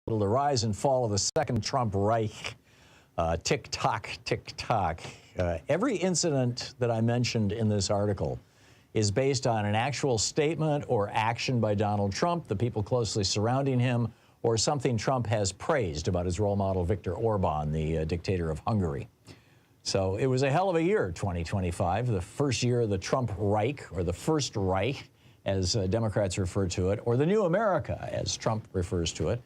The rise and fall of the second Trump Reich. Tick-tock, tick-tock. Every incident that I mentioned in this article is based on an actual statement or action by Donald Trump, the people closely surrounding him, or something Trump has praised about his role model, Viktor Orban, the dictator of Hungary. So it was a hell of a year, 2025, the first year of the Trump Reich, or the First Reich, as Democrats refer to it, or the New America, as Trump refers to it.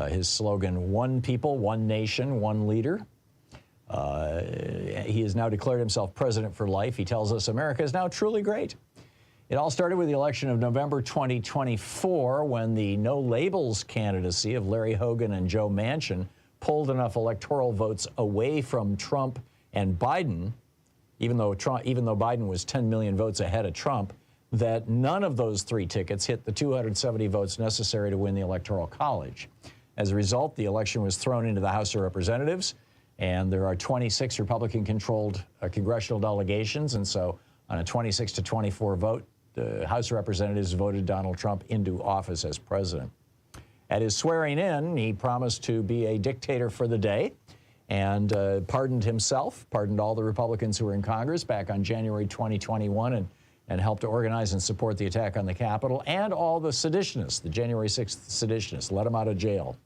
His slogan, one people, one nation, one leader. He has now declared himself president for life. He tells us America is now truly great. It all started with the election of November 2024, when the no labels candidacy of Larry Hogan and Joe Manchin pulled enough electoral votes away from Trump and Biden, even though Biden was 10 million votes ahead of Trump, that none of those three tickets hit the 270 votes necessary to win the Electoral College. As a result, the election was thrown into the House of Representatives, and there are 26 Republican-controlled congressional delegations, and so on a 26-24 vote, the House of Representatives voted Donald Trump into office as president. At his swearing in, he promised to be a dictator for the day and pardoned himself, pardoned all the Republicans who were in Congress back on January 2021 and helped to organize and support the attack on the Capitol, and all the seditionists, the January 6th seditionists, let them out of jail.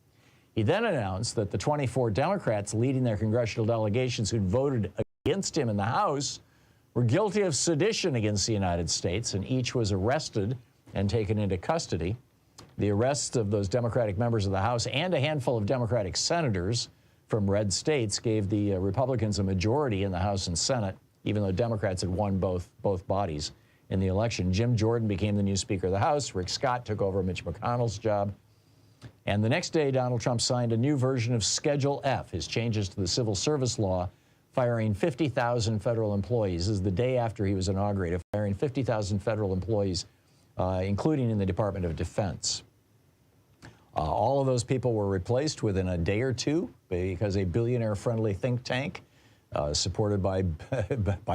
He then announced that the 24 Democrats leading their congressional delegations who'd voted against him in the House were guilty of sedition against the United States, and each was arrested and taken into custody. The arrests of those Democratic members of the House and a handful of Democratic senators from red states gave the Republicans a majority in the House and Senate, even though Democrats had won both bodies in the election. Jim Jordan became the new Speaker of the House. Rick Scott took over Mitch McConnell's job. And the next day, Donald Trump signed a new version of Schedule F, his changes to the civil service law, firing 50,000 federal employees. This is the day after he was inaugurated, firing 50,000 federal employees, including in the Department of Defense. All of those people were replaced within a day or two because a billionaire-friendly think tank, supported by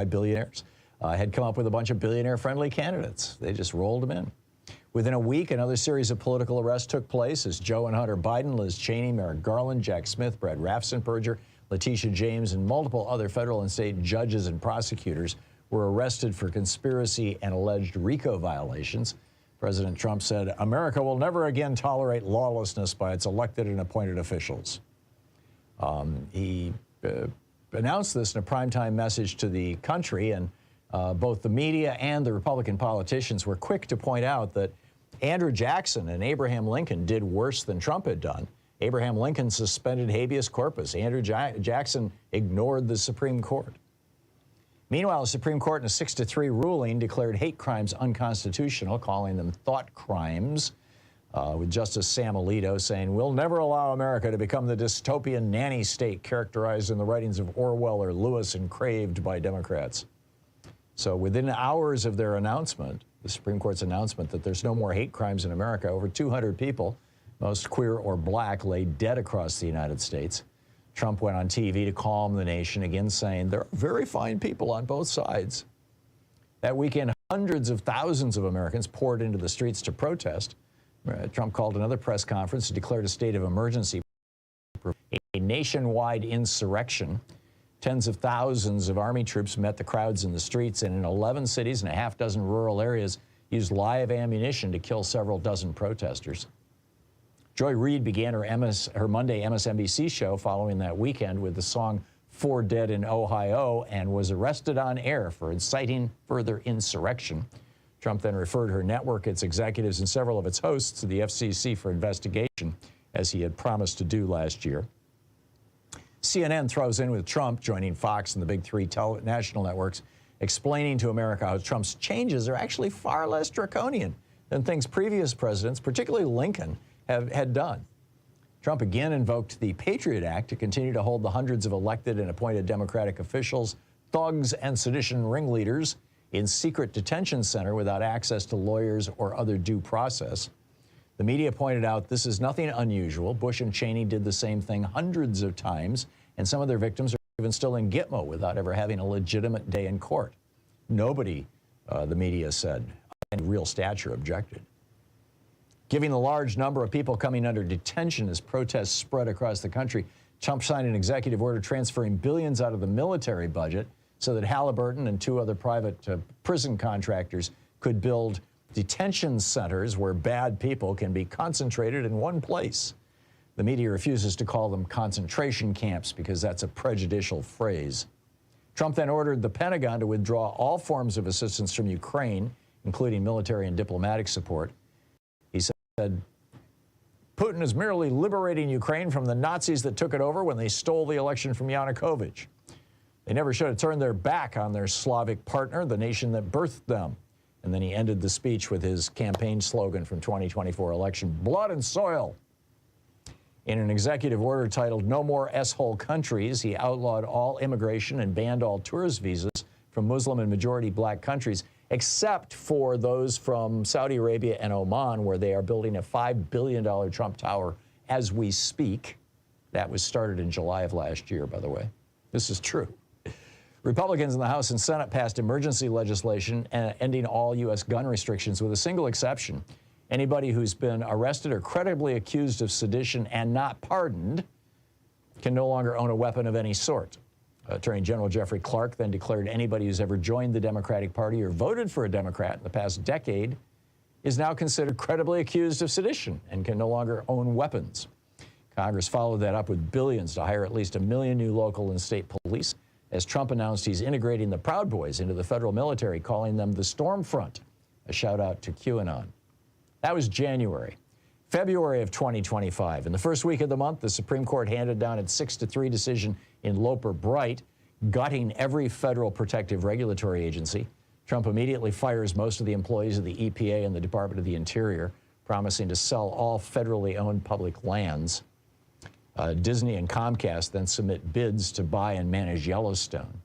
billionaires, had come up with a bunch of billionaire-friendly candidates. They just rolled them in. Within a week, another series of political arrests took place as Joe and Hunter Biden, Liz Cheney, Merrick Garland, Jack Smith, Brad Raffensperger, Letitia James, and multiple other federal and state judges and prosecutors were arrested for conspiracy and alleged RICO violations. President Trump said, America will never again tolerate lawlessness by its elected and appointed officials. He announced this in a primetime message to the country, and both the media and the Republican politicians were quick to point out that Andrew Jackson and Abraham Lincoln did worse than Trump had done. Abraham Lincoln suspended habeas corpus. Andrew Jackson ignored the Supreme Court. Meanwhile, the Supreme Court, in a 6-3 ruling, declared hate crimes unconstitutional, calling them thought crimes, with Justice Sam Alito saying, we'll never allow America to become the dystopian nanny state characterized in the writings of Orwell or Lewis and craved by Democrats. So within hours of their announcement, the Supreme Court's announcement that there's no more hate crimes in America, over 200 people, most queer or black, lay dead across the United States. Trump went on TV to calm the nation, again saying there are very fine people on both sides. That weekend, hundreds of thousands of Americans poured into the streets to protest. Trump called another press conference and declared a state of emergency, a nationwide insurrection. Tens of thousands of Army troops met the crowds in the streets, and in 11 cities and a half dozen rural areas used live ammunition to kill several dozen protesters. Joy Reid began her Monday MSNBC show following that weekend with the song "4 Dead in Ohio" and was arrested on air for inciting further insurrection. Trump then referred her network, its executives, and several of its hosts to the FCC for investigation, as he had promised to do last year. CNN throws in with Trump, joining Fox and the big three national networks, explaining to America how Trump's changes are actually far less draconian than things previous presidents, particularly Lincoln, had done. Trump again invoked the Patriot Act to continue to hold the hundreds of elected and appointed Democratic officials, thugs, and sedition ringleaders in secret detention center without access to lawyers or other due process. The media pointed out this is nothing unusual. Bush and Cheney did the same thing hundreds of times, and some of their victims are even still in Gitmo without ever having a legitimate day in court. Nobody, the media said, in real stature objected. Given the large number of people coming under detention as protests spread across the country, Trump signed an executive order transferring billions out of the military budget so that Halliburton and 2 other private prison contractors could build detention centers where bad people can be concentrated in one place. The media refuses to call them concentration camps because that's a prejudicial phrase. Trump then ordered the Pentagon to withdraw all forms of assistance from Ukraine, including military and diplomatic support. He said, Putin is merely liberating Ukraine from the Nazis that took it over when they stole the election from Yanukovych. They never should have turned their back on their Slavic partner, the nation that birthed them. And then he ended the speech with his campaign slogan from 2024 election, blood and soil. In an executive order titled No More S-Hole Countries, he outlawed all immigration and banned all tourist visas from Muslim and majority black countries, except for those from Saudi Arabia and Oman, where they are building a $5 billion Trump Tower as we speak. That was started in July of last year, by the way. This is true. Republicans in the House and Senate passed emergency legislation ending all U.S. gun restrictions with a single exception. Anybody who's been arrested or credibly accused of sedition and not pardoned can no longer own a weapon of any sort. Attorney General Jeffrey Clark then declared anybody who's ever joined the Democratic Party or voted for a Democrat in the past decade is now considered credibly accused of sedition and can no longer own weapons. Congress followed that up with billions to hire at least 1 million new local and state police, as Trump announced he's integrating the Proud Boys into the federal military, calling them the Storm Front, a shout out to QAnon. That was January. February of 2025. In the first week of the month, the Supreme Court handed down its 6-3 decision in Loper-Bright, gutting every federal protective regulatory agency. Trump immediately fires most of the employees of the EPA and the Department of the Interior, promising to sell all federally owned public lands. Disney and Comcast then submit bids to buy and manage Yellowstone.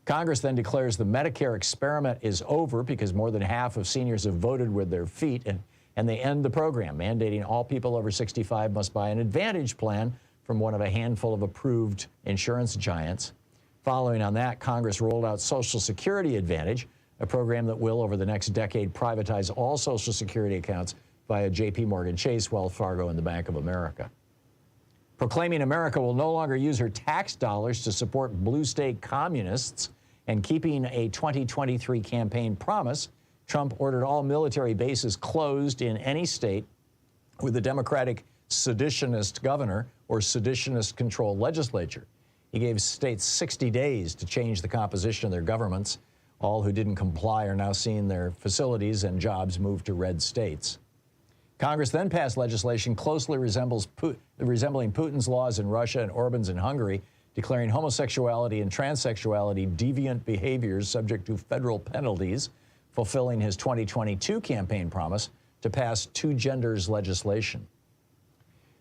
Congress then declares the Medicare experiment is over because more than half of seniors have voted with their feet, and they end the program, mandating all people over 65 must buy an Advantage plan from one of a handful of approved insurance giants. Following on that, Congress rolled out Social Security Advantage, a program that will, over the next decade, privatize all Social Security accounts via J.P. Morgan Chase, Wells Fargo, and the Bank of America. Proclaiming America will no longer use her tax dollars to support blue state communists and keeping a 2023 campaign promise, Trump ordered all military bases closed in any state with a Democratic seditionist governor or seditionist-controlled legislature. He gave states 60 days to change the composition of their governments. All who didn't comply are now seeing their facilities and jobs moved to red states. Congress then passed legislation closely resembling Putin's laws in Russia and Orban's in Hungary, declaring homosexuality and transsexuality deviant behaviors subject to federal penalties, fulfilling his 2022 campaign promise to pass two genders legislation.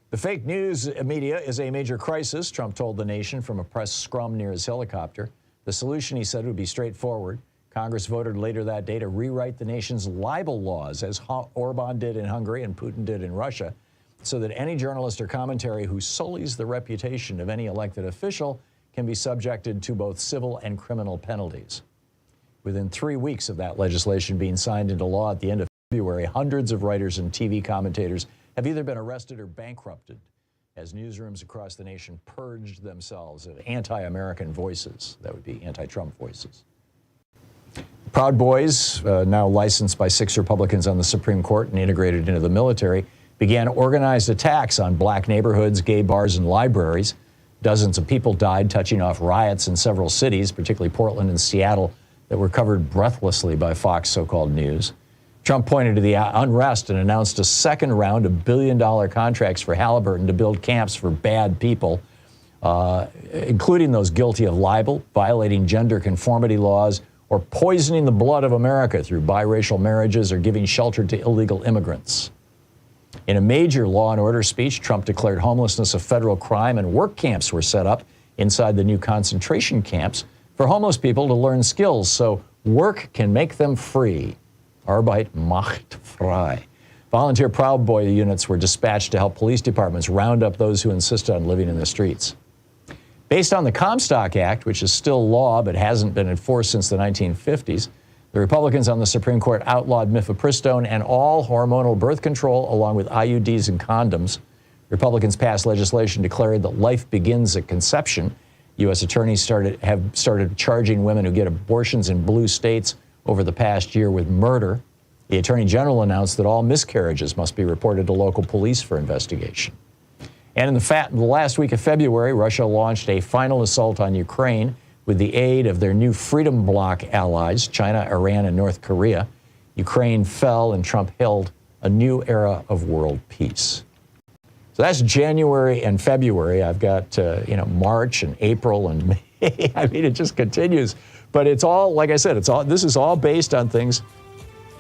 The fake news media is a major crisis, Trump told the nation from a press scrum near his helicopter. The solution, he said, would be straightforward. Congress voted later that day to rewrite the nation's libel laws, as Orban did in Hungary and Putin did in Russia, so that any journalist or commentary who sullies the reputation of any elected official can be subjected to both civil and criminal penalties. Within 3 weeks of that legislation being signed into law at the end of February, hundreds of writers and TV commentators have either been arrested or bankrupted as newsrooms across the nation purged themselves of anti-American voices. That would be anti-Trump voices. Proud Boys, now licensed by 6 Republicans on the Supreme Court and integrated into the military, began organized attacks on black neighborhoods, gay bars, and libraries. Dozens of people died, touching off riots in several cities, particularly Portland and Seattle, that were covered breathlessly by Fox so-called news. Trump pointed to the unrest and announced a second round of billion-dollar contracts for Halliburton to build camps for bad people, including those guilty of libel, violating gender conformity laws, or poisoning the blood of America through biracial marriages or giving shelter to illegal immigrants. In a major law and order speech, Trump declared homelessness a federal crime, and work camps were set up inside the new concentration camps for homeless people to learn skills so work can make them free. Arbeit macht frei. Volunteer Proud Boy units were dispatched to help police departments round up those who insist on living in the streets. Based on the Comstock Act, which is still law but hasn't been enforced since the 1950s, The Republicans on the Supreme Court outlawed mifepristone and all hormonal birth control, along with IUDs and condoms. Republicans passed legislation declaring that life begins at conception. U.S. attorneys have started charging women who get abortions in blue states over the past year with murder. The Attorney General announced that all miscarriages must be reported to local police for investigation. And in the last week of February, Russia launched a final assault on Ukraine with the aid of their new Freedom Bloc allies, China, Iran, and North Korea. Ukraine fell, and Trump hailed a new era of world peace. So that's January and February. I've got, March and April and May. I mean, it just continues. But it's all, like I said, this is all based on things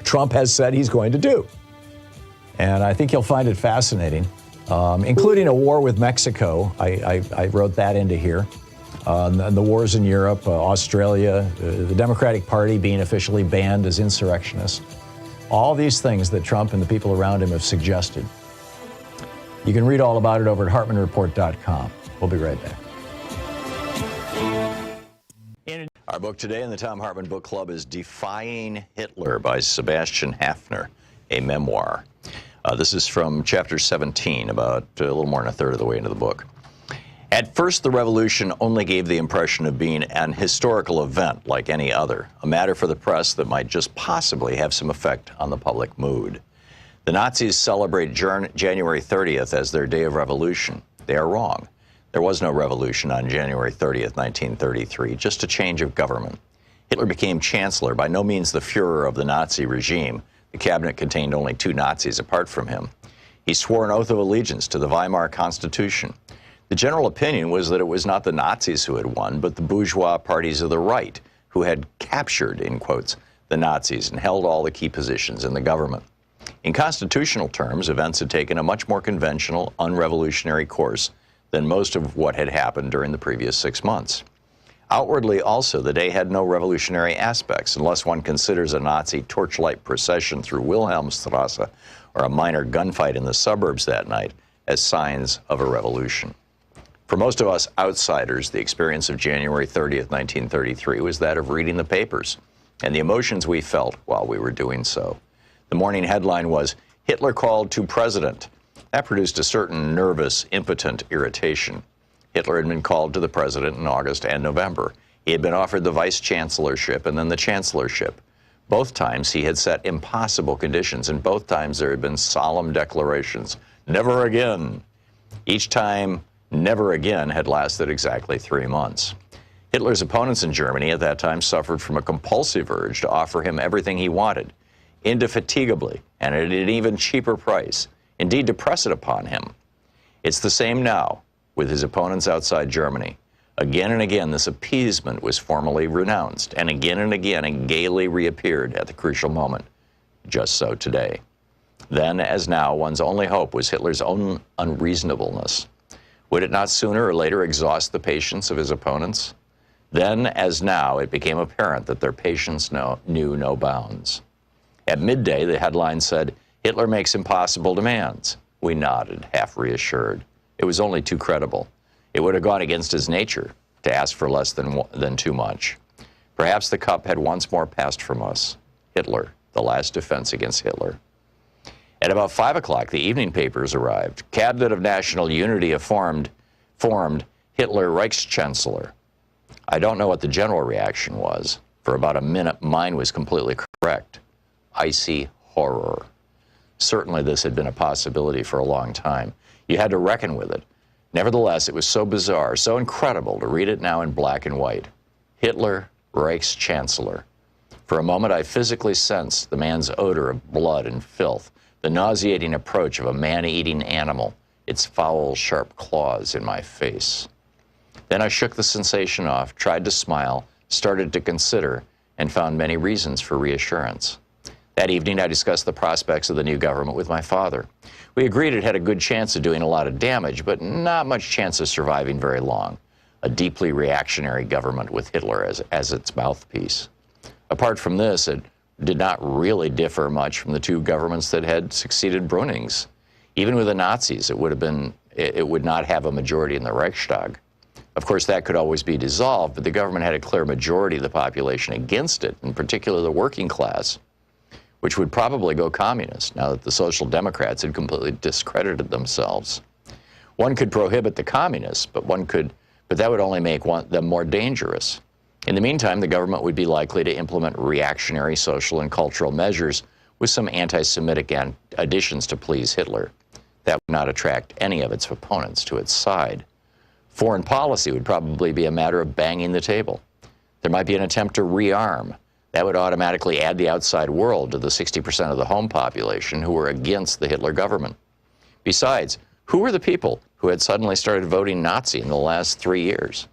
Trump has said he's going to do. And I think you'll find it fascinating, including a war with Mexico. I wrote that into here. The wars in Europe, Australia, the Democratic Party being officially banned as insurrectionists. All these things that Trump and the people around him have suggested. You can read all about it over at HartmannReport.com. We'll be right back. Our book today in the Thom Hartmann Book Club is Defying Hitler by Sebastian Haffner, a memoir. This is from chapter 17, about a little more than a third of the way into the book. At first, the revolution only gave the impression of being an historical event like any other, a matter for the press that might just possibly have some effect on the public mood. The Nazis celebrate January 30th as their day of revolution. They are wrong. There was no revolution on January 30th, 1933, just a change of government. Hitler became chancellor, by no means the Führer of the Nazi regime. The cabinet contained only 2 Nazis apart from him. He swore an oath of allegiance to the Weimar Constitution. The general opinion was that it was not the Nazis who had won, but the bourgeois parties of the right, who had captured, in quotes, the Nazis and held all the key positions in the government. In constitutional terms, events had taken a much more conventional, unrevolutionary course than most of what had happened during the previous 6 months. Outwardly also, the day had no revolutionary aspects, unless one considers a Nazi torchlight procession through Wilhelmstrasse or a minor gunfight in the suburbs that night as signs of a revolution. For most of us outsiders, the experience of January 30th, 1933 was that of reading the papers and the emotions we felt while we were doing so. The morning headline was, "Hitler called to president." That produced a certain nervous, impotent irritation. Hitler had been called to the president in August and November. He had been offered the vice-chancellorship and then the chancellorship. Both times he had set impossible conditions, and both times there had been solemn declarations, "Never again." Each time, "never again" had lasted exactly 3 months. Hitler's opponents in Germany at that time suffered from a compulsive urge to offer him everything he wanted, indefatigably, and at an even cheaper price, indeed to press it upon him. It's the same now with his opponents outside Germany. Again and again, this appeasement was formally renounced, and again it gaily reappeared at the crucial moment. Just so today. Then, as now, one's only hope was Hitler's own unreasonableness. Would it not sooner or later exhaust the patience of his opponents? Then, as now, it became apparent that their patience knew no bounds. At midday, the headline said, "Hitler makes impossible demands." We nodded, half reassured. It was only too credible. It would have gone against his nature to ask for less than too much. Perhaps the cup had once more passed from us. Hitler, the last defense against Hitler. At about 5 o'clock, the evening papers arrived. Cabinet of National Unity formed Hitler Reichschancellor. I don't know what the general reaction was. For about a minute, mine was completely correct. Icy horror. Certainly this had been a possibility for a long time. You had to reckon with it. Nevertheless, it was so bizarre, so incredible to read it now in black and white. Hitler Reichschancellor. For a moment, I physically sensed the man's odor of blood and filth, the nauseating approach of a man-eating animal, its foul, sharp claws in my face. Then I shook the sensation off, tried to smile, started to consider, and found many reasons for reassurance. That evening, I discussed the prospects of the new government with my father. We agreed it had a good chance of doing a lot of damage, but not much chance of surviving very long. A deeply reactionary government with Hitler as its mouthpiece. Apart from this, it did not really differ much from the 2 governments that had succeeded Bruning's. Even with the Nazis, it would not have a majority in the Reichstag. Of course, that could always be dissolved, but the government had a clear majority of the population against it, in particular the working class, which would probably go communist now that the Social Democrats had completely discredited themselves. One could prohibit the communists, but that would only make them more dangerous. In the meantime, the government would be likely to implement reactionary social and cultural measures with some anti-Semitic additions to please Hitler. That would not attract any of its opponents to its side. Foreign policy would probably be a matter of banging the table. There might be an attempt to rearm. That would automatically add the outside world to the 60% of the home population who were against the Hitler government. Besides, who were the people who had suddenly started voting Nazi in the last 3 years?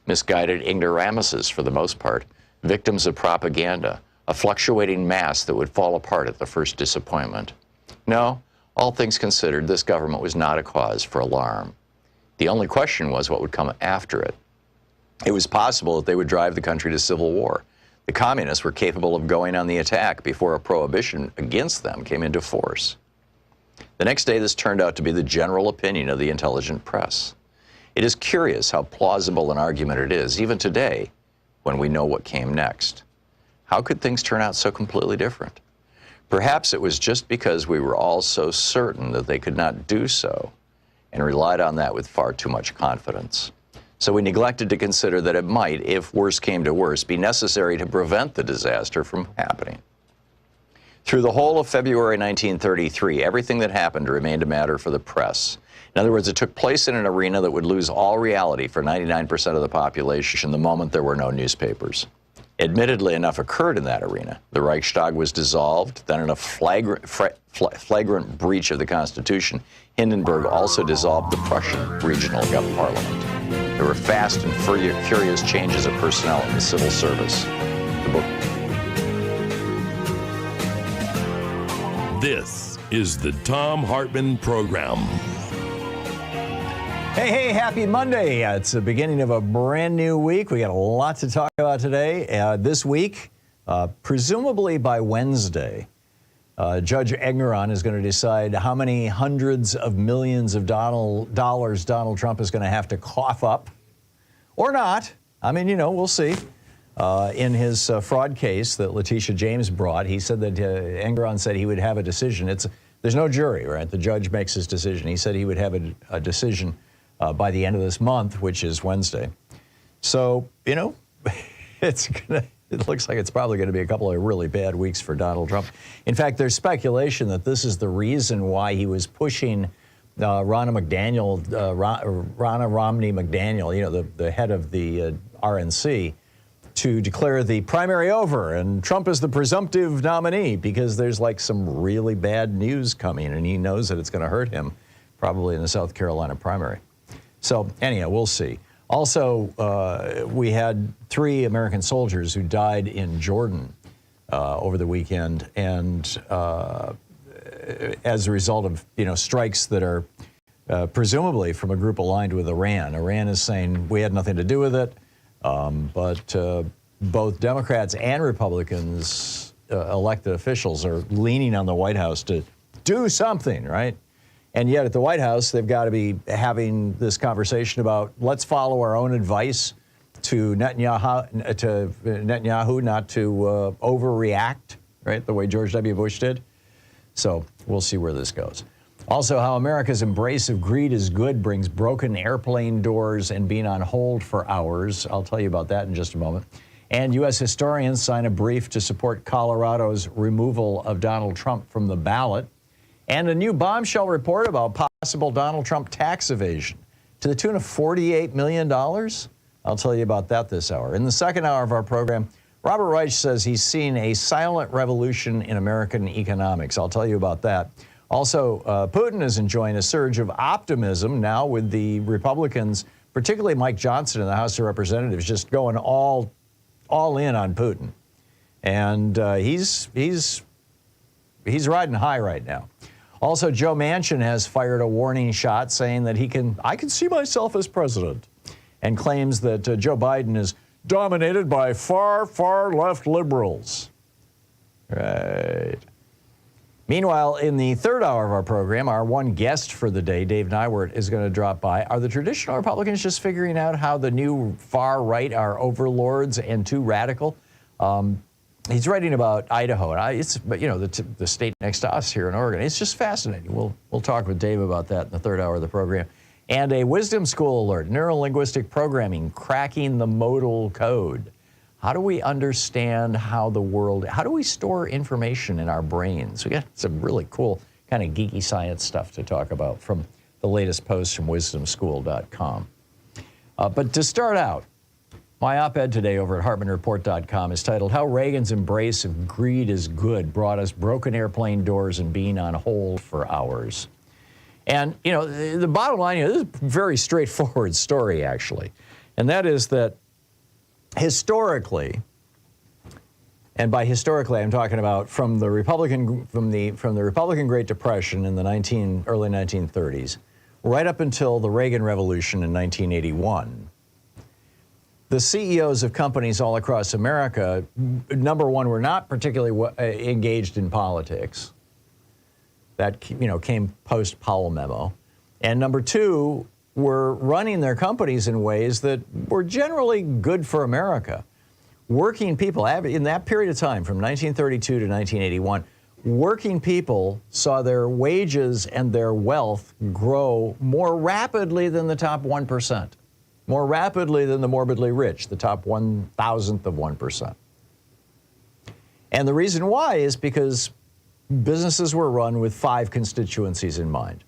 Misguided ignoramuses, for the most part, victims of propaganda, a fluctuating mass that would fall apart at the first disappointment. No, all things considered, this government was not a cause for alarm. The only question was what would come after it. It was possible that they would drive the country to civil war. The communists were capable of going on the attack before a prohibition against them came into force. The next day, this turned out to be the general opinion of the intelligent press. It is curious how plausible an argument it is, even today, when we know what came next. How could things turn out so completely different? Perhaps it was just because we were all so certain that they could not do so, and relied on that with far too much confidence. So we neglected to consider that it might, if worse came to worse, be necessary to prevent the disaster from happening. Through the whole of February 1933, everything that happened remained a matter for the press. In other words, it took place in an arena that would lose all reality for 99% of the population the moment there were no newspapers. Admittedly, enough occurred in that arena. The Reichstag was dissolved, then in a flagrant breach of the Constitution, Hindenburg also dissolved the Prussian regional parliament. There were fast and furious changes of personnel in the civil service. This is the Thom Hartmann Program. Hey, happy Monday. It's the beginning of a brand new week. We got a lot to talk about today. This week, presumably by Wednesday, Judge Engeron is going to decide how many hundreds of millions of dollars Donald Trump is going to have to cough up, or not. I mean, we'll see. In his fraud case that Letitia James brought, he said that Engeron said he would have a decision. There's no jury, right? The judge makes his decision. He said he would have a decision by the end of this month, which is Wednesday. So, it looks like it's probably going to be a couple of really bad weeks for Donald Trump. In fact, there's speculation that this is the reason why he was pushing Ronna Romney McDaniel, the head of the RNC, to declare the primary over, and Trump is the presumptive nominee, because there's like some really bad news coming, and he knows that it's going to hurt him, probably in the South Carolina primary. So anyhow, we'll see. Also, we had 3 American soldiers who died in Jordan over the weekend, and as a result of strikes that are presumably from a group aligned with Iran. Iran is saying we had nothing to do with it, but both Democrats and Republicans, elected officials, are leaning on the White House to do something, right? And yet at the White House, they've got to be having this conversation about let's follow our own advice to Netanyahu not to overreact, right, the way George W. Bush did. So we'll see where this goes. Also, how America's embrace of greed is good brings broken airplane doors and being on hold for hours. I'll tell you about that in just a moment. And U.S. historians sign a brief to support Colorado's removal of Donald Trump from the ballot. And a new bombshell report about possible Donald Trump tax evasion to the tune of $48 million. I'll tell you about that this hour. In the second hour of our program, Robert Reich says he's seen a silent revolution in American economics. I'll tell you about that. Also, Putin is enjoying a surge of optimism now with the Republicans, particularly Mike Johnson in the House of Representatives, just going all in on Putin. And he's riding high right now. Also, Joe Manchin has fired a warning shot saying that I can see myself as president, and claims that Joe Biden is dominated by far left liberals. Right. Meanwhile, in the third hour of our program, our one guest for the day, Dave Neiwert, is going to drop by. Are the traditional Republicans just figuring out how the new far right are overlords and too radical? He's writing about Idaho, and it's the state next to us here in Oregon. It's just fascinating. We'll talk with Dave about that in the third hour of the program. And a wisdom school alert: NeuroLinguistic programming, cracking the modal code. How do we understand how do we store information in our brains? We got some really cool kind of geeky science stuff to talk about from the latest post from wisdomschool.com. But to start out, my op-ed today over at HartmannReport.com is titled "How Reagan's Embrace of Greed is Good Brought Us Broken Airplane Doors and Being on Hold for Hours." And, the bottom line here, this is a very straightforward story, actually. And that is that historically, and by historically I'm talking about from the Republican Great Depression in the early 1930s, right up until the Reagan Revolution in 1981, the CEOs of companies all across America, number one, were not particularly engaged in politics. That came post Powell memo, and number two, were running their companies in ways that were generally good for America. Working people, in that period of time, from 1932 to 1981, working people saw their wages and their wealth grow more rapidly than the top 1%, more rapidly than the morbidly rich, the top 1,000th of 1%. And the reason why is because businesses were run with 5 constituencies in mind.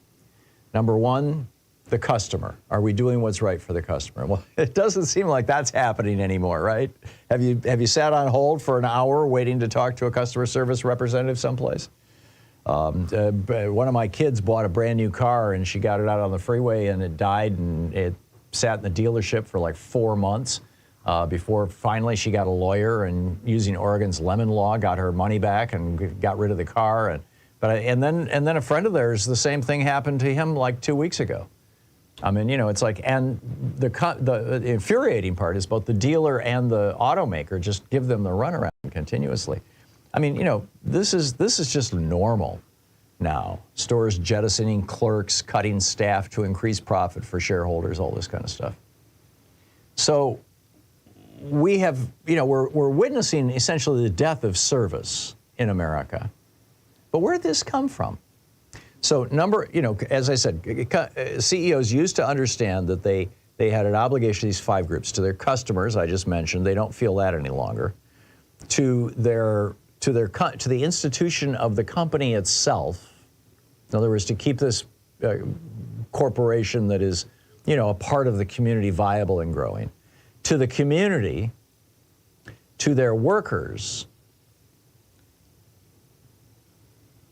Number one, the customer. Are we doing what's right for the customer? Well, it doesn't seem like that's happening anymore, right? Have you sat on hold for an hour waiting to talk to a customer service representative someplace? One of my kids bought a brand new car, and she got it out on the freeway, and it died, and it sat in the dealership for like 4 months before finally she got a lawyer, and using Oregon's lemon law, got her money back and got rid of the car. And then a friend of theirs, the same thing happened to him like 2 weeks ago. I mean, it's like, and the infuriating part is both the dealer and the automaker just give them the runaround continuously. I mean, this is just normal now. Stores jettisoning clerks, cutting staff to increase profit for shareholders, all this kind of stuff. So we have, we're witnessing essentially the death of service in America. But where'd this come from? So as I said, CEOs used to understand that they had an obligation to these 5 groups: to their customers, I just mentioned. They don't feel that any longer. To the institution of the company itself. In other words, to keep this corporation that is, a part of the community viable and growing. To the community, to their workers.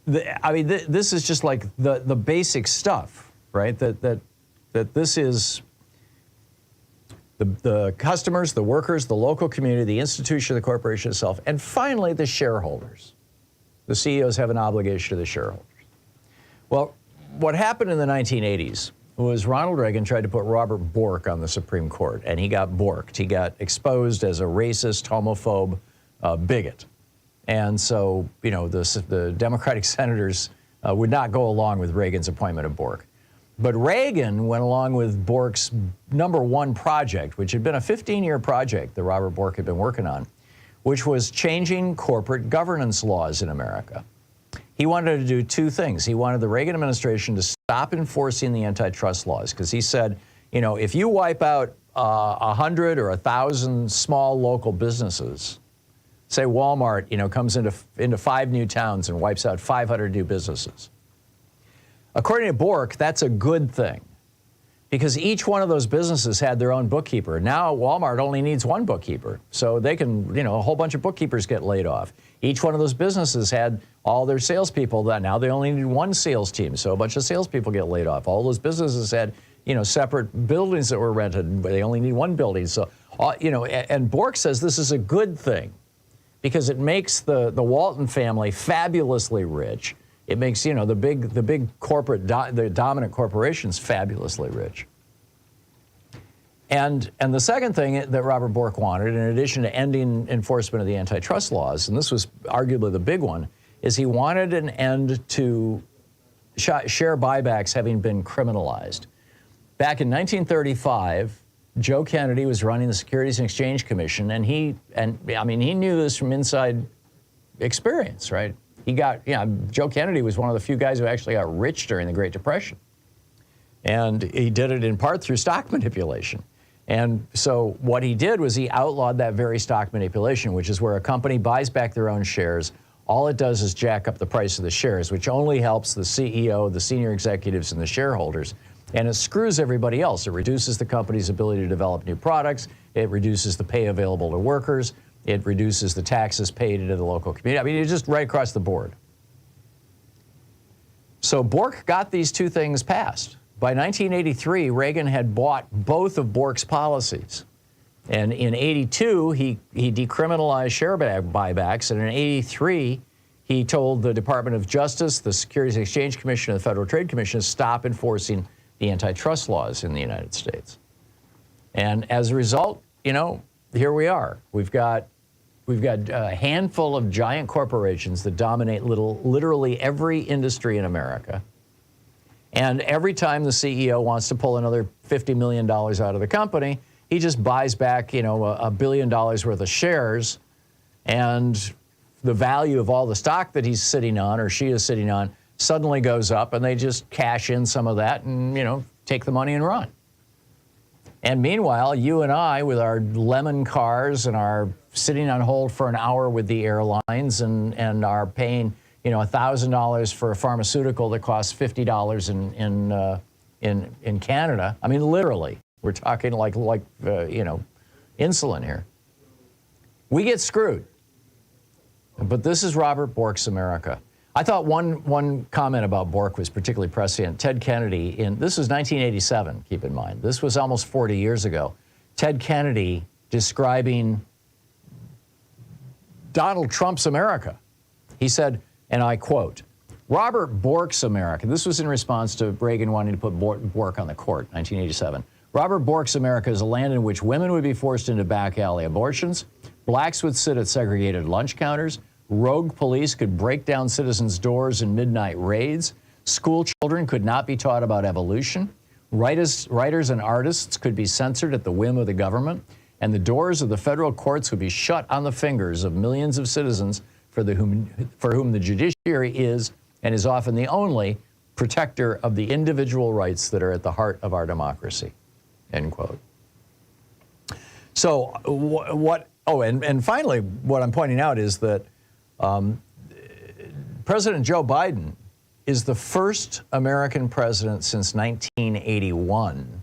This is just like the basic stuff, right? That this is the customers, the workers, the local community, the institution, the corporation itself, and finally the shareholders. The CEOs have an obligation to the shareholders. Well, what happened in the 1980s was Ronald Reagan tried to put Robert Bork on the Supreme Court, and he got borked. He got exposed as a racist, homophobe, bigot. And so, the Democratic senators would not go along with Reagan's appointment of Bork. But Reagan went along with Bork's number one project, which had been a 15-year project that Robert Bork had been working on, which was changing corporate governance laws in America. He wanted to do 2 things. He wanted the Reagan administration to stop enforcing the antitrust laws, because he said, if you wipe out 100 or 1,000 small local businesses, say Walmart, comes into 5 new towns and wipes out 500 new businesses. According to Bork, that's a good thing, because each one of those businesses had their own bookkeeper. Now Walmart only needs 1 bookkeeper, so they can, a whole bunch of bookkeepers get laid off. Each one of those businesses had all their salespeople. Now they only need 1 sales team, so a bunch of salespeople get laid off. All those businesses had, separate buildings that were rented, but they only need 1 building. So, and Bork says this is a good thing, because it makes the Walton family fabulously rich. It makes, the big corporate, the dominant corporations fabulously rich. And the second thing that Robert Bork wanted, in addition to ending enforcement of the antitrust laws, and this was arguably the big one, is he wanted an end to share buybacks having been criminalized. Back in 1935, Joe Kennedy was running the Securities and Exchange Commission, and he knew this from inside experience, right? Joe Kennedy was one of the few guys who actually got rich during the Great Depression. And he did it in part through stock manipulation. And so what he did was he outlawed that very stock manipulation, which is where a company buys back their own shares. All it does is jack up the price of the shares, which only helps the CEO, the senior executives, and the shareholders. And it screws everybody else. It reduces the company's ability to develop new products. It reduces the pay available to workers. It reduces the taxes paid into the local community. I mean, it's just right across the board. So Bork got these two things passed. By 1983, Reagan had bought both of Bork's policies. And in 82, he decriminalized share buybacks. And in 83, he told the Department of Justice, the Securities and Exchange Commission, and the Federal Trade Commission to stop enforcing the antitrust laws in the United States. And as a result, here we are. We've got a handful of giant corporations that dominate literally every industry in America. And every time the CEO wants to pull another $50 million out of the company, he just buys back, $1 billion worth of shares, and the value of all the stock that he's sitting on or she is sitting on suddenly goes up, and they just cash in some of that and, take the money and run. And meanwhile, you and I, with our lemon cars and our sitting on hold for an hour with the airlines and are paying, $1,000 for a pharmaceutical that costs $50 in Canada. I mean, literally, we're talking like insulin here. We get screwed. But this is Robert Bork's America. I thought one comment about Bork was particularly prescient. Ted Kennedy, this was 1987, keep in mind. This was almost 40 years ago. Ted Kennedy describing Donald Trump's America. He said, and I quote, Robert Bork's America. This was in response to Reagan wanting to put Bork on the court, 1987. Robert Bork's America is a land in which women would be forced into back alley abortions, blacks would sit at segregated lunch counters, rogue police could break down citizens' doors in midnight raids, school children could not be taught about evolution, writers and artists could be censored at the whim of the government, and the doors of the federal courts would be shut on the fingers of millions of citizens for whom the judiciary is and is often the only protector of the individual rights that are at the heart of our democracy, end quote. So and finally, what I'm pointing out is that President Joe Biden is the first American president since 1981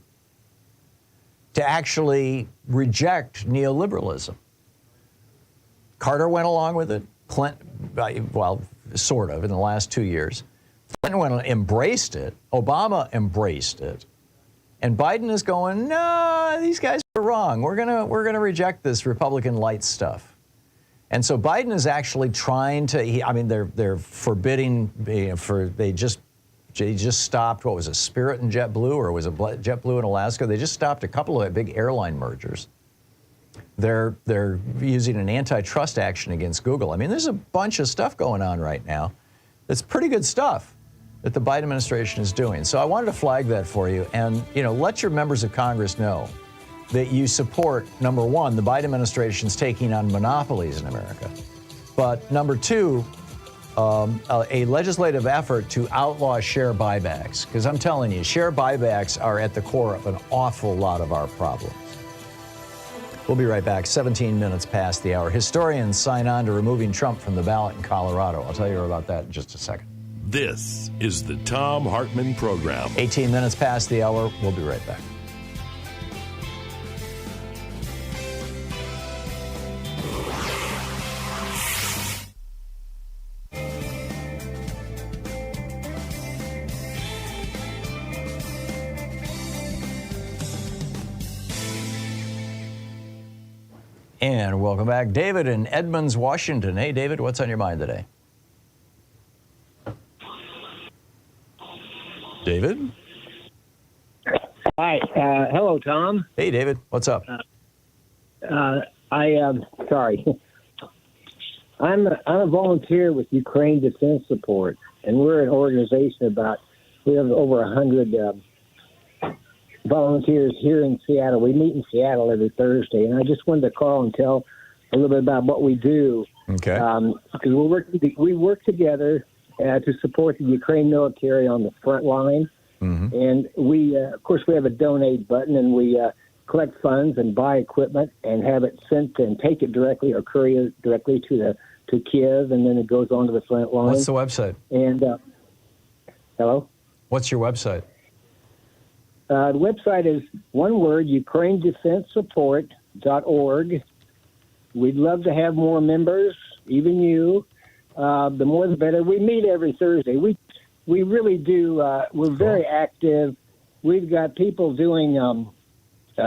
to actually reject neoliberalism. Carter went along with it. Clinton, well, sort of, in the last 2 years. Clinton embraced it. Obama embraced it. And Biden is going, no, these guys are wrong. We're gonna reject this Republican light stuff. And so Biden is actually trying to. They're forbidding. They just stopped. What was it, Spirit and JetBlue, or was it JetBlue and Alaska? They just stopped a couple of big airline mergers. They're using an antitrust action against Google. I mean, there's a bunch of stuff going on right now. That's pretty good stuff that the Biden administration is doing. So I wanted to flag that for you, and let your members of Congress know that you support, number one, the Biden administration's taking on monopolies in America, but number two, a legislative effort to outlaw share buybacks, because I'm telling you, share buybacks are at the core of an awful lot of our problems. We'll be right back. 17 minutes past the hour. Historians sign on to removing Trump from the ballot in Colorado. I'll tell you about that in just a second. This is the Thom Hartmann Program. 18 minutes past the hour. We'll be right back. And welcome back. David in Edmonds, Washington. Hey, David, what's on your mind today? David? Hi. Hello, Tom. Hey, David. What's up? Sorry. I'm a volunteer with Ukraine Defense Support, and we're an organization we have over 100 volunteers here in Seattle. We meet in Seattle every Thursday, and I just wanted to call and tell a little bit about what we do. Okay. Because we work together to support the Ukraine military on the front line. Mm-hmm. And we, of course, we have a donate button, and we collect funds and buy equipment and have it sent and take it directly or courier it directly to Kiev, and then it goes on to the front line. What's the website? And hello? What's your website? The website is one word, UkraineDefenseSupport.org. We'd love to have more members, even you. The more the better. We meet every Thursday. We really do. We're very active. We've got people doing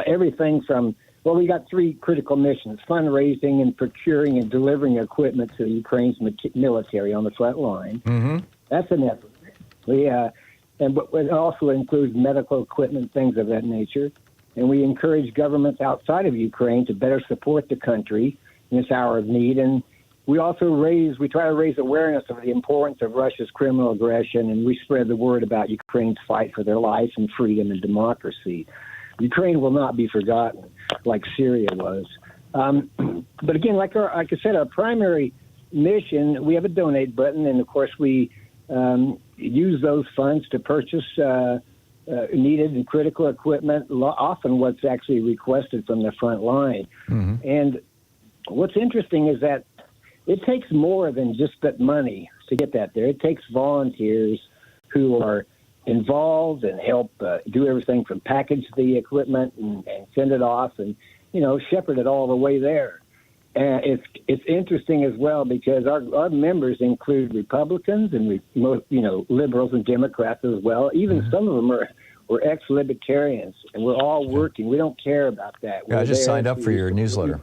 everything from, well, we got 3 critical missions: fundraising and procuring and delivering equipment to Ukraine's military on the front line. Mm-hmm. That's an effort. But it also includes medical equipment, things of that nature. And we encourage governments outside of Ukraine to better support the country in this hour of need. And we also try to raise awareness of the importance of Russia's criminal aggression, and we spread the word about Ukraine's fight for their life and freedom and democracy. Ukraine will not be forgotten like Syria was. But again, like I said, our primary mission, we have a donate button, and of course we use those funds to purchase needed and critical equipment, often what's actually requested from the front line. Mm-hmm. And what's interesting is that it takes more than just that money to get that there. It takes volunteers who are involved and help do everything from package the equipment and send it off and, shepherd it all the way there. And it's interesting as well because our members include Republicans and liberals and Democrats as well. Even mm-hmm. some of them were ex-libertarians, and we're all working. We don't care about that. Yeah, I just signed up for your newsletter.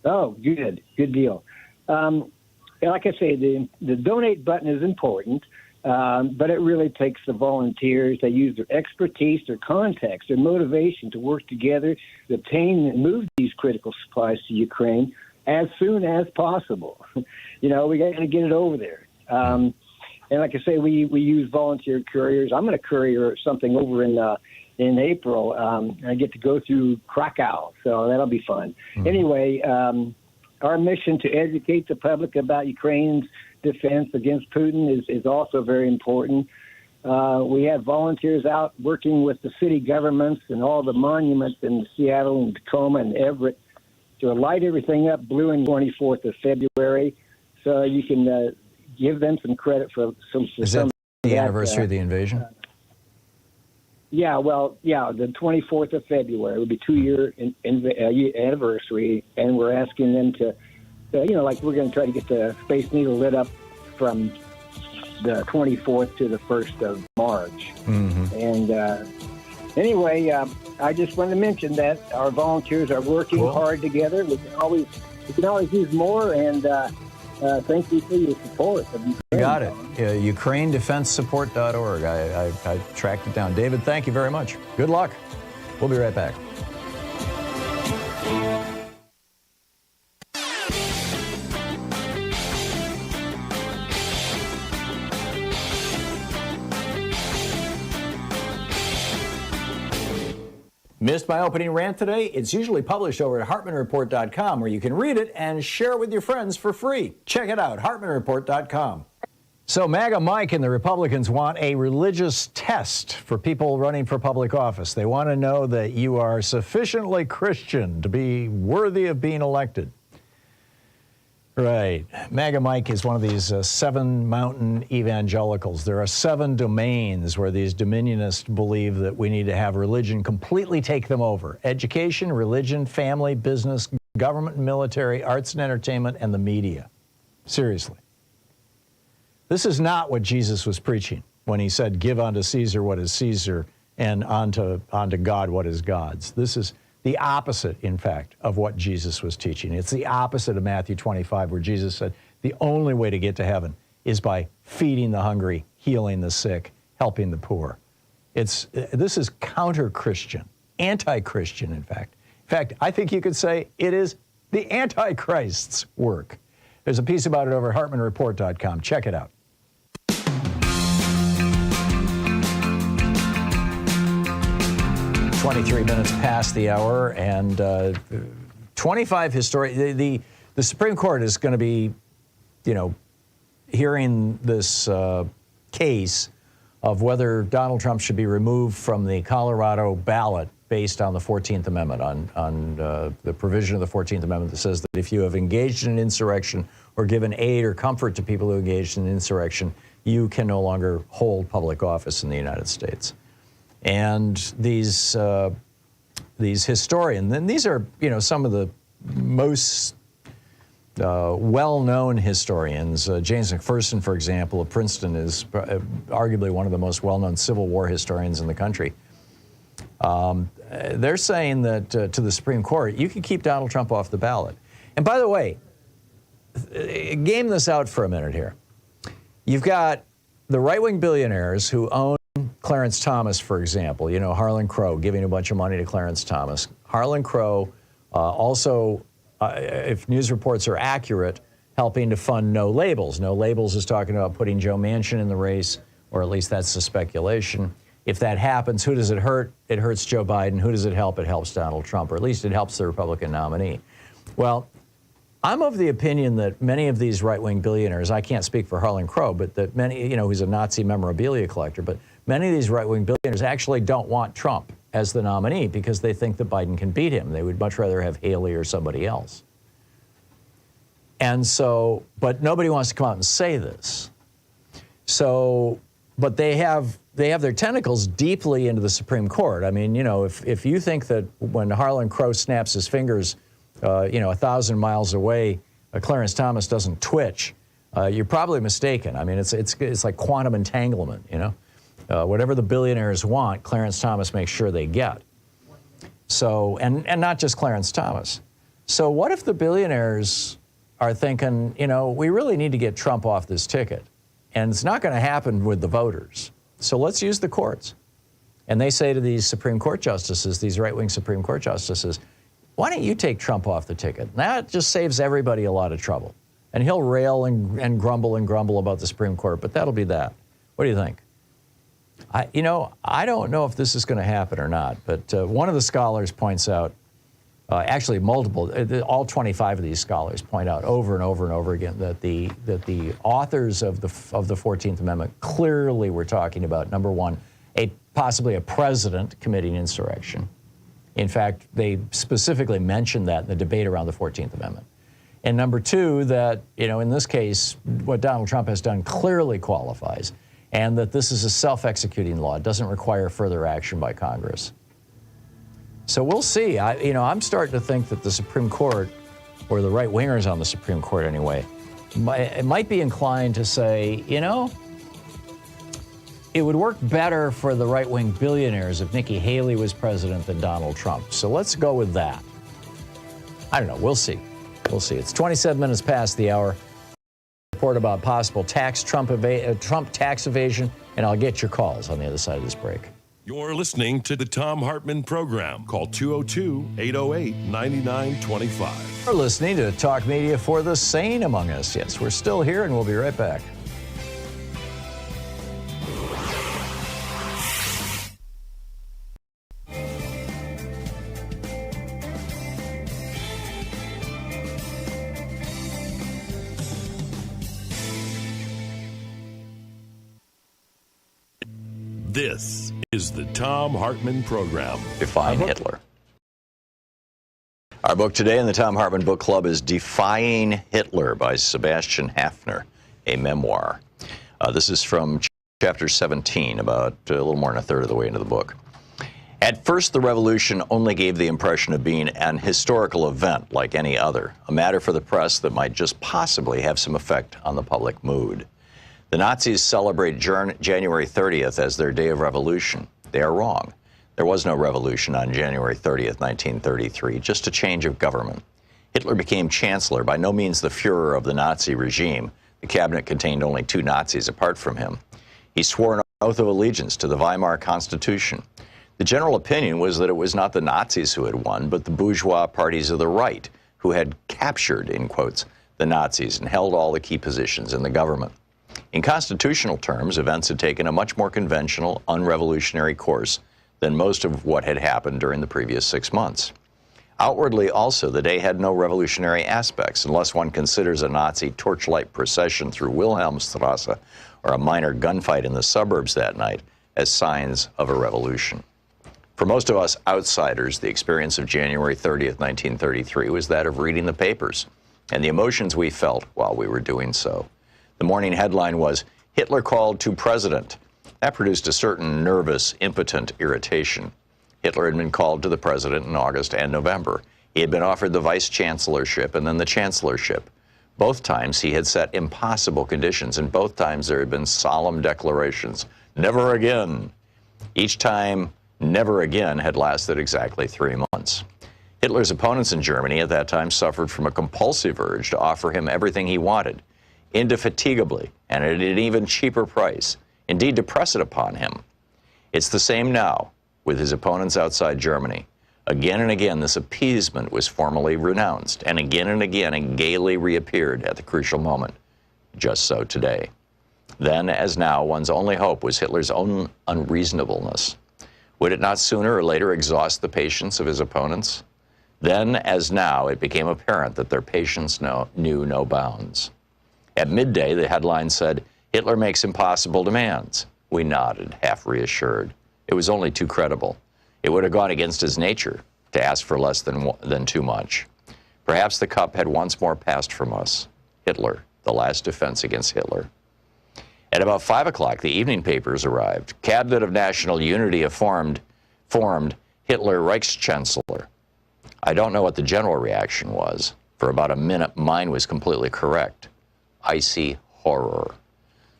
Oh, good deal. Like I say, the donate button is important, but it really takes the volunteers. They use their expertise, their contacts, their motivation to work together to obtain and move these critical supplies to Ukraine as soon as possible. We got to get it over there. And like I say, we use volunteer couriers. I'm going to courier something over in April. I get to go through Krakow, so that'll be fun. Mm-hmm. Anyway, our mission to educate the public about Ukraine's defense against Putin is also very important. We have volunteers out working with the city governments and all the monuments in Seattle and Tacoma and Everett to light everything up blue on 24th of February. So you can give them some credit for some. Is that the anniversary of the invasion? The 24th of February would be 2-year anniversary, and we're asking them to, like we're going to try to get the Space Needle lit up from the 24th to the 1st of March. Mm-hmm. And anyway, I just wanted to mention that our volunteers are working hard together. We can always use more, and thank you for your support of Ukraine. You got it. UkraineDefenseSupport.org. I tracked it down. David, thank you very much. Good luck. We'll be right back. Missed my opening rant today? It's usually published over at HartmannReport.com, where you can read it and share it with your friends for free. Check it out, HartmannReport.com. So MAGA Mike and the Republicans want a religious test for people running for public office. They want to know that you are sufficiently Christian to be worthy of being elected. Right. MAGA Mike is one of these 7 mountain evangelicals. There are 7 domains where these dominionists believe that we need to have religion completely take them over. Education, religion, family, business, government and military, arts and entertainment, and the media. Seriously. This is not what Jesus was preaching when he said, give unto Caesar what is Caesar and unto God what is God's. This is the opposite, in fact, of what Jesus was teaching. It's the opposite of Matthew 25, where Jesus said the only way to get to heaven is by feeding the hungry, healing the sick, helping the poor. This is counter-Christian, anti-Christian, in fact. In fact, I think you could say it is the Antichrists work. There's a piece about it over at HartmannReport.com. Check it out. 23 minutes past the hour, and 25 historians. The Supreme Court is going to be, hearing this case of whether Donald Trump should be removed from the Colorado ballot based on the 14th Amendment, on the provision of the 14th Amendment that says that if you have engaged in an insurrection or given aid or comfort to people who engaged in an insurrection, you can no longer hold public office in the United States. And these historians, and these are, some of the most well-known historians. James McPherson, for example, of Princeton, is arguably one of the most well-known Civil War historians in the country. They're saying that to the Supreme Court, you can keep Donald Trump off the ballot. And by the way, game this out for a minute here. You've got the right-wing billionaires who own Clarence Thomas, for example, Harlan Crow giving a bunch of money to Clarence Thomas. Harlan Crow also, if news reports are accurate, helping to fund No Labels. No Labels is talking about putting Joe Manchin in the race, or at least that's the speculation. If that happens, who does it hurt? It hurts Joe Biden. Who does it help? It helps Donald Trump, or at least it helps the Republican nominee. Well, I'm of the opinion that many of these right-wing billionaires, I can't speak for Harlan Crow, but that many, who's a Nazi memorabilia collector, but many of these right-wing billionaires actually don't want Trump as the nominee because they think that Biden can beat him. They would much rather have Haley or somebody else. And so, but nobody wants to come out and say this. So, but they have their tentacles deeply into the Supreme Court. I mean, if you think that when Harlan Crow snaps his fingers, 1,000 miles away, Clarence Thomas doesn't twitch, you're probably mistaken. I mean, it's like quantum entanglement, whatever the billionaires want, Clarence Thomas makes sure they get. So, and not just Clarence Thomas. So what if the billionaires are thinking, we really need to get Trump off this ticket, and it's not going to happen with the voters. So let's use the courts. And they say to these Supreme Court justices, these right-wing Supreme Court justices, why don't you take Trump off the ticket? That just saves everybody a lot of trouble. And he'll rail and grumble about the Supreme Court, but that'll be that. What do you think? I don't know if this is going to happen or not, but one of the scholars points out, actually multiple, all 25 of these scholars point out over and over and over again that the authors of the 14th Amendment clearly were talking about, number one, possibly a president committing insurrection. In fact, they specifically mentioned that in the debate around the 14th Amendment. And number two, that, in this case, what Donald Trump has done clearly qualifies, and that this is a self-executing law. It doesn't require further action by Congress. So we'll see. I'm starting to think that the Supreme Court, or the right-wingers on the Supreme Court anyway, might be inclined to say, it would work better for the right-wing billionaires if Nikki Haley was president than Donald Trump. So let's go with that. I don't know. We'll see. We'll see. It's 27 minutes past the hour. Report about possible Trump tax evasion, and I'll get your calls on the other side of this break. You're listening to the Thom Hartmann Program. Call 202-808-9925. You're listening to Talk Media for the Sane Among Us. Yes, we're still here, and we'll be right back. This is the Thom Hartmann Program. Define Hitler. Our book today in the Thom Hartmann Book Club is Defying Hitler by Sebastian Haffner, a memoir. This is from chapter 17, about a little more than a third of the way into the book. At first, the revolution only gave the impression of being an historical event like any other, a matter for the press that might just possibly have some effect on the public mood. The Nazis celebrate January 30th as their day of revolution. They are wrong. There was no revolution on January 30th, 1933, just a change of government. Hitler became chancellor, by no means the Führer of the Nazi regime. The cabinet contained only 2 Nazis apart from him. He swore an oath of allegiance to the Weimar Constitution. The general opinion was that it was not the Nazis who had won, but the bourgeois parties of the right, who had captured, in quotes, the Nazis and held all the key positions in the government. In constitutional terms, events had taken a much more conventional, unrevolutionary course than most of what had happened during the previous 6 months. Outwardly also, the day had no revolutionary aspects, unless one considers a Nazi torchlight procession through Wilhelmstrasse or a minor gunfight in the suburbs that night as signs of a revolution. For most of us outsiders, the experience of January 30th, 1933 was that of reading the papers and the emotions we felt while we were doing so. The morning headline was, "Hitler called to president." That produced a certain nervous, impotent irritation. Hitler had been called to the president in August and November. He had been offered the vice-chancellorship and then the chancellorship. Both times he had set impossible conditions, and both times there had been solemn declarations, "Never again." Each time, "never again" had lasted exactly 3 months. Hitler's opponents in Germany at that time suffered from a compulsive urge to offer him everything he wanted, indefatigably, and at an even cheaper price, indeed to press it upon him. It's the same now with his opponents outside Germany. Again and again, this appeasement was formally renounced, and again it gaily reappeared at the crucial moment. Just so today. Then, as now, one's only hope was Hitler's own unreasonableness. Would it not sooner or later exhaust the patience of his opponents? Then, as now, it became apparent that their patience knew no bounds. At midday, the headline said, "Hitler makes impossible demands." We nodded, half reassured. It was only too credible. It would have gone against his nature to ask for less than too much. Perhaps the cup had once more passed from us. Hitler, the last defense against Hitler. At about 5 o'clock, the evening papers arrived. Cabinet of National Unity formed Hitler Reichschancellor. I don't know what the general reaction was. For about a minute, mine was completely correct. Icy horror.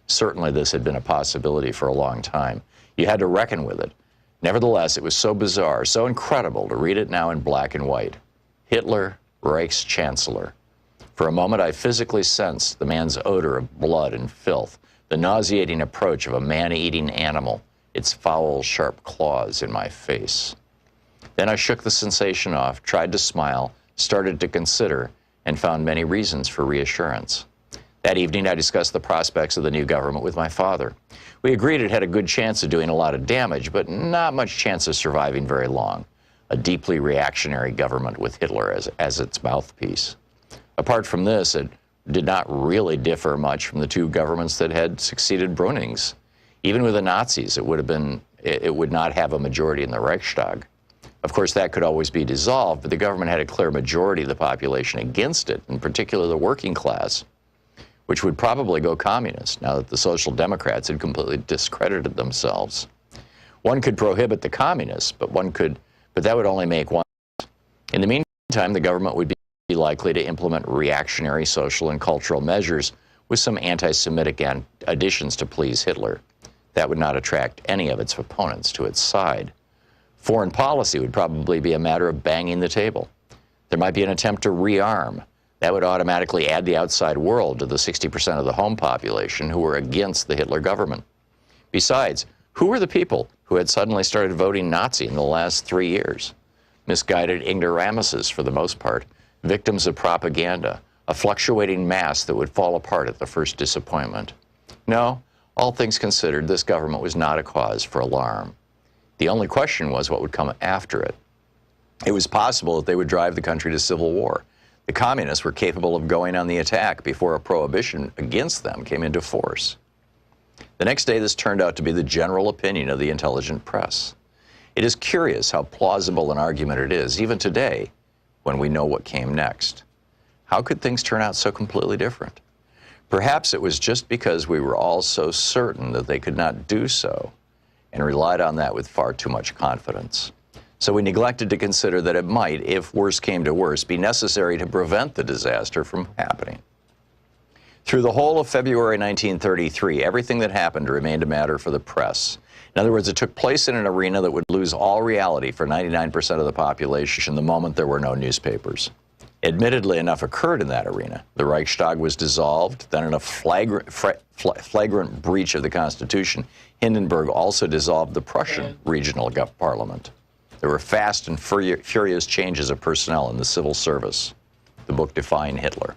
Certainly this had been a possibility for a long time. You had to reckon with it. Nevertheless, it was so bizarre, so incredible to read it now in black and white. Hitler, Reichschancellor. For a moment, I physically sensed the man's odor of blood and filth, the nauseating approach of a man-eating animal, its foul, sharp claws in my face. Then I shook the sensation off, tried to smile, started to consider, and found many reasons for reassurance. That evening, I discussed the prospects of the new government with my father. We agreed it had a good chance of doing a lot of damage, but not much chance of surviving very long. A deeply reactionary government with Hitler as its mouthpiece. Apart from this, it did not really differ much from the two governments that had succeeded Bruning's. Even with the Nazis, it would not have a majority in the Reichstag. Of course, that could always be dissolved, but the government had a clear majority of the population against it, in particular the working class, which would probably go communist now that the Social Democrats had completely discredited themselves. One could prohibit the communists, but that would only make one. In the meantime, the government would be likely to implement reactionary social and cultural measures with some anti-Semitic additions to please Hitler. That would not attract any of its opponents to its side. Foreign policy would probably be a matter of banging the table. There might be an attempt to rearm. That would automatically add the outside world to the 60% of the home population who were against the Hitler government. Besides, who were the people who had suddenly started voting Nazi in the last 3 years? Misguided ignoramuses, for the most part, victims of propaganda, a fluctuating mass that would fall apart at the first disappointment. No, all things considered, this government was not a cause for alarm. The only question was what would come after it. It was possible that they would drive the country to civil war. The communists were capable of going on the attack before a prohibition against them came into force. The next day, this turned out to be the general opinion of the intelligent press. It is curious how plausible an argument it is, even today, when we know what came next. How could things turn out so completely different? Perhaps it was just because we were all so certain that they could not do so and relied on that with far too much confidence. So we neglected to consider that it might, if worse came to worse, be necessary to prevent the disaster from happening. Through the whole of February 1933, everything that happened remained a matter for the press. In other words, it took place in an arena that would lose all reality for 99% of the population the moment there were no newspapers. Admittedly, enough occurred in that arena. The Reichstag was dissolved. Then in a flagrant breach of the Constitution, Hindenburg also dissolved the Prussian regional parliament. There were fast and furious changes of personnel in the civil service. the book Define Hitler.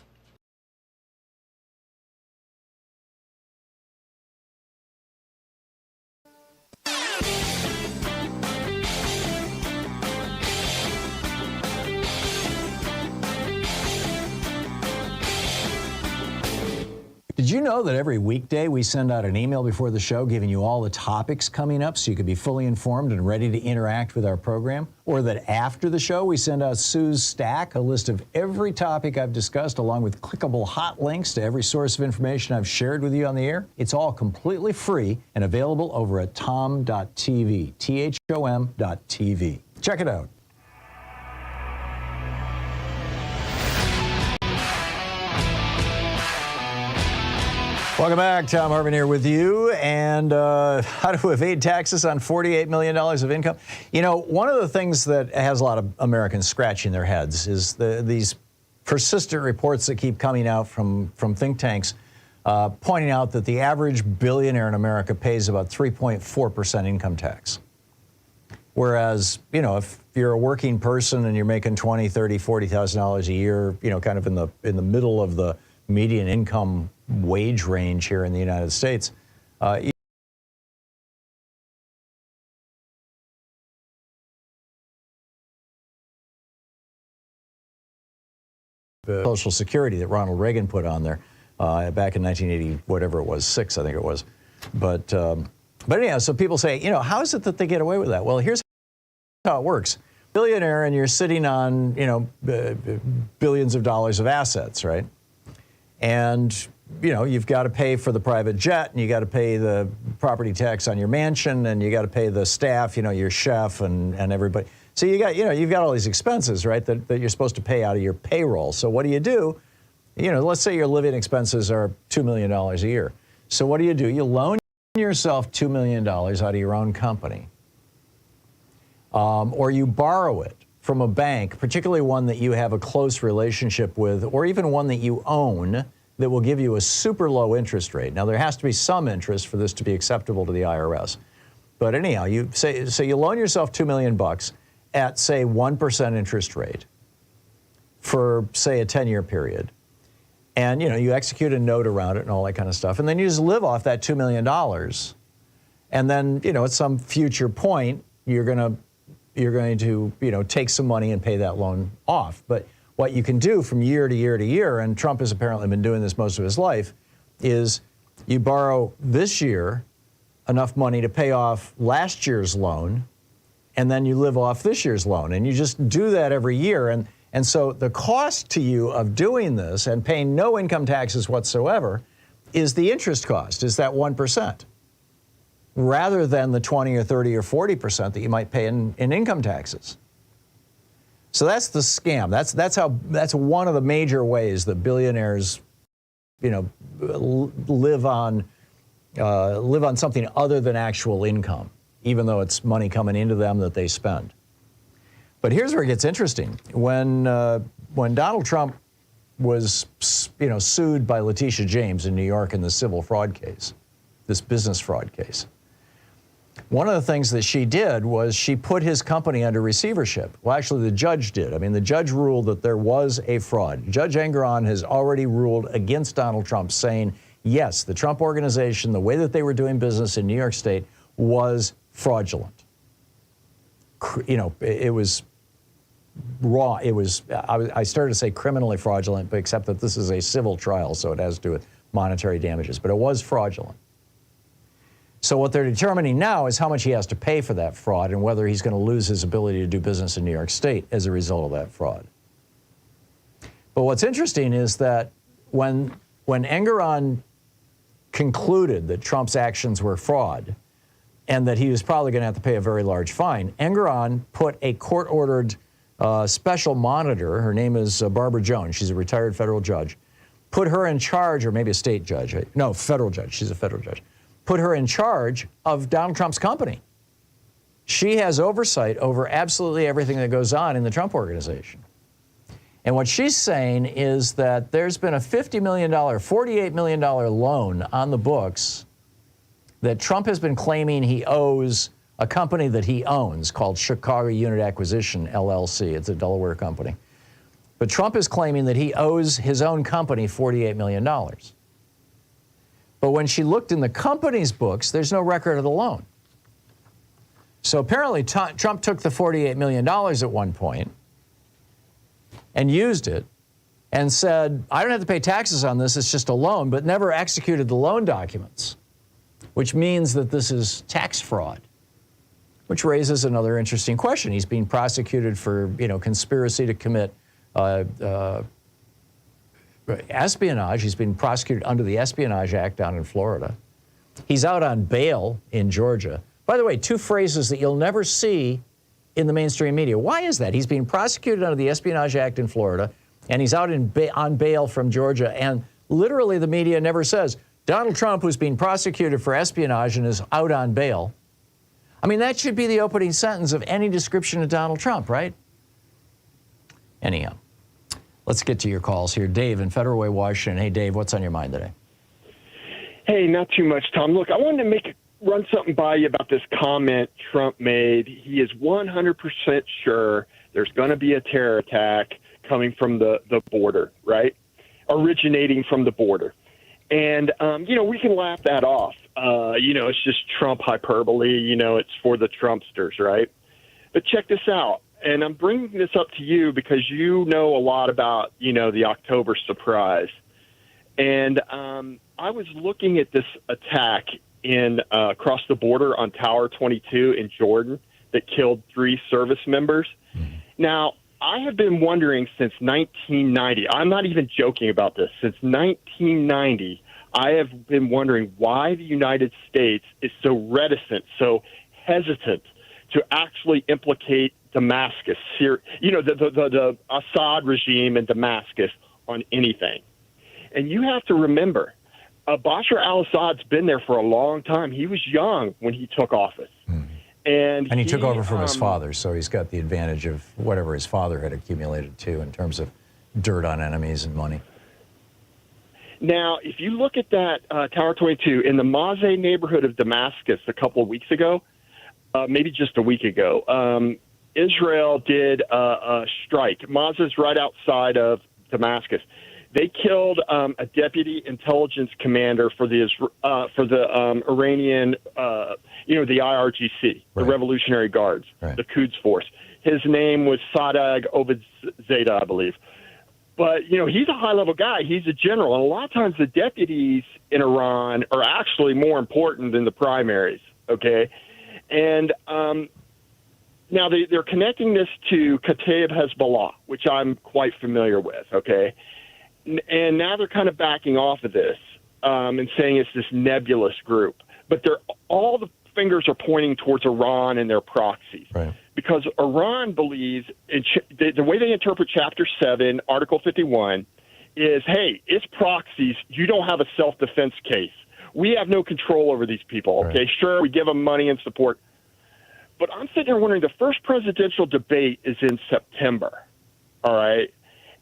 Did you know that every weekday we send out an email before the show giving you all the topics coming up so you can be fully informed and ready to interact with our program? Or that after the show we send out Sue's Stack, a list of every topic I've discussed along with clickable hot links to every source of information I've shared with you on the air? It's all completely free and available over at thom.tv, THOM.tv. Check it out. Welcome back. Thom Hartmann here with you. And how to evade taxes on $48 million of income. You know, one of the things that has a lot of Americans scratching their heads is these persistent reports that keep coming out from think tanks pointing out that the average billionaire in America pays about 3.4% income tax. Whereas, you know, if you're a working person and you're making $20,000, $30,000, $40,000 a year, you know, kind of in the middle of the median income wage range here in the United States, Social Security that Ronald Reagan put on there back in 1980, whatever it was, 6, I think it was. But anyhow, so people say, you know, how is it that they get away with that? Well, here's how it works. Billionaire, and you're sitting on, you know, billions of dollars of assets, right? And, you know, you've got to pay for the private jet, and you got to pay the property tax on your mansion, and you got to pay the staff, you know, your chef and everybody. So you got, you know, you've got all these expenses, right, that you're supposed to pay out of your payroll. So what do? You know, let's say your living expenses are $2 million a year. So what do? You loan yourself $2 million out of your own company. Or you borrow it from a bank, particularly one that you have a close relationship with, or even one that you own, that will give you a super low interest rate. Now, there has to be some interest for this to be acceptable to the IRS. But anyhow, you say, so you loan yourself $2 million at, say, 1% interest rate for, say, a 10-year period. And, you know, you execute a note around it and all that kind of stuff. And then you just live off that $2 million. And then, you know, at some future point, you're going to, you know, take some money and pay that loan off. But what you can do from year to year to year, and Trump has apparently been doing this most of his life, is you borrow this year enough money to pay off last year's loan, and then you live off this year's loan. And you just do that every year. And so the cost to you of doing this and paying no income taxes whatsoever is the interest cost, is that 1%. Rather than the 20 or 30 or 40% that you might pay in income taxes. So that's the scam. That's one of the major ways that billionaires, you know, live on something other than actual income, even though it's money coming into them that they spend. But here's where it gets interesting. When Donald Trump was, you know, sued by Letitia James in New York in the civil fraud case, this business fraud case, one of the things that she did was she put his company under receivership. Well, actually, the judge did. I mean, the judge ruled that there was a fraud. Judge Engoron has already ruled against Donald Trump, saying, yes, the Trump organization, the way that they were doing business in New York State was fraudulent. You know, it was raw. It was, I started to say criminally fraudulent, but except that this is a civil trial, so it has to do with monetary damages. But it was fraudulent. So what they're determining now is how much he has to pay for that fraud and whether he's going to lose his ability to do business in New York State as a result of that fraud. But what's interesting is that when Engoron concluded that Trump's actions were fraud and that he was probably going to have to pay a very large fine, Engoron put a court-ordered special monitor, her name is Barbara Jones, she's a retired federal judge, put her in charge, or maybe a state judge, no, federal judge, she's a federal judge, put her in charge of Donald Trump's company. She has oversight over absolutely everything that goes on in the Trump organization. And what she's saying is that there's been a $50 million, $48 million loan on the books that Trump has been claiming he owes a company that he owns called Chicago Unit Acquisition, LLC. It's a Delaware company. But Trump is claiming that he owes his own company $48 million. But when she looked in the company's books, there's no record of the loan. So apparently Trump took the $48 million at one point and used it and said, I don't have to pay taxes on this, it's just a loan, but never executed the loan documents, which means that this is tax fraud, which raises another interesting question. He's being prosecuted for, conspiracy to commit espionage. He's been prosecuted under the Espionage Act down in Florida. He's out on bail in Georgia. By the way, two phrases that you'll never see in the mainstream media. Why is that? He's being prosecuted under the Espionage Act in Florida, and he's out on bail from Georgia, and literally the media never says, Donald Trump, who's being prosecuted for espionage and is out on bail. I mean, that should be the opening sentence of any description of Donald Trump, right? Anyhow, let's get to your calls here. Dave in Federal Way, Washington. Hey, Dave, what's on your mind today? Hey, not too much, Tom. Look, I wanted to run something by you about this comment Trump made. He is 100% sure there's going to be a terror attack coming from the border, right? Originating from the border. And, we can laugh that off. It's just Trump hyperbole. It's for the Trumpsters, right? But check this out. And I'm bringing this up to you because you know a lot about, the October surprise. And I was looking at this attack across the border on Tower 22 in Jordan that killed 3 service members. Mm-hmm. Now, I have been wondering since 1990, I'm not even joking about this, since 1990, I have been wondering why the United States is so reticent, so hesitant to actually implicate Damascus, the Assad regime in Damascus on anything. And you have to remember, Bashar al-Assad's been there for a long time. He was young when he took office. Mm. And he took over from his father, so he's got the advantage of whatever his father had accumulated, too, in terms of dirt on enemies and money. Now, if you look at that Tower 22 in the Mazeh neighborhood of Damascus a couple of weeks ago, maybe just a week ago, Israel did a strike. Mazeh's right outside of Damascus. They killed a deputy intelligence commander for the Iranian, the IRGC, right. The Revolutionary Guards, right. The Quds Force. His name was Sadag Obedzadeh, I believe. But, he's a high-level guy. He's a general. And a lot of times the deputies in Iran are actually more important than the primaries, okay? And now they're connecting this to Kataib Hezbollah, which I'm quite familiar with, okay? And now they're kind of backing off of this and saying it's this nebulous group. But all the fingers are pointing towards Iran and their proxies. Right. Because Iran believes, the way they interpret Chapter 7, Article 51, is, hey, it's proxies. You don't have a self-defense case. We have no control over these people, okay? Right. Sure, we give them money and support. But I'm sitting here wondering, the first presidential debate is in September, all right?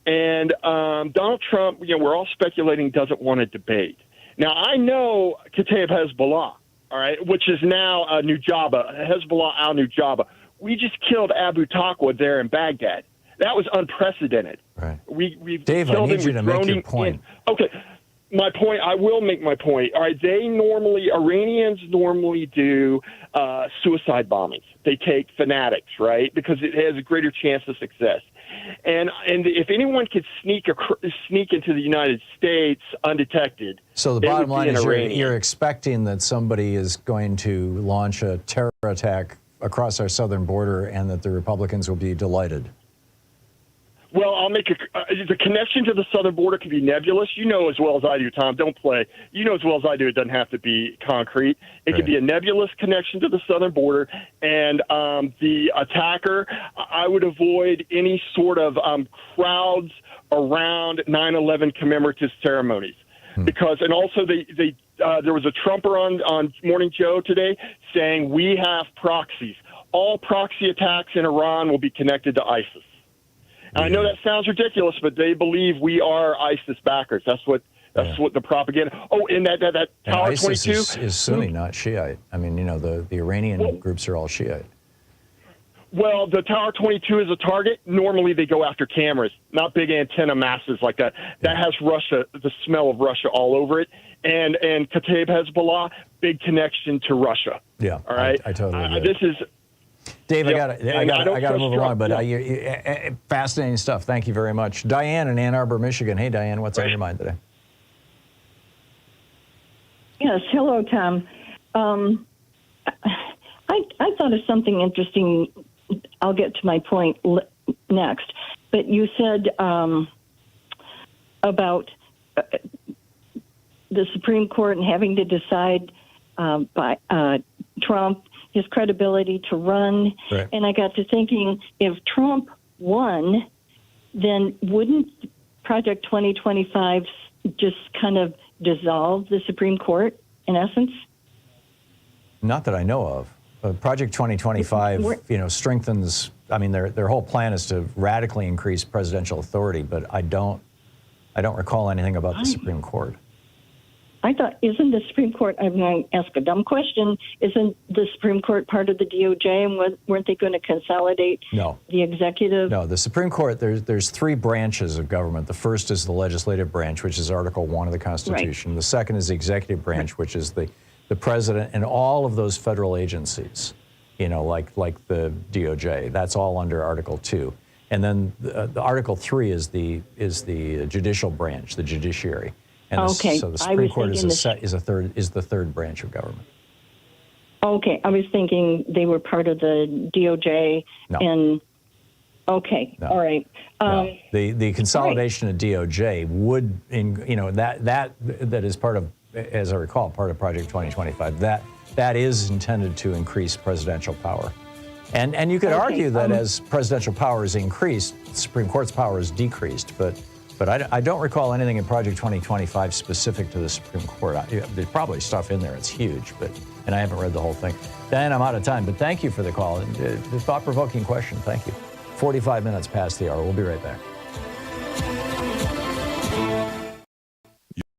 And Donald Trump, we're all speculating, doesn't want to debate. Now, I know Kataib Hezbollah, all right, which is now Nujaba, Hezbollah al-Nujaba. We just killed Abu Taqwa there in Baghdad. That was unprecedented. Right. We've Dave, I need you to make your point. Okay. My point, I will make my point. All right, Iranians normally do suicide bombings. They take fanatics, right, because it has a greater chance of success. And if anyone could sneak into the United States undetected, so the bottom line is you're expecting that somebody is going to launch a terror attack across our southern border and that the Republicans will be delighted. Well, I'll make the connection to the southern border can be nebulous. You know as well as I do, Tom. Don't play. You know as well as I do. It doesn't have to be concrete. It could be a nebulous connection to the southern border, and the attacker. I would avoid any sort of crowds around 9/11 commemorative ceremonies, because, and also there was a Trumper on Morning Joe today saying we have proxies. All proxy attacks in Iran will be connected to ISIS. I know that sounds ridiculous, but they believe we are ISIS backers. That's what the propaganda. Oh, and that Tower ISIS 22 is Sunni, not Shiite. I mean, the Iranian groups are all Shiite. Well, the Tower 22 is a target. Normally they go after cameras, not big antenna masses like that. That has Russia, the smell of Russia all over it. And Kataib Hezbollah, big connection to Russia. Yeah, all right. I totally agree. This is Dave. Yep. I got to move along, but Yeah. fascinating stuff. Thank you very much, Diane in Ann Arbor, Michigan. Hey, Diane, what's on your mind today? Yes, hello, Tom. I thought of something interesting. I'll get to my point next. But you said about the Supreme Court and having to decide by Trump, his credibility to run. Right. And I got to thinking, if Trump won, then wouldn't Project 2025 just kind of dissolve the Supreme Court, in essence? Not that I know of. Project 2025, strengthens. I mean, their whole plan is to radically increase presidential authority, but I don't recall anything about the Supreme Court. I thought, isn't the Supreme Court? I'm going to ask a dumb question. Isn't the Supreme Court part of the DOJ, and weren't they going to consolidate the executive? No, the Supreme Court. There's three branches of government. The first is the legislative branch, which is Article 1 of the Constitution. Right. The second is the executive branch, which is the president and all of those federal agencies, like the DOJ. That's all under Article 2. And then the Article 3 is the judicial branch, the judiciary. And so the Supreme Court is the third branch of government. Okay, I was thinking they were part of the DOJ. No. And okay, no. All right. No. The consolidation of DOJ would, that is part of, as I recall, part of Project 2025. That is intended to increase presidential power. And you could argue that as presidential power is increased, the Supreme Court's power is decreased. But I don't recall anything in Project 2025 specific to the Supreme Court. There's probably stuff in there. It's huge, and I haven't read the whole thing. Diane, I'm out of time, but thank you for the call. The thought-provoking question. Thank you. 45 minutes past the hour. We'll be right back.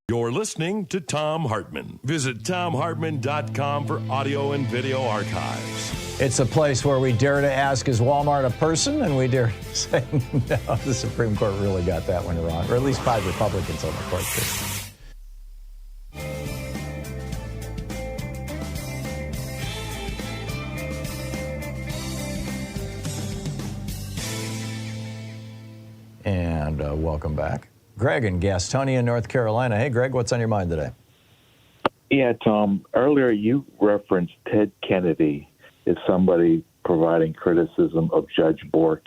You're listening to Thom Hartmann. Visit thomhartmann.com for audio and video archives. It's a place where we dare to ask, is Walmart a person? And we dare to say, no, the Supreme Court really got that one wrong. Or at least 5 Republicans on the court did. And welcome back. Greg in Gastonia, North Carolina. Hey, Greg, what's on your mind today? Yeah, Tom, earlier you referenced Ted Kennedy as somebody providing criticism of Judge Bork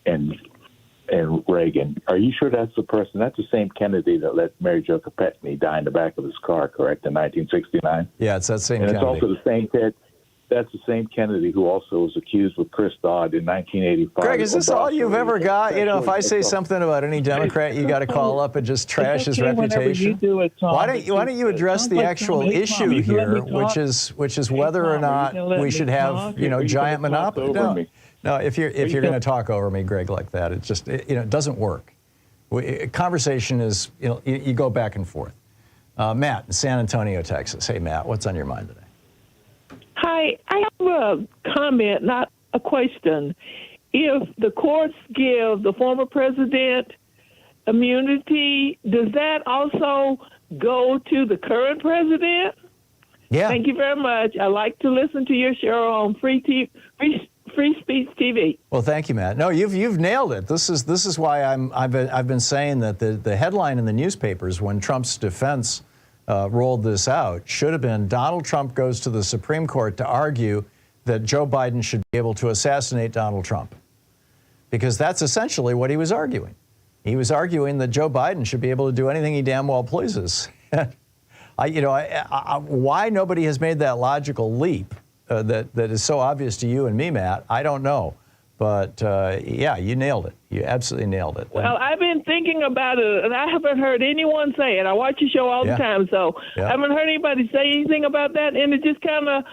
and Reagan. Are you sure that's the person? That's the same Kennedy that let Mary Jo Kopechne die in the back of his car, correct, in 1969? Yeah, it's that same and Kennedy. And it's also the same Ted. That's the same Kennedy who also was accused with Chris Dodd in 1985. Greg, is this all you've ever got? If I say something about any Democrat, you got to call up and just trash his reputation. You do it, Tom. Why don't you address the actual issue here, which is whether or not we should have giant monopoly? No, if you're going to talk over me, Greg, like that, it just it doesn't work. Conversation is you go back and forth. Matt in San Antonio, Texas. Hey, Matt, what's on your mind today? Hi, I have a comment, not a question. If the courts give the former president immunity, does that also go to the current president? Yeah. Thank you very much. I like to listen to your show on Free Speech TV. Well, thank you, Matt. No, you've nailed it. This is why I've been saying that the headline in the newspapers when Trump's defense rolled this out should have been Donald Trump goes to the Supreme Court to argue that Joe Biden should be able to assassinate Donald Trump. Because that's essentially what he was arguing. He was arguing that Joe Biden should be able to do anything he damn well pleases. Why nobody has made that logical leap that is so obvious to you and me, Matt, I don't know. But, yeah, you nailed it. You absolutely nailed it. Well, I've been thinking about it, and I haven't heard anyone say it. I watch your show all the time, so I haven't heard anybody say anything about that. And it just kind of,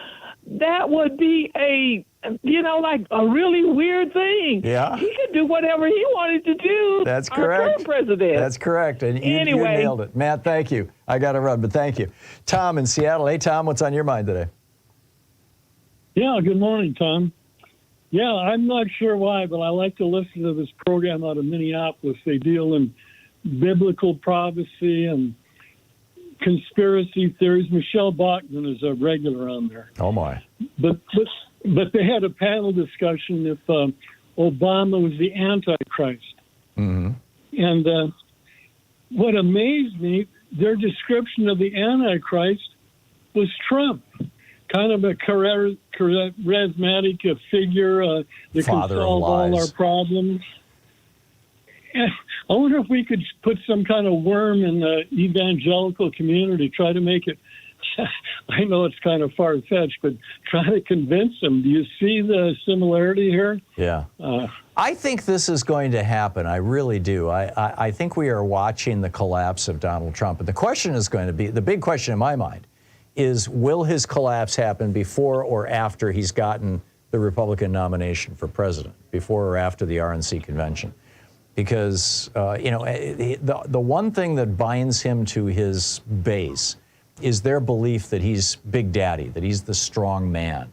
that would be like a really weird thing. Yeah. He could do whatever he wanted to do. That's correct. Our current president. That's correct. And you nailed it. Matt, thank you. I got to run, but thank you. Tom in Seattle. Hey, Tom, what's on your mind today? Yeah, good morning, Tom. Yeah, I'm not sure why, but I like to listen to this program out of Minneapolis. They deal in biblical prophecy and conspiracy theories. Michelle Bachman is a regular on there. Oh, my. But they had a panel discussion if Obama was the Antichrist. Mm-hmm. And what amazed me, their description of the Antichrist was Trump. Kind of a charismatic figure that can solve all our problems. And I wonder if we could put some kind of worm in the evangelical community, try to make it, I know it's kind of far-fetched, but try to convince them. Do you see the similarity here? Yeah. I think this is going to happen. I really do. I think we are watching the collapse of Donald Trump. And the question is going to be, the big question in my mind, is will his collapse happen before or after he's gotten the Republican nomination for president, before or after the RNC convention? Because, you know, the one thing that binds him to his base is their belief that he's Big Daddy, that he's the strong man.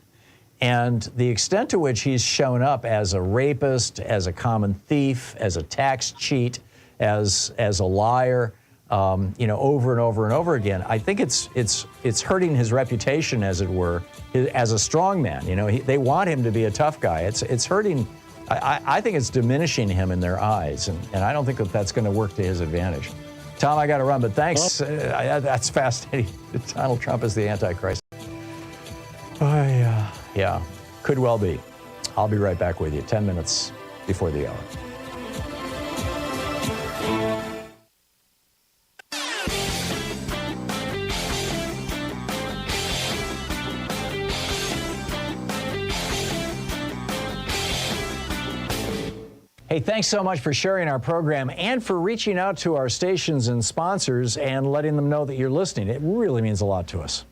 And the extent to which he's shown up as a rapist, as a common thief, as a tax cheat, as a liar, you know, over and over and over again, I think it's hurting his reputation, as it were, as a strong man. You know, they want him to be a tough guy. It's hurting. I think it's diminishing him in their eyes, and I don't think that that's going to work to his advantage. Tom, I got to run, but thanks. That's fascinating. Donald Trump is the Antichrist. Yeah, could well be. I'll be right back with you 10 minutes before the hour. Hey, thanks so much for sharing our program and for reaching out to our stations and sponsors and letting them know that you're listening. It really means a lot to us.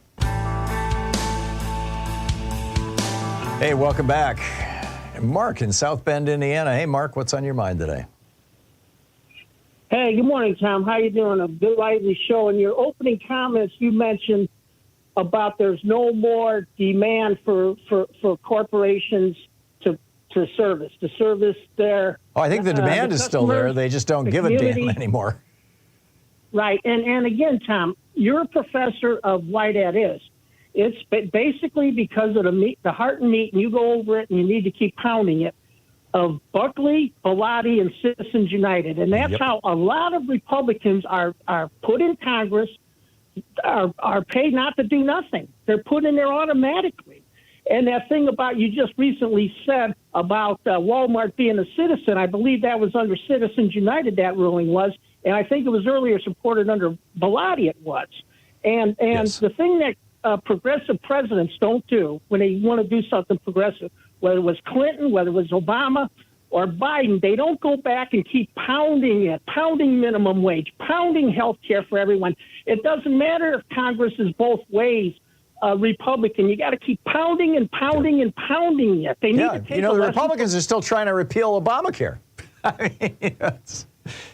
Hey, welcome back. Mark in South Bend, Indiana. Hey, Mark, what's on your mind today? Hey, good morning, Tom. How you doing? A good lively show. In your opening comments, you mentioned about there's no more demand for corporations to service their. Oh, I think the demand is still there. They just don't give a damn anymore. Right. And again, Tom, you're a professor of why that is. It's basically because of the heart and meat, and you go over it and you need to keep pounding it, of Buckley, Bellotti, and Citizens United. And that's how a lot of Republicans are put in Congress, are paid not to do nothing. They're put in there automatically. And that thing about you just recently said about Walmart being a citizen, I believe that was under Citizens United, that ruling was. And I think it was earlier supported under Bellotti, it was. And the thing that progressive presidents don't do when they want to do something progressive, whether it was Clinton, whether it was Obama or Biden, they don't go back and keep pounding it, pounding minimum wage, pounding health care for everyone. It doesn't matter if Congress is both ways. Republican, you got to keep pounding and pounding and pounding it. They need to take the Republicans are still trying to repeal Obamacare. I mean,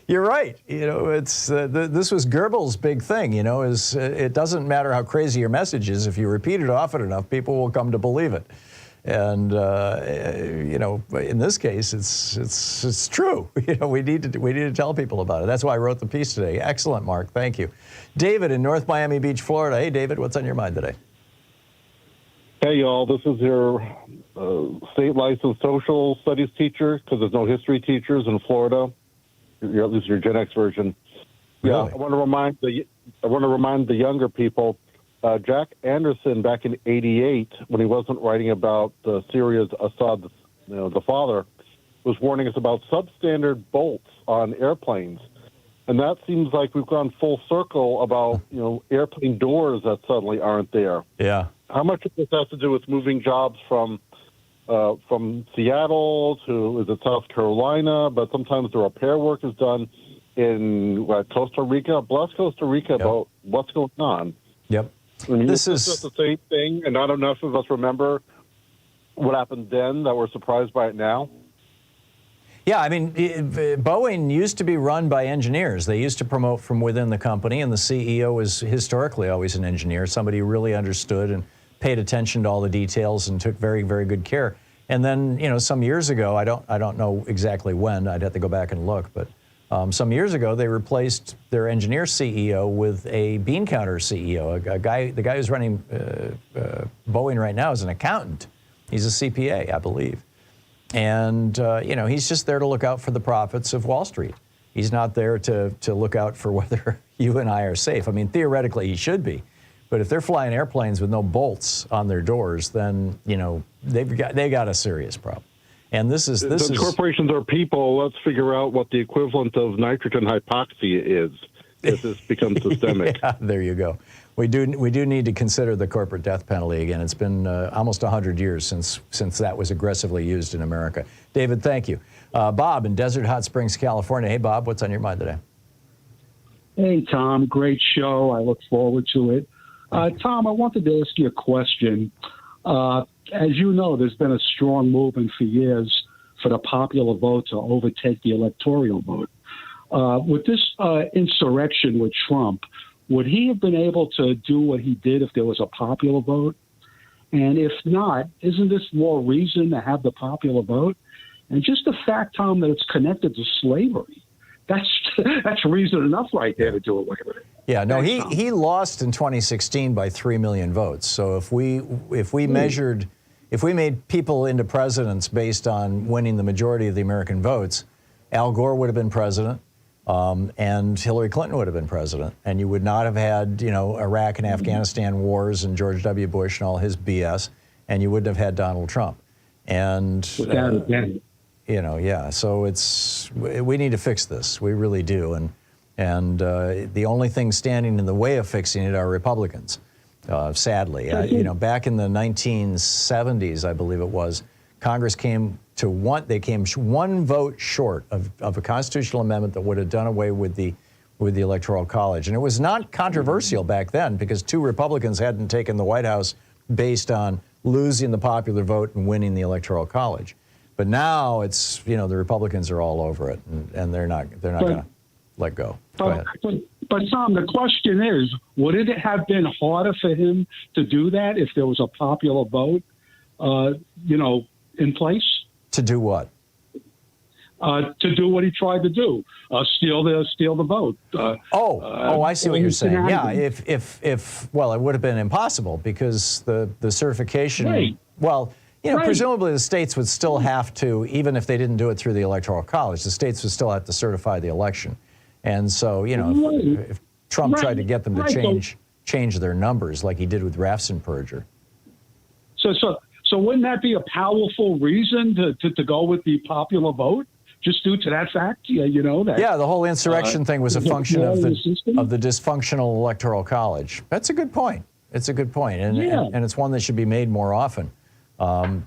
you're right. You know, it's this was Goebbels' big thing. You know, is it doesn't matter how crazy your message is. If you repeat it often enough, people will come to believe it. And you know, in this case, it's true. You know, we need to tell people about it. That's why I wrote the piece today. Excellent, Mark. Thank you. David in North Miami Beach, Florida. Hey, David, what's on your mind today? Hey, y'all, this is your state licensed social studies teacher, because there's no history teachers in Florida. You're at least your Gen X version. Really? Yeah, I want to remind the younger people. Jack Anderson, back in '88, when he wasn't writing about Syria's Assad, the father, was warning us about substandard bolts on airplanes. And that seems like we've gone full circle about, airplane doors that suddenly aren't there. Yeah. How much of this has to do with moving jobs from Seattle to South Carolina? But sometimes the repair work is done in Costa Rica. Bless Costa Rica about what's going on. Yep. This is just the same thing, and not enough of us remember what happened then that we're surprised by it now. Yeah, I mean, Boeing used to be run by engineers. They used to promote from within the company, and the CEO was historically always an engineer, somebody who really understood and paid attention to all the details and took very, very good care. And then, some years ago, I don't know exactly when, I'd have to go back and look, but some years ago, they replaced their engineer CEO with a bean counter CEO. The guy who's running Boeing right now is an accountant. He's a CPA, I believe. And, he's just there to look out for the profits of Wall Street. He's not there to look out for whether you and I are safe. I mean, theoretically, he should be. But if they're flying airplanes with no bolts on their doors, then, they got a serious problem. And this is corporations are people. Let's figure out what the equivalent of nitrogen hypoxia is if this becomes systemic. Yeah, there you go. We do need to consider the corporate death penalty again. It's been almost 100 years since that was aggressively used in America. David, thank you. Bob in Desert Hot Springs, California. Hey, Bob, what's on your mind today? Hey, Tom, great show. I look forward to it. Tom, I wanted to ask you a question. As you know, there's been a strong movement for years for the popular vote to overtake the electoral vote. With this insurrection with Trump, would he have been able to do what he did if there was a popular vote? And if not, isn't this more reason to have the popular vote? And just the fact, Tom, that it's connected to slavery, that's reason enough right there to do it with it. Yeah, no, he lost in 2016 by 3 million votes. So if we made people into presidents based on winning the majority of the American votes, Al Gore would have been president, and Hillary Clinton would have been president, and you would not have had, Iraq and Afghanistan wars and George W. Bush and all his BS, and you wouldn't have had Donald Trump. And so we need to fix this. We really do, and the only thing standing in the way of fixing it are Republicans. Sadly, back in the 1970s, I believe it was, Congress came one vote short of a constitutional amendment that would have done away with the Electoral College. And it was not controversial back then because 2 Republicans hadn't taken the White House based on losing the popular vote and winning the Electoral College. But now it's, the Republicans are all over it, and they're not going to let go. Go ahead. But Tom, the question is, would it have been harder for him to do that if there was a popular vote, in place? To do what? To do what he tried to do, steal the vote. I see what you're saying. Yeah, if well, it would have been impossible because the certification. Right. Well, presumably the states would still have to, even if they didn't do it through the Electoral College, the states would still have to certify the election. And so, if Trump tried to get them to change their numbers like he did with Rafsenperger. So wouldn't that be a powerful reason to go with the popular vote, just due to that fact? That. Yeah, the whole insurrection thing was a function of the dysfunctional Electoral College. That's a good point. It's a good point, and it's one that should be made more often. Well,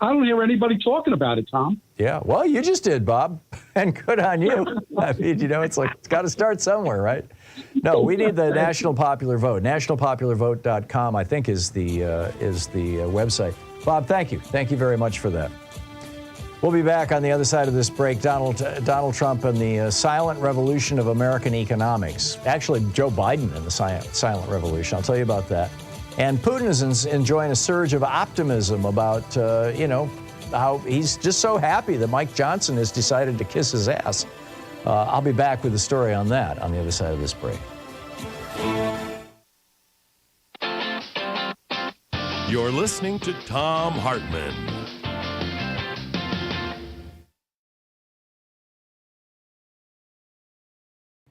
I don't hear anybody talking about it, Tom. Yeah, well, you just did, Bob, and good on you. I mean, it's got to start somewhere, right? No, we need the national popular vote. Nationalpopularvote.com, I think, is the website. Bob, thank you. Thank you very much for that. We'll be back on the other side of this break. Donald Trump and the silent revolution of American economics. Actually, Joe Biden and the silent revolution. I'll tell you about that. And Putin is enjoying a surge of optimism about, how he's just so happy that Mike Johnson has decided to kiss his ass. I'll be back with a story on that on the other side of this break. You're listening to Thom Hartmann.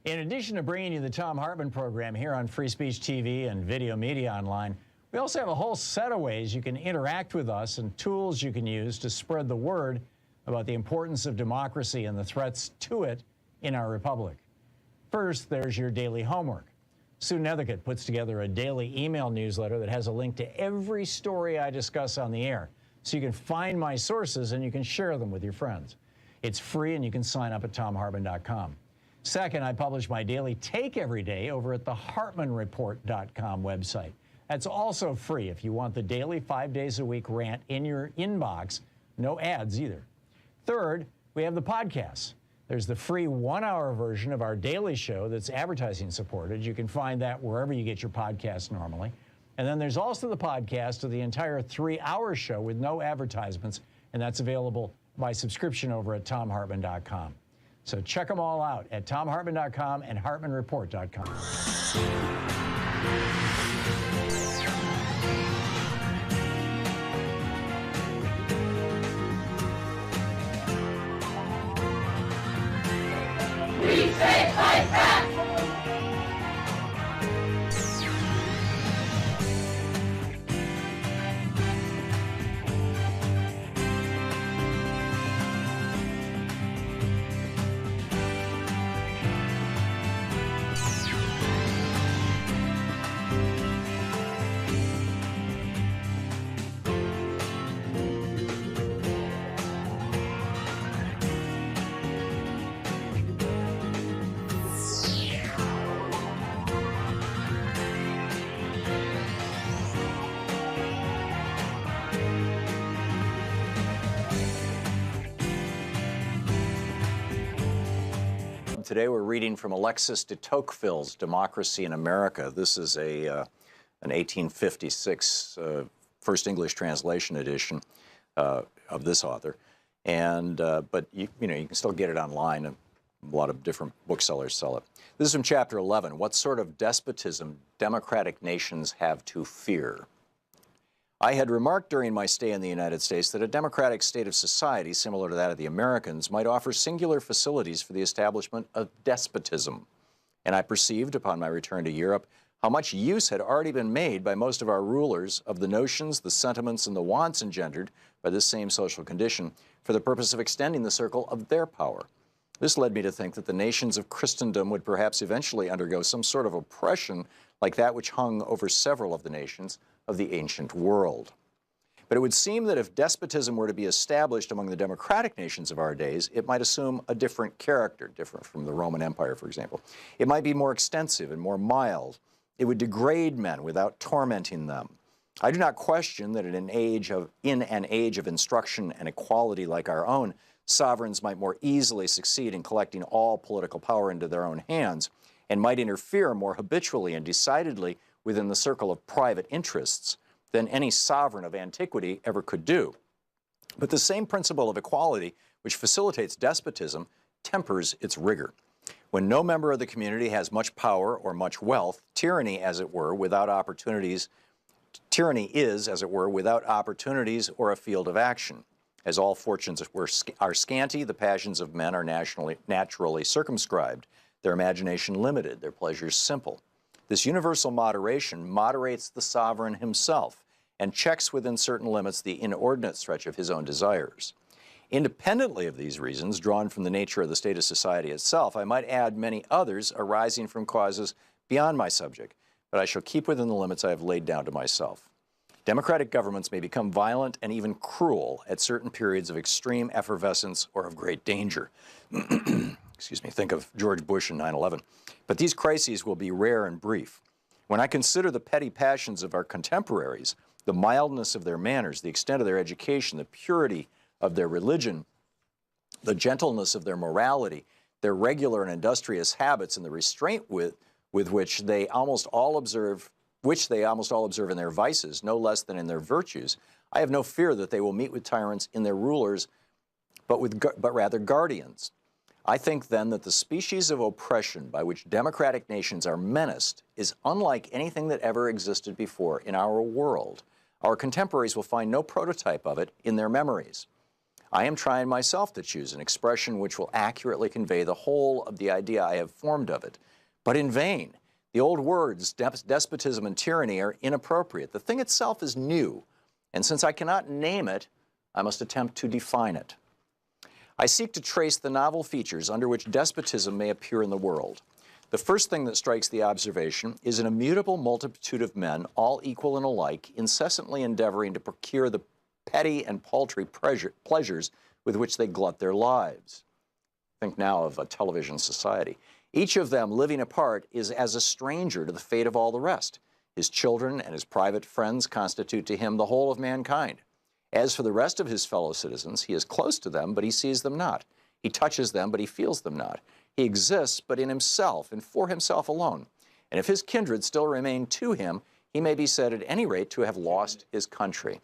In addition to bringing you the Thom Hartmann program here on Free Speech TV and Video Media Online, we also have a whole set of ways you can interact with us and tools you can use to spread the word about the importance of democracy and the threats to it in our republic. First, there's your daily homework. Sue Nethercutt puts together a daily email newsletter that has a link to every story I discuss on the air, so you can find my sources and you can share them with your friends. It's free and you can sign up at thomhartmann.com. Second, I publish my daily take every day over at the HartmannReport.com website. That's also free if you want the daily 5 days a week rant in your inbox. No ads either. Third, we have the podcasts. There's the free 1-hour version of our daily show that's advertising supported. You can find that wherever you get your podcasts normally. And then there's also the podcast of the entire 3-hour show with no advertisements, and that's available by subscription over at thomhartmann.com. So check them all out at thomhartmann.com and hartmannreport.com. We say fight back! Today we're reading from Alexis de Tocqueville's Democracy in America. This is an 1856 first English translation edition of this author. And but you can still get it online. A lot of different booksellers sell it. This is from chapter 11. What sort of despotism democratic nations have to fear? I had remarked during my stay in the United States that a democratic state of society, similar to that of the Americans, might offer singular facilities for the establishment of despotism. And I perceived, upon my return to Europe, how much use had already been made by most of our rulers of the notions, the sentiments, and the wants engendered by this same social condition for the purpose of extending the circle of their power. This led me to think that the nations of Christendom would perhaps eventually undergo some sort of oppression like that which hung over several of the nations of the ancient world. But it would seem that if despotism were to be established among the democratic nations of our days, it might assume a different character, different from the Roman Empire, for example. It might be more extensive and more mild. It would degrade men without tormenting them. I do not question that in an age of instruction and equality like our own, sovereigns might more easily succeed in collecting all political power into their own hands and might interfere more habitually and decidedly within the circle of private interests than any sovereign of antiquity ever could do. But the same principle of equality which facilitates despotism tempers its rigor. When no member of the community has much power or much wealth, tyranny is, as it were, without opportunities or a field of action. As all fortunes are scanty, the passions of men are naturally circumscribed, their imagination limited, their pleasures simple. This universal moderation moderates the sovereign himself and checks within certain limits the inordinate stretch of his own desires. Independently of these reasons, drawn from the nature of the state of society itself, I might add many others arising from causes beyond my subject, but I shall keep within the limits I have laid down to myself. Democratic governments may become violent and even cruel at certain periods of extreme effervescence or of great danger. Excuse me, think of George Bush and 9/11. But these crises will be rare and brief. When I consider the petty passions of our contemporaries, the mildness of their manners, the extent of their education, the purity of their religion, the gentleness of their morality, their regular and industrious habits, and the restraint with which they almost all observe in their vices, no less than in their virtues, I have no fear that they will meet with tyrants in their rulers, but rather guardians. I think then that the species of oppression by which democratic nations are menaced is unlike anything that ever existed before in our world. Our contemporaries will find no prototype of it in their memories. I am trying myself to choose an expression which will accurately convey the whole of the idea I have formed of it, but in vain. The old words, despotism and tyranny, are inappropriate. The thing itself is new, and since I cannot name it, I must attempt to define it. I seek to trace the novel features under which despotism may appear in the world. The first thing that strikes the observation is an immutable multitude of men, all equal and alike, incessantly endeavoring to procure the petty and paltry pleasures with which they glut their lives. Think now of a television society. Each of them, living apart, is as a stranger to the fate of all the rest. His children and his private friends constitute to him the whole of mankind. As for the rest of his fellow citizens, he is close to them, but he sees them not. He touches them, but he feels them not. He exists, but in himself and for himself alone. And if his kindred still remain to him, he may be said at any rate to have lost his country.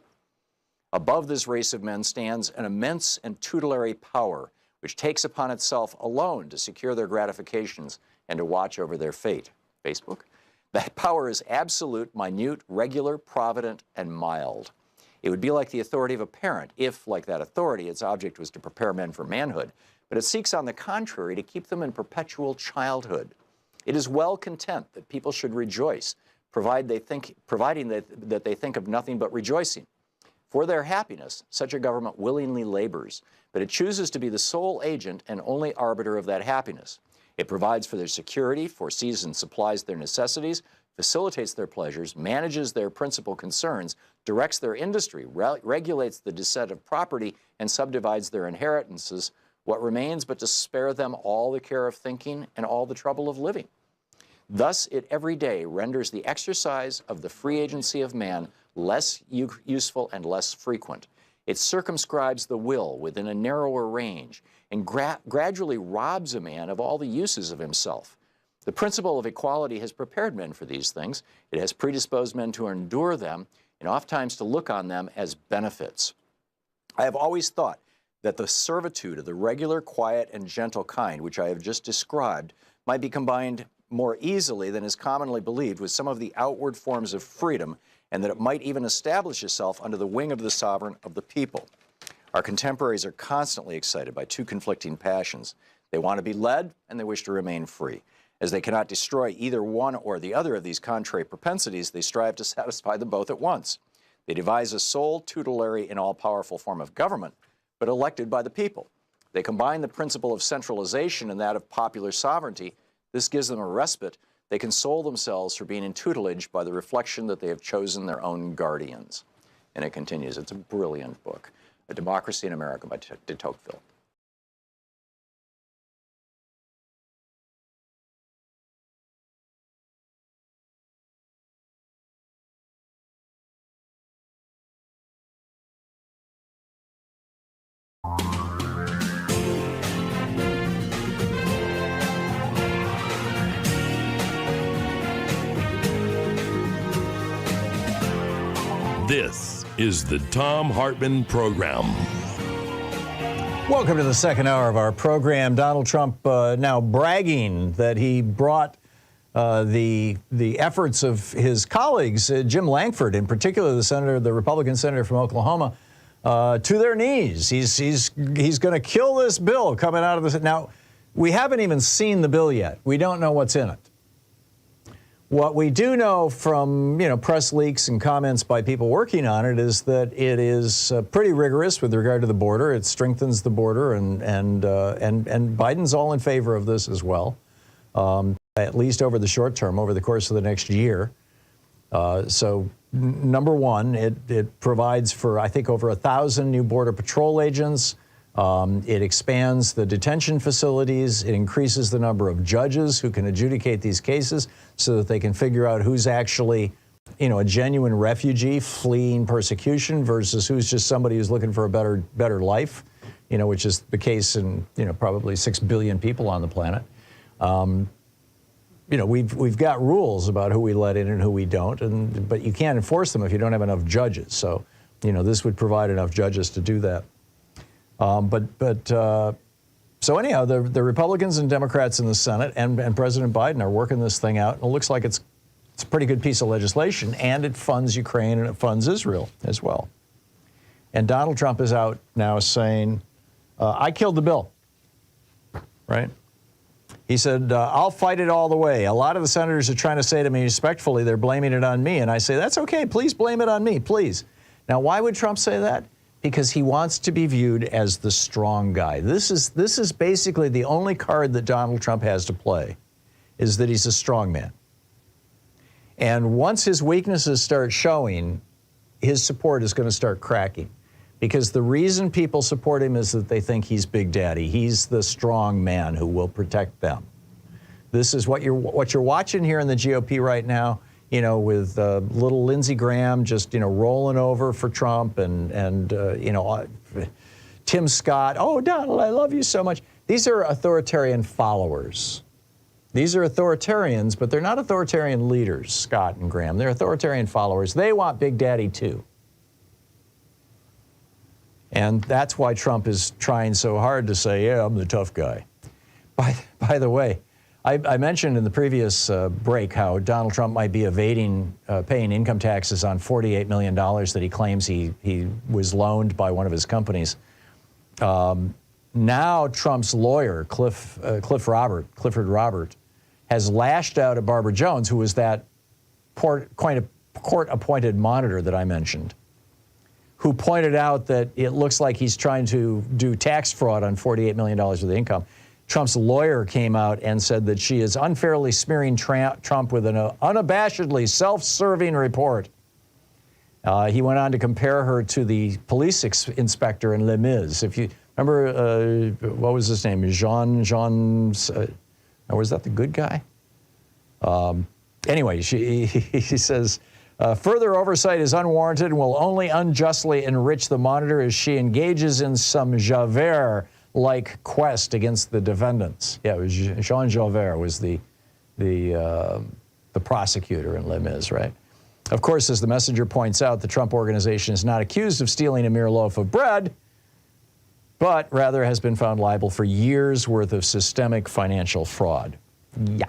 Above this race of men stands an immense and tutelary power, which takes upon itself alone to secure their gratifications and to watch over their fate. Facebook? That power is absolute, minute, regular, provident, and mild. It would be like the authority of a parent if, like that authority, its object was to prepare men for manhood, but it seeks, on the contrary, to keep them in perpetual childhood. It is well content that people should rejoice, providing that they think of nothing but rejoicing. For their happiness, such a government willingly labors, but it chooses to be the sole agent and only arbiter of that happiness. It provides for their security, foresees and supplies their necessities, facilitates their pleasures, manages their principal concerns, directs their industry, regulates the descent of property, and subdivides their inheritances. What remains but to spare them all the care of thinking and all the trouble of living? Thus, it every day renders the exercise of the free agency of man less useful and less frequent. It circumscribes the will within a narrower range and gradually robs a man of all the uses of himself. The principle of equality has prepared men for these things. It has predisposed men to endure them and oftentimes to look on them as benefits. I have always thought that the servitude of the regular, quiet, and gentle kind, which I have just described, might be combined more easily than is commonly believed with some of the outward forms of freedom, and that it might even establish itself under the wing of the sovereign of the people. Our contemporaries are constantly excited by two conflicting passions. They want to be led, and they wish to remain free. As they cannot destroy either one or the other of these contrary propensities, they strive to satisfy them both at once. They devise a sole, tutelary, and all-powerful form of government, but elected by the people. They combine the principle of centralization and that of popular sovereignty. This gives them a respite. They console themselves for being in tutelage by the reflection that they have chosen their own guardians. And it continues. It's a brilliant book. A Democracy in America by de Tocqueville. This is the Thom Hartmann Program. Welcome to the second hour of our program. Donald Trump now bragging that he brought the efforts of his colleagues, Jim Lankford in particular, the Republican senator from Oklahoma, to their knees. He's going to kill this bill coming out of this. Now, we haven't even seen the bill yet. We don't know what's in it. What we do know from, press leaks and comments by people working on it is that it is pretty rigorous with regard to the border. It strengthens the border, and Biden's all in favor of this as well, at least over the short term, over the course of the next year. So, number one, it provides for, I think, over 1,000 new Border Patrol agents. It expands the detention facilities. It increases the number of judges who can adjudicate these cases so that they can figure out who's actually, a genuine refugee fleeing persecution versus who's just somebody who's looking for a better life, which is the case in, probably 6 billion people on the planet. We've got rules about who we let in and who we don't, but you can't enforce them if you don't have enough judges. So, this would provide enough judges to do that. So anyhow, the Republicans and Democrats in the Senate and President Biden are working this thing out. And it looks like it's a pretty good piece of legislation, and it funds Ukraine and it funds Israel as well. And Donald Trump is out now saying, I killed the bill, right? He said, I'll fight it all the way. A lot of the senators are trying to say to me respectfully, they're blaming it on me. And I say, that's okay. Please blame it on me, please. Now, why would Trump say that? Because he wants to be viewed as the strong guy. This is basically the only card that Donald Trump has to play, is that he's a strong man. And once his weaknesses start showing, his support is going to start cracking. Because the reason people support him is that they think he's Big Daddy. He's the strong man who will protect them. This is what you're watching here in the GOP right now. With little Lindsey Graham just, rolling over for Trump and Tim Scott. Oh, Donald, I love you so much. These are authoritarian followers. These are authoritarians, but they're not authoritarian leaders, Scott and Graham. They're authoritarian followers. They want Big Daddy too. And that's why Trump is trying so hard to say, yeah, I'm the tough guy. By the way, I mentioned in the previous break how Donald Trump might be evading paying income taxes on $48 million that he claims he was loaned by one of his companies. Now Trump's lawyer, Clifford Robert, has lashed out at Barbara Jones, who was that court-appointed monitor that I mentioned, who pointed out that it looks like he's trying to do tax fraud on $48 million of the income. Trump's lawyer came out and said that she is unfairly smearing Trump with an unabashedly self-serving report. He went on to compare her to the police inspector in Les Mis. If you remember, what was his name? Jean, or was that the good guy? Anyway, he says, further oversight is unwarranted and will only unjustly enrich the monitor as she engages in some Javert-like quest against the defendants. Yeah, it was Jean Javert was the prosecutor in Les Mis, right? Of course, as the messenger points out, the Trump organization is not accused of stealing a mere loaf of bread, but rather has been found liable for years' worth of systemic financial fraud. Yeah.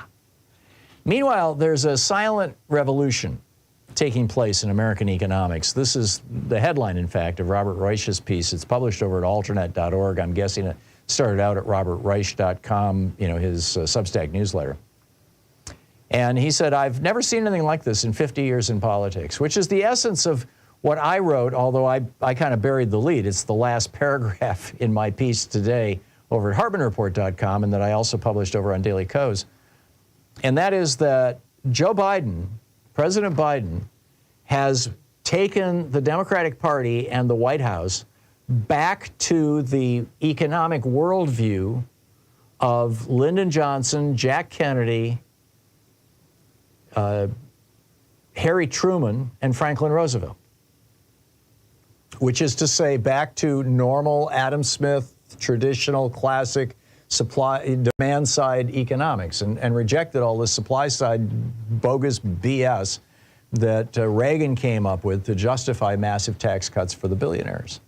Meanwhile, there's a silent revolution taking place in American economics. This is the headline, in fact, of Robert Reich's piece. It's published over at alternate.org. I'm guessing it started out at robertreich.com, his Substack newsletter. And he said, I've never seen anything like this in 50 years in politics, which is the essence of what I wrote, although I kind of buried the lead. It's the last paragraph in my piece today over at HartmannReport.com, and that I also published over on Daily Kos. And that is that Joe Biden, President Biden, has taken the Democratic Party and the White House back to the economic worldview of Lyndon Johnson, Jack Kennedy, Harry Truman, and Franklin Roosevelt, which is to say back to normal Adam Smith, traditional, classic demand-side economics, and rejected all this supply-side bogus BS that Reagan came up with to justify massive tax cuts for the billionaires.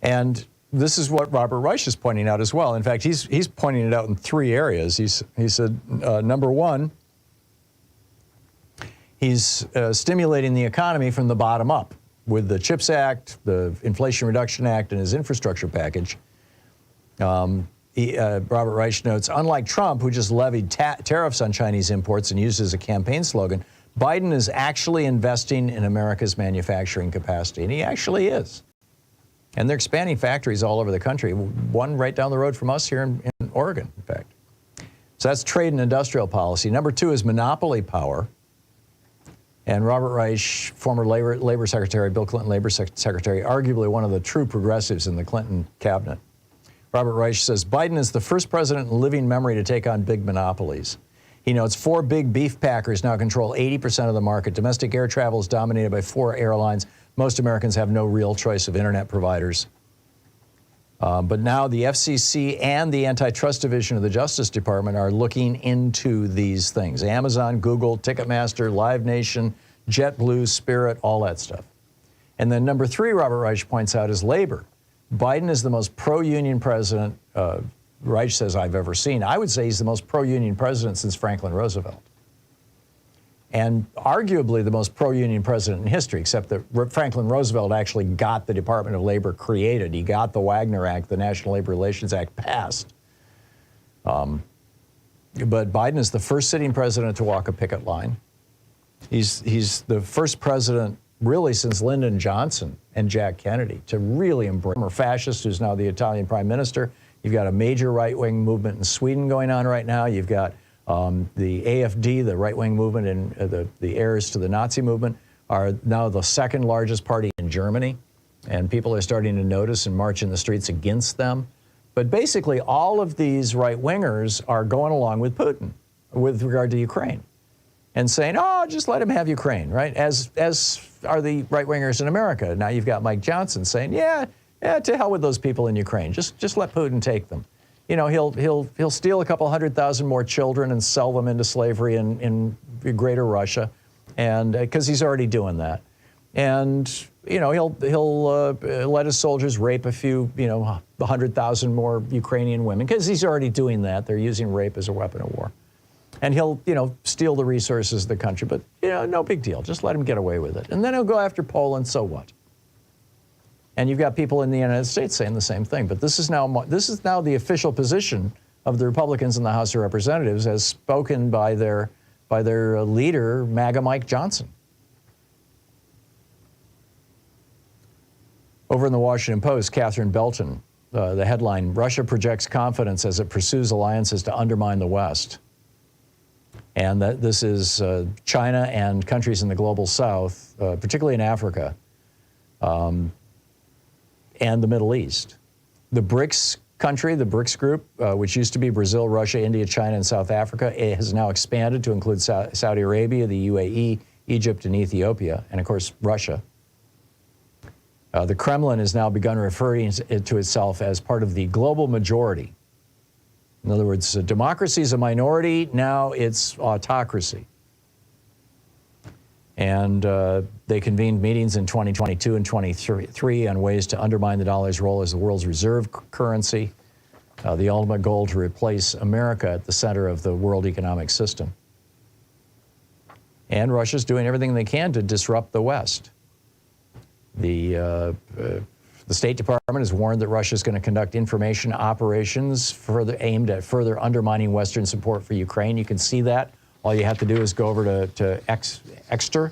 And this is what Robert Reich is pointing out as well. In fact, he's pointing it out in three areas. He said, number one, he's stimulating the economy from the bottom up with the CHIPS Act, the Inflation Reduction Act, and his infrastructure package. Robert Reich notes, unlike Trump, who just levied tariffs on Chinese imports and used it as a campaign slogan, Biden is actually investing in America's manufacturing capacity, and he actually is. And they're expanding factories all over the country, one right down the road from us here in Oregon, in fact. So that's trade and industrial policy. Number two is monopoly power. And Robert Reich, former Labor Secretary, Bill Clinton Labor Secretary, arguably one of the true progressives in the Clinton cabinet. Robert Reich says, Biden is the first president in living memory to take on big monopolies. He notes 4 big beef packers now control 80% of the market. Domestic air travel is dominated by 4 airlines. Most Americans have no real choice of internet providers. But now the FCC and the Antitrust Division of the Justice Department are looking into these things. Amazon, Google, Ticketmaster, Live Nation, JetBlue, Spirit, all that stuff. And then number 3, Robert Reich points out, is labor. Biden is the most pro-union president, Reich says, I've ever seen. I would say he's the most pro-union president since Franklin Roosevelt. And arguably the most pro-union president in history, except that Franklin Roosevelt actually got the Department of Labor created. He got the Wagner Act, the National Labor Relations Act, passed. But Biden is the first sitting president to walk a picket line. He's the first president, really, since Lyndon Johnson and Jack Kennedy to really embrace a fascist who's now the Italian prime minister. You've got a major right-wing movement in Sweden going on right now. You've got the AfD, the right-wing movement, and the heirs to the Nazi movement are now the second largest party in Germany, and people are starting to notice and march in the streets against them. But basically, all of these right-wingers are going along with Putin with regard to Ukraine and saying, oh, just let him have Ukraine, right? As are the right-wingers in America. Now you've got Mike Johnson saying, yeah, to hell with those people in Ukraine. Just let Putin take them. he'll steal a couple 100,000 more children and sell them into slavery in Greater Russia, and because he's already doing that. And he'll let his soldiers rape a few 100,000 more Ukrainian women because he's already doing that. They're using rape as a weapon of war. And he'll steal the resources of the country, but no big deal. Just let him get away with it. And then he'll go after Poland. So what? And you've got people in the United States saying the same thing. But this is now the official position of the Republicans in the House of Representatives, as spoken by their leader, MAGA Mike Johnson. Over in the Washington Post, Catherine Belton, the headline, Russia projects confidence as it pursues alliances to undermine the West. And that this is China and countries in the global south, particularly in Africa, and the Middle East. The BRICS country, the BRICS group, which used to be Brazil, Russia, India, China, and South Africa, it has now expanded to include Saudi Arabia, the UAE, Egypt, and Ethiopia, and of course, Russia. The Kremlin has now begun referring to itself as part of the global majority. In other words, democracy is a minority, now it's autocracy. And they convened meetings in 2022 and 2023 on ways to undermine the dollar's role as the world's reserve currency, the ultimate goal to replace America at the center of the world economic system. And Russia's doing everything they can to disrupt the West. The State Department has warned that Russia is going to conduct information operations aimed at further undermining Western support for Ukraine. You can see that. All you have to do is go over to Exter.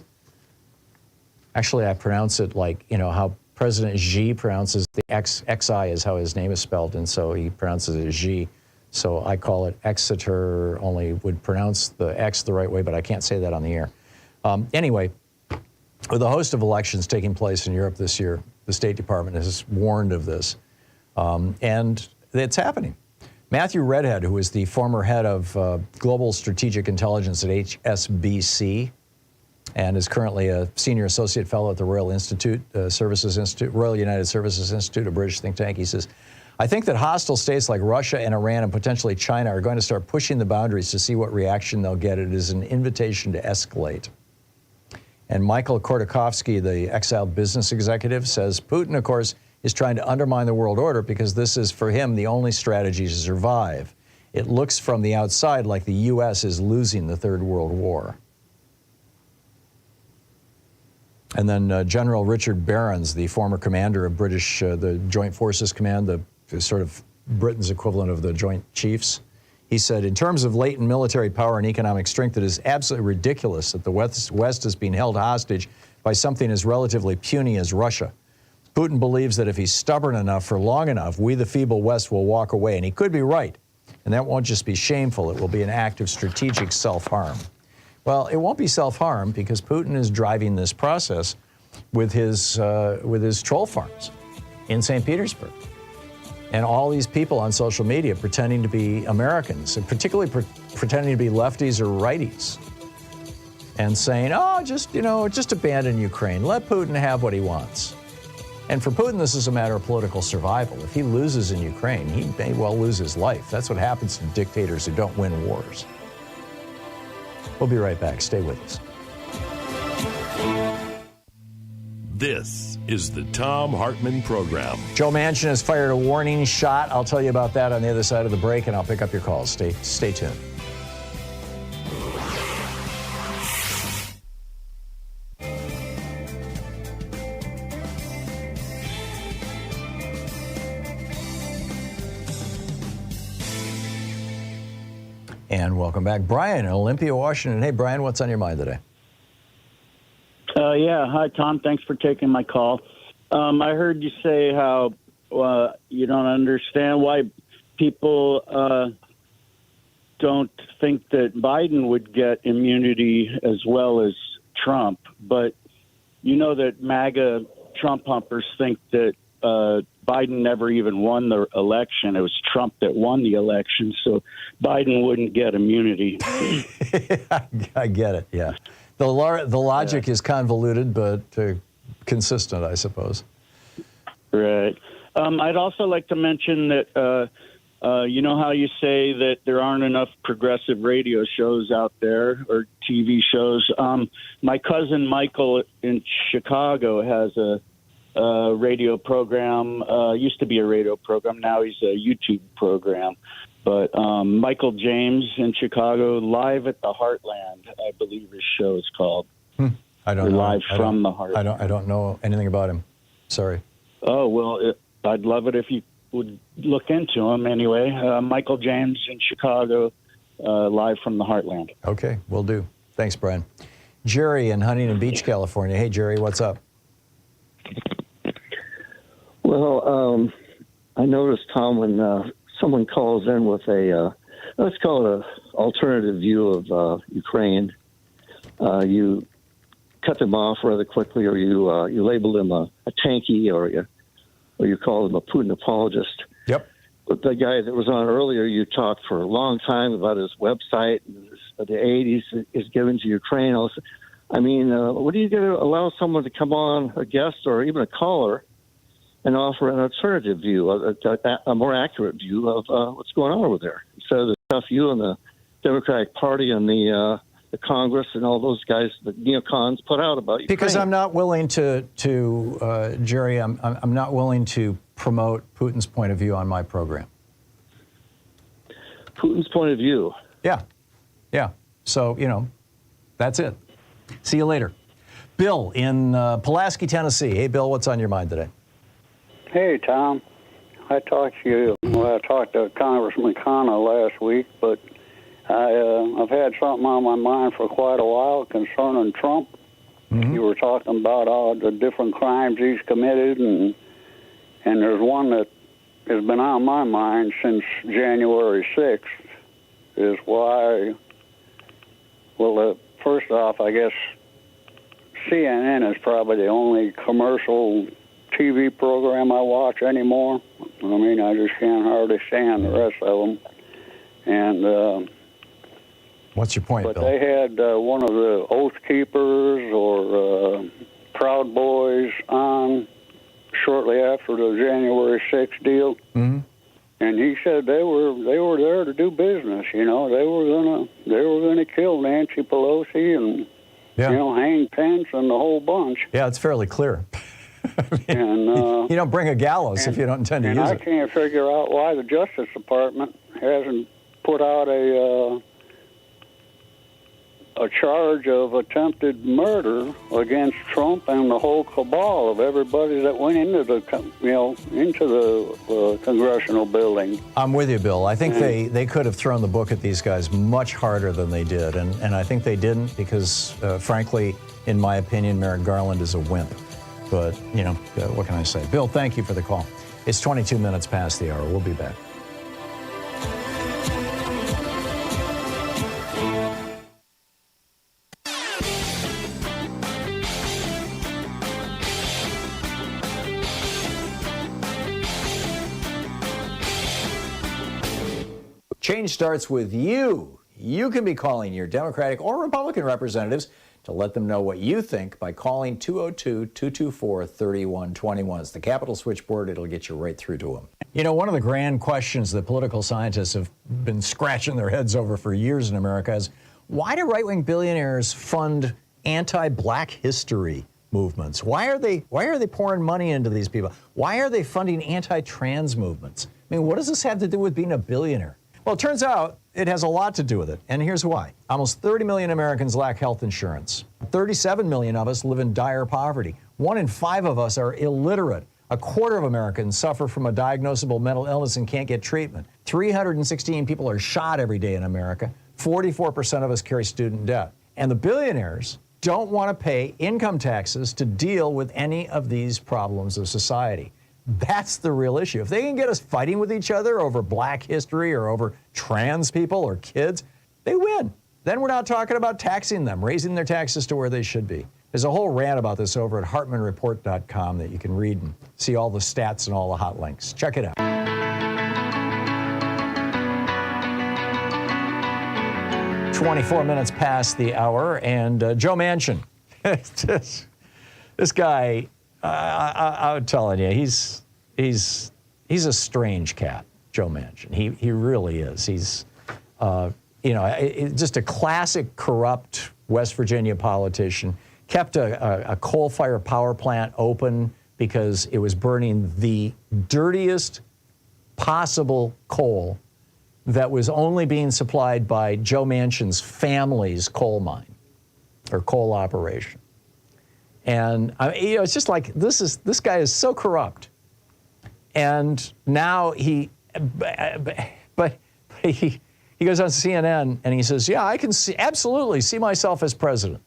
Actually, I pronounce it like, how President Xi pronounces the XI is how his name is spelled, and so he pronounces it as Xi. So I call it Exeter, only would pronounce the X the right way, but I can't say that on the air. Anyway, with a host of elections taking place in Europe this year, the State Department has warned of this, and it's happening. Matthew Redhead, who is the former head of Global Strategic Intelligence at HSBC and is currently a senior associate fellow at the Royal United Services Institute, a British think tank, he says, I think that hostile states like Russia and Iran and potentially China are going to start pushing the boundaries to see what reaction they'll get. It is an invitation to escalate. And Michael Kordakovsky, the exiled business executive, says Putin, of course, is trying to undermine the world order because this is, for him, the only strategy to survive. It looks from the outside like the U.S. is losing the Third World War. And then General Richard Barons, the former commander of the Joint Forces Command, the sort of Britain's equivalent of the Joint Chiefs, he said, in terms of latent military power and economic strength, it is absolutely ridiculous that the West is being held hostage by something as relatively puny as Russia. Putin believes that if he's stubborn enough for long enough, we, the feeble West, will walk away. And he could be right. And that won't just be shameful. It will be an act of strategic self-harm. Well, it won't be self-harm because Putin is driving this process with his troll farms in St. Petersburg. And all these people on social media pretending to be Americans, and particularly pretending to be lefties or righties, and saying, oh, just abandon Ukraine. Let Putin have what he wants. And for Putin, this is a matter of political survival. If he loses in Ukraine, he may well lose his life. That's what happens to dictators who don't win wars. We'll be right back. Stay with us. This is the Thom Hartmann Program. Joe Manchin has fired a warning shot. I'll tell you about that on the other side of the break, and I'll pick up your calls. Stay tuned. And welcome back. Brian in Olympia, Washington. Hey, Brian, what's on your mind today? Yeah. Hi, Tom. Thanks for taking my call. I heard you say how you don't understand why people don't think that Biden would get immunity as well as Trump. But you know that MAGA Trump humpers think that Biden never even won the election. It was Trump that won the election, so Biden wouldn't get immunity. I get it, yeah. The logic is convoluted, but consistent, I suppose. Right. I'd also like to mention that You know how you say that there aren't enough progressive radio shows out there or TV shows? My cousin Michael in Chicago has a radio program, used to be a radio program. Now he's a YouTube program. But Michael James in Chicago, Live at the Heartland, I believe his show is called. I don't know. Live from the Heartland. I don't know anything about him. Sorry. Oh, well, I'd love it if you would look into him anyway. Michael James in Chicago, Live from the Heartland. Okay, will do. Thanks, Brian. Jerry in Huntington Beach, California. Hey, Jerry, what's up? Well, I noticed, Tom, when someone calls in with a, let's call it an alternative view of Ukraine, you cut them off rather quickly, or you label them a tanky, or you call them a Putin apologist. Yep. But the guy that was on earlier, you talked for a long time about his website, the aid he's given to Ukraine. I mean, what are you going to allow someone to come on, a guest or even a caller, and offer an alternative view, a more accurate view of what's going on over there, instead of the stuff you and the Democratic Party and the Congress and all those guys, the neocons, put out about Ukraine? Because I'm not willing to Jerry, I'm not willing to promote Putin's point of view on my program. Putin's point of view? Yeah. So, that's it. See you later. Bill in Pulaski, Tennessee. Hey, Bill, what's on your mind today? Hey, Tom. I talked to Congressman Connor last week, but I've had something on my mind for quite a while concerning Trump. Mm-hmm. You were talking about all the different crimes he's committed, and there's one that has been on my mind since January 6th, is why, first off, I guess CNN is probably the only commercial TV program I watch anymore. I mean, I just can't hardly stand the rest of them. And what's your point, Bill? Bill? They had one of the Oath Keepers or Proud Boys on shortly after the January 6th deal, and he said they were there to do business. They were gonna kill Nancy Pelosi and hang Pence and the whole bunch. Yeah, it's fairly clear. You don't bring a gallows if you don't intend to use it. And I can't figure out why the Justice Department hasn't put out a charge of attempted murder against Trump and the whole cabal of everybody that went into the congressional building. I'm with you, Bill. I think they could have thrown the book at these guys much harder than they did, and I think they didn't because, frankly, in my opinion, Merrick Garland is a wimp. But, what can I say? Bill, thank you for the call. It's 22 minutes past the hour. We'll be back. Change starts with you. You can be calling your Democratic or Republican representatives to let them know what you think by calling 202-224-3121. It's the Capitol switchboard. It'll get you right through to them. One of the grand questions that political scientists have been scratching their heads over for years in America is, why do right-wing billionaires fund anti-black history movements? Why are they pouring money into these people? Why are they funding anti-trans movements? I mean, what does this have to do with being a billionaire? Well, it turns out it has a lot to do with it, and here's why. Almost 30 million Americans lack health insurance. 37 million of us live in dire poverty. 1 in 5 of us are illiterate. 1/4 of Americans suffer from a diagnosable mental illness and can't get treatment. 316 people are shot every day in America. 44% of us carry student debt. And the billionaires don't want to pay income taxes to deal with any of these problems of society. That's the real issue. If they can get us fighting with each other over black history or over trans people or kids, they win. Then we're not talking about taxing them, raising their taxes to where they should be. There's a whole rant about this over at HartmannReport.com that you can read and see all the stats and all the hot links. Check it out. "24 minutes past the hour, and Joe Manchin. This guy, I'm telling you, he's a strange cat. Joe Manchin. He really is. He's, just a classic corrupt West Virginia politician. Kept a coal-fired power plant open because it was burning the dirtiest possible coal that was only being supplied by Joe Manchin's family's coal mine or coal operation. And it's just like this guy is so corrupt. And now he goes on CNN and he says, "Yeah, I can absolutely see myself as president."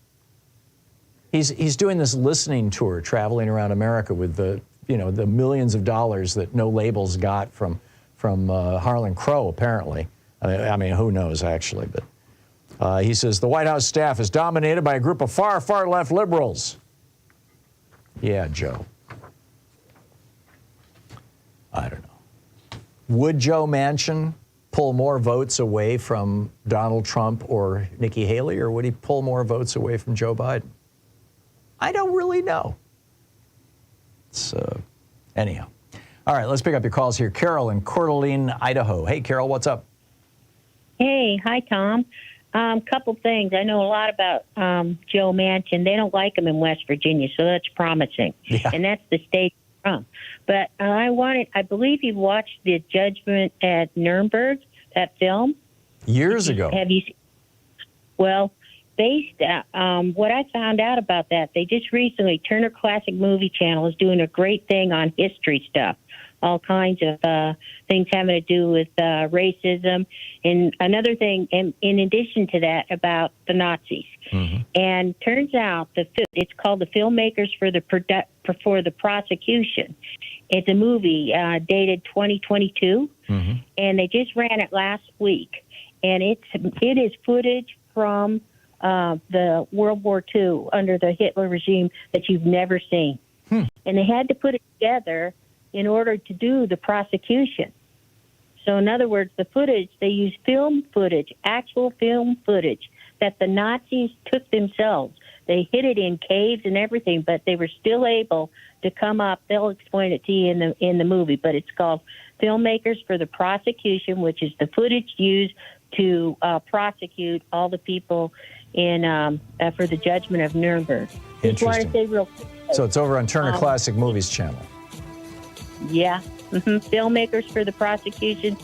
He's doing this listening tour, traveling around America with the millions of dollars that No Labels got from Harlan Crow, apparently. I mean, who knows, actually. But he says, the White House staff is dominated by a group of far, far left liberals. Yeah, Joe. I don't know. Would Joe Manchin pull more votes away from Donald Trump or Nikki Haley, or would he pull more votes away from Joe Biden? I don't really know. So, anyhow. All right, let's pick up your calls here. Carol in Coeur d'Alene, Idaho. Hey, Carol, what's up? Hey, hi, Tom. Couple things. I know a lot about Joe Manchin. They don't like him in West Virginia, so that's promising. Yeah. And that's the state of Trump. But I believe you watched the Judgment at Nuremberg, that film? Years ago. Have you? Well, what I found out about that, they just recently, Turner Classic Movie Channel is doing a great thing on history stuff, all kinds of things having to do with racism, and another thing, in addition to that, about the Nazis. Mm-hmm. And turns out it's called The Filmmakers for the Prosecution. It's a movie dated 2022, mm-hmm. and they just ran it last week, and it is footage from the World War II under the Hitler regime that you've never seen. And they had to put it together in order to do the prosecution. So in other words, the footage, they used film footage, actual film footage that the Nazis took themselves. They hid it in caves and everything, but they were still able to come up. They'll explain it to you in the movie, but it's called Filmmakers for the Prosecution, which is the footage used to prosecute all the people for the Judgment of Nuremberg. Just want to say real quick. So it's over on Turner Classic Movies channel. Yeah. Mm-hmm. Filmmakers for the Prosecution.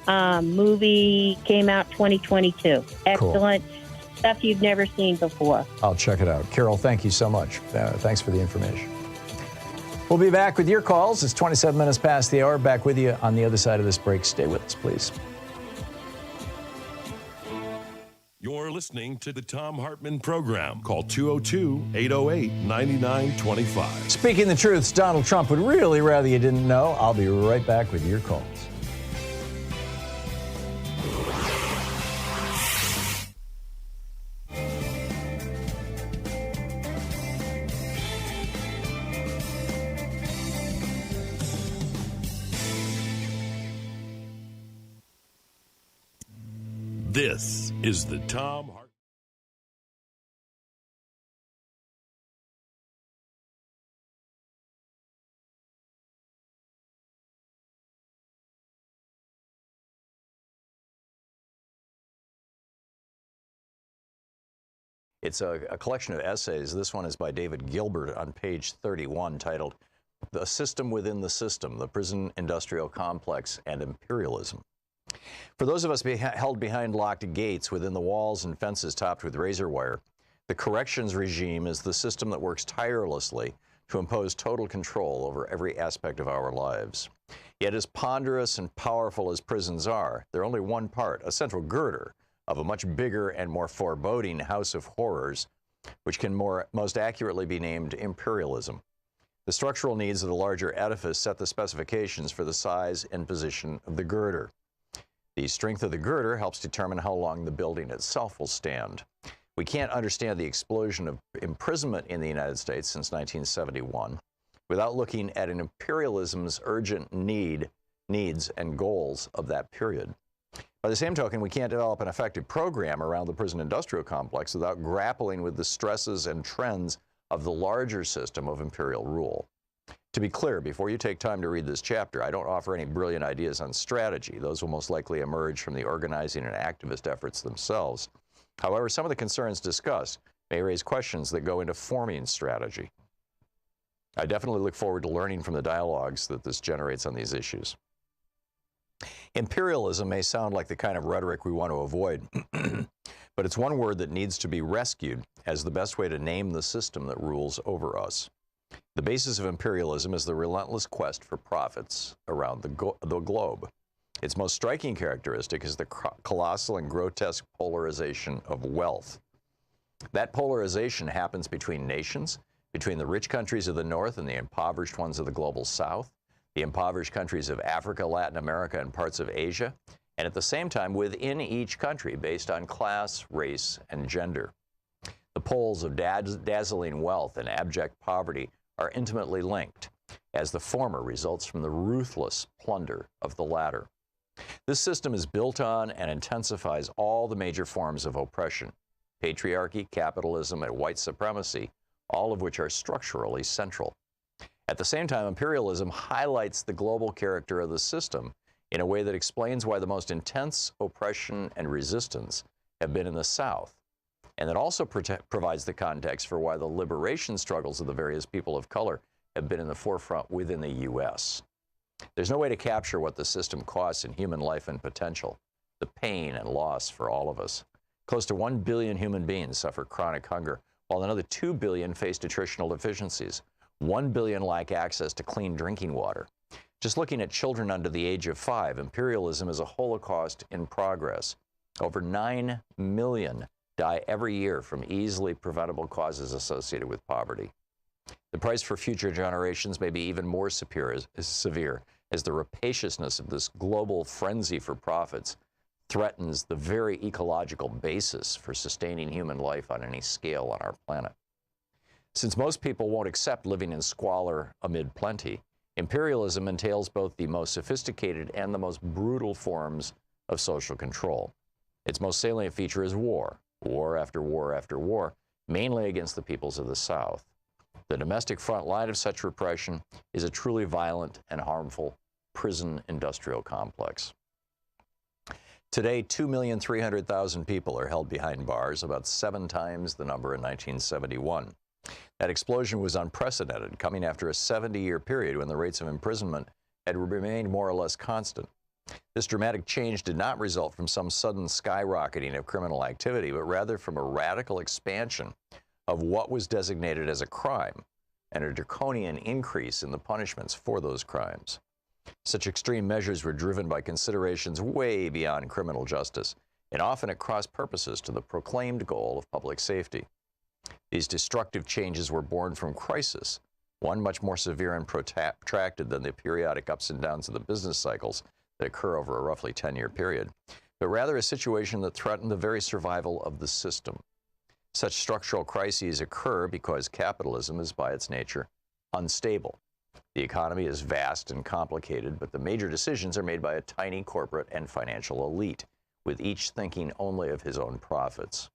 Movie came out 2022. Excellent. Cool. Stuff you've never seen before. I'll check it out. Carol, thank you so much. Thanks for the information. We'll be back with your calls. It's 27 minutes past the hour. Back with you on the other side of this break. Stay with us, please. You're listening to the Thom Hartmann Program. Call 202-808-9925. Speaking the truth, Donald Trump would really rather you didn't know. I'll be right back with your calls. This is the Thom Hartmann. It's a collection of essays. This one is by David Gilbert on page 31, titled "The System Within the System, the Prison Industrial Complex and Imperialism." For those of us held behind locked gates within the walls and fences topped with razor wire, the corrections regime is the system that works tirelessly to impose total control over every aspect of our lives. Yet as ponderous and powerful as prisons are, they're only one part, a central girder, of a much bigger and more foreboding house of horrors, which can most accurately be named imperialism. The structural needs of the larger edifice set the specifications for the size and position of the girder. The strength of the girder helps determine how long the building itself will stand. We can't understand the explosion of imprisonment in the United States since 1971 without looking at an imperialism's urgent needs and goals of that period. By the same token, we can't develop an effective program around the prison industrial complex without grappling with the stresses and trends of the larger system of imperial rule. To be clear, before you take time to read this chapter, I don't offer any brilliant ideas on strategy. Those will most likely emerge from the organizing and activist efforts themselves. However, some of the concerns discussed may raise questions that go into forming strategy. I definitely look forward to learning from the dialogues that this generates on these issues. Imperialism may sound like the kind of rhetoric we want to avoid, but it's one word that needs to be rescued as the best way to name the system that rules over us. The basis of imperialism is the relentless quest for profits around the globe. Its most striking characteristic is the colossal and grotesque polarization of wealth. That polarization happens between nations, between the rich countries of the North and the impoverished ones of the global South, the impoverished countries of Africa, Latin America, and parts of Asia, and at the same time within each country based on class, race, and gender. The poles of dazzling wealth and abject poverty are intimately linked, as the former results from the ruthless plunder of the latter. This system is built on and intensifies all the major forms of oppression: patriarchy, capitalism, and white supremacy, all of which are structurally central. At the same time, imperialism highlights the global character of the system in a way that explains why the most intense oppression and resistance have been in the South, and that also provides the context for why the liberation struggles of the various people of color have been in the forefront within the U.S. There's no way to capture what the system costs in human life and potential, the pain and loss for all of us. Close to 1 billion human beings suffer chronic hunger, while another 2 billion face nutritional deficiencies. 1 billion lack access to clean drinking water. Just looking at children under the age of 5, imperialism is a holocaust in progress. Over 9 million die every year from easily preventable causes associated with poverty. The price for future generations may be even more severe as the rapaciousness of this global frenzy for profits threatens the very ecological basis for sustaining human life on any scale on our planet. Since most people won't accept living in squalor amid plenty, imperialism entails both the most sophisticated and the most brutal forms of social control. Its most salient feature is war, war after war after war, mainly against the peoples of the South. The domestic front line of such repression is a truly violent and harmful prison industrial complex. Today, 2,300,000 people are held behind bars, about 7 times the number in 1971. That explosion was unprecedented, coming after a 70-year period when the rates of imprisonment had remained more or less constant. This dramatic change did not result from some sudden skyrocketing of criminal activity, but rather from a radical expansion of what was designated as a crime and a draconian increase in the punishments for those crimes. Such extreme measures were driven by considerations way beyond criminal justice and often at cross purposes to the proclaimed goal of public safety. These destructive changes were born from crisis, one much more severe and protracted than the periodic ups and downs of the business cycles that occur over a roughly 10-year period, but rather a situation that threatened the very survival of the system. Such structural crises occur because capitalism is by its nature unstable. The economy is vast and complicated, but the major decisions are made by a tiny corporate and financial elite, with each thinking only of his own profits.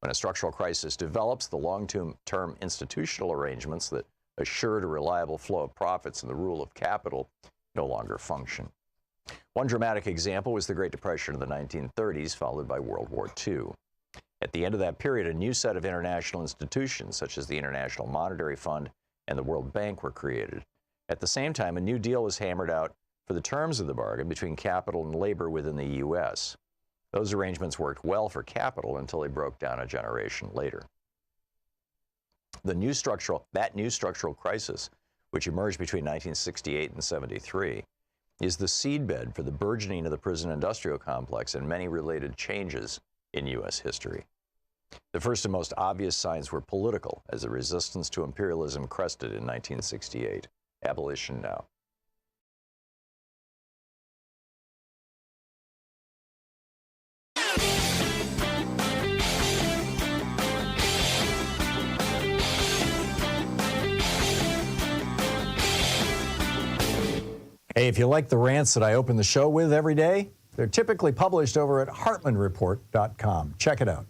When a structural crisis develops, the long-term institutional arrangements that assured a reliable flow of profits and the rule of capital no longer function. One dramatic example was the Great Depression of the 1930s, followed by World War II. At the end of that period, a new set of international institutions, such as the International Monetary Fund and the World Bank, were created. At the same time, a new deal was hammered out for the terms of the bargain between capital and labor within the U.S. Those arrangements worked well for capital until they broke down a generation later. That new structural crisis, which emerged between 1968 and 73, is the seedbed for the burgeoning of the prison industrial complex and many related changes in U.S. history. The first and most obvious signs were political, as the resistance to imperialism crested in 1968. Abolition now. Hey, if you like the rants that I open the show with every day, they're typically published over at HartmannReport.com. Check it out.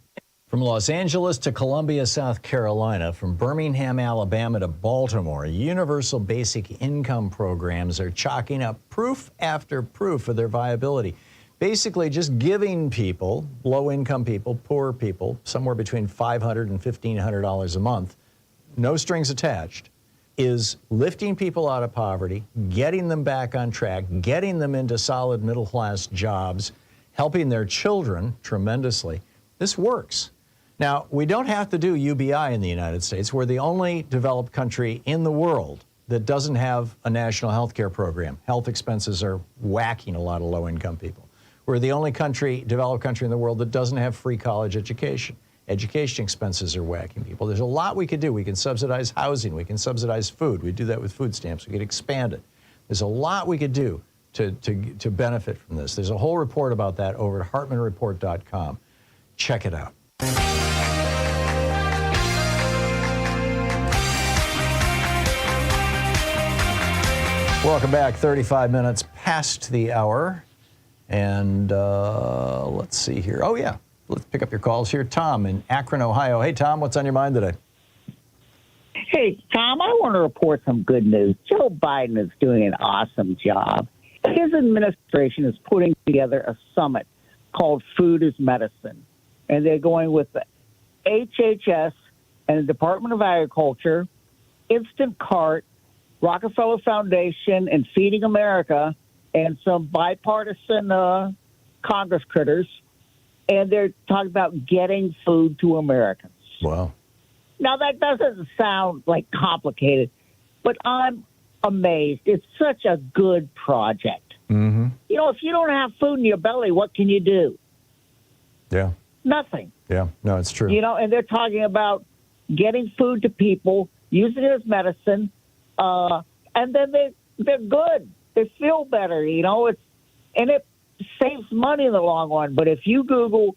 From Los Angeles to Columbia, South Carolina, from Birmingham, Alabama to Baltimore, universal basic income programs are chalking up proof after proof of their viability. Basically, just giving people, low-income people, poor people, somewhere between $500 and $1,500 a month, no strings attached, is lifting people out of poverty, getting them back on track, getting them into solid middle-class jobs, helping their children tremendously. This works. Now, we don't have to do UBI in the United States. We're the only developed country in the world that doesn't have a national health care program. Health expenses are whacking a lot of low-income people. We're the only developed country in the world that doesn't have free college education. Education expenses are whacking people. There's a lot we could do. We can subsidize housing. We can subsidize food. We do that with food stamps. We could expand it. There's a lot we could do to benefit from this. There's a whole report about that over at hartmanreport.com. Check it out. Welcome back. 35 minutes past the hour. And let's see here. Oh, yeah. Let's pick up your calls here. Tom in Akron, Ohio. Hey, Tom, what's on your mind today? Hey, Tom, I want to report some good news. Joe Biden is doing an awesome job. His administration is putting together a summit called Food is Medicine. And they're going with the HHS and the Department of Agriculture, Instant Cart, Rockefeller Foundation, and Feeding America, and some bipartisan Congress critters. And they're talking about getting food to Americans. Wow. Now, that doesn't sound like complicated, but I'm amazed. It's such a good project. Mm-hmm. You know, if you don't have food in your belly, what can you do? Yeah. Nothing. Yeah. No, it's true. You know, and they're talking about getting food to people, using it as medicine, and then they're good. They feel better, you know. It saves money in the long run. But if you Google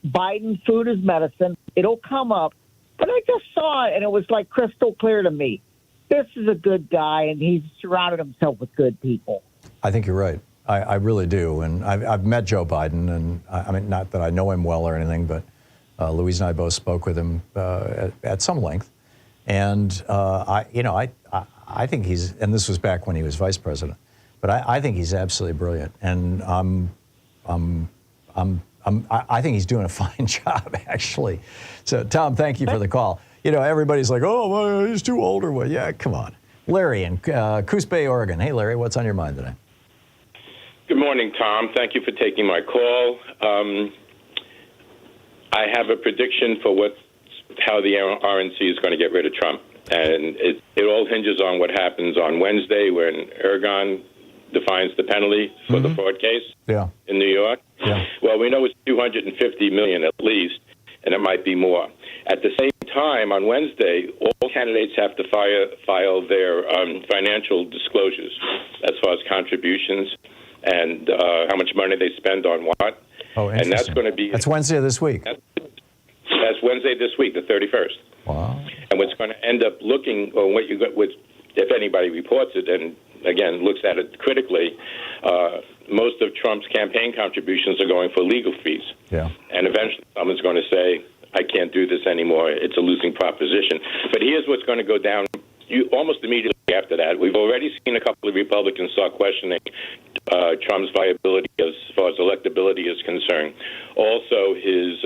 Biden food is medicine, it'll come up. But I just saw it, and it was like crystal clear to me. This is a good guy, and he's surrounded himself with good people. I think you're right. I really do. And I've met Joe Biden, and I mean, not that I know him well or anything, but Louise and I both spoke with him at some length. And I think he's, and this was back when he was vice president, but I think he's absolutely brilliant. And I think he's doing a fine job, actually. So, Tom, thank you for the call. You know, everybody's like, oh, well, he's too old or what? Yeah, come on. Larry in Coos Bay, Oregon. Hey, Larry, what's on your mind today? Good morning, Tom. Thank you for taking my call. I have a prediction for how the RNC is going to get rid of Trump. And it all hinges on what happens on Wednesday when Erdogan defines the penalty for the fraud case in New York. Yeah. Well, we know it's $250 million at least, and it might be more. At the same time, on Wednesday, all candidates have to file their financial disclosures as far as contributions and how much money they spend on what. Oh, interesting. And that's going to be... That's Wednesday this week. That's Wednesday this week, the 31st. Wow. And what's going to end up looking, or what you got with, if anybody reports it and, again, looks at it critically, most of Trump's campaign contributions are going for legal fees. Yeah. And eventually someone's going to say, I can't do this anymore. It's a losing proposition. But here's what's going to go down almost immediately after that. We've already seen a couple of Republicans start questioning Trump's viability as far as electability is concerned. Also, his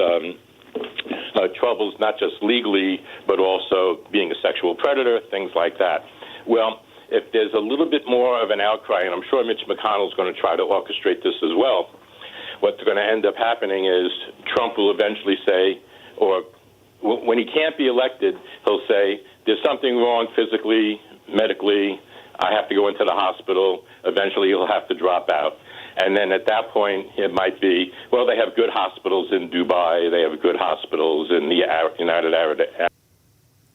troubles, not just legally, but also being a sexual predator, things like that. Well, if there's a little bit more of an outcry, and I'm sure Mitch McConnell's going to try to orchestrate this as well, what's going to end up happening is Trump will eventually say, or when he can't be elected, he'll say, there's something wrong physically, medically, I have to go into the hospital. Eventually he'll have to drop out. And then at that point, it might be, well, they have good hospitals in Dubai. They have good hospitals in the United Arab Emirates.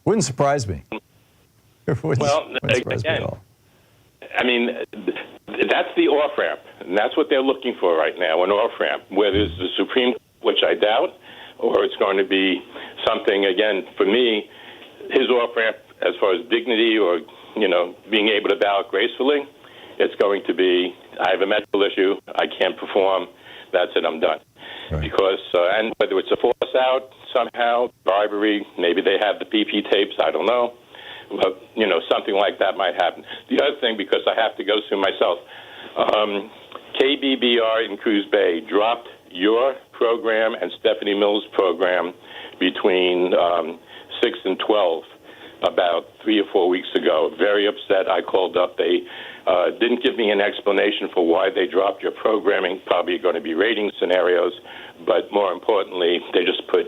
Wouldn't surprise me. Wouldn't surprise me at all. I mean, that's the off-ramp. And that's what they're looking for right now, an off-ramp, whether it's the Supreme Court, which I doubt, or it's going to be something, again, for me, his off-ramp as far as dignity or, being able to bow gracefully, it's going to be, I have a medical issue, I can't perform, that's it, I'm done. because, and whether it's a force out somehow, bribery, maybe they have the PP tapes, I don't know. You know, something like that might happen. The other thing, because I have to go through myself, KBBR in Cruz Bay dropped your program and Stephanie Mills' program between 6 and 12 about 3 or 4 weeks ago. Very upset. I called up. They didn't give me an explanation for why they dropped your programming, probably going to be rating scenarios, but more importantly, they just put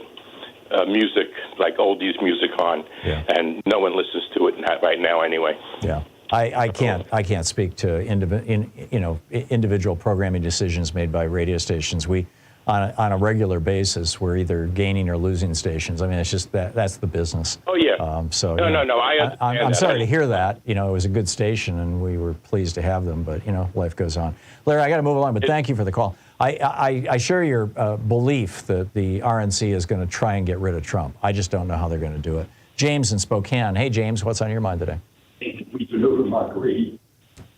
music, like oldies music on, and no one listens to it right now anyway. Yeah. I can't speak to individual programming decisions made by radio stations. We on a regular basis, we're either gaining or losing stations. I mean, it's just that's the business. Oh yeah. So no. I'm sorry to hear that. You know, it was a good station, and we were pleased to have them. But you know, life goes on. Larry, I got to move along. But thank you for the call. I share your belief that the RNC is going to try and get rid of Trump. I just don't know how they're going to do it. James in Spokane. Hey, James, what's on your mind today?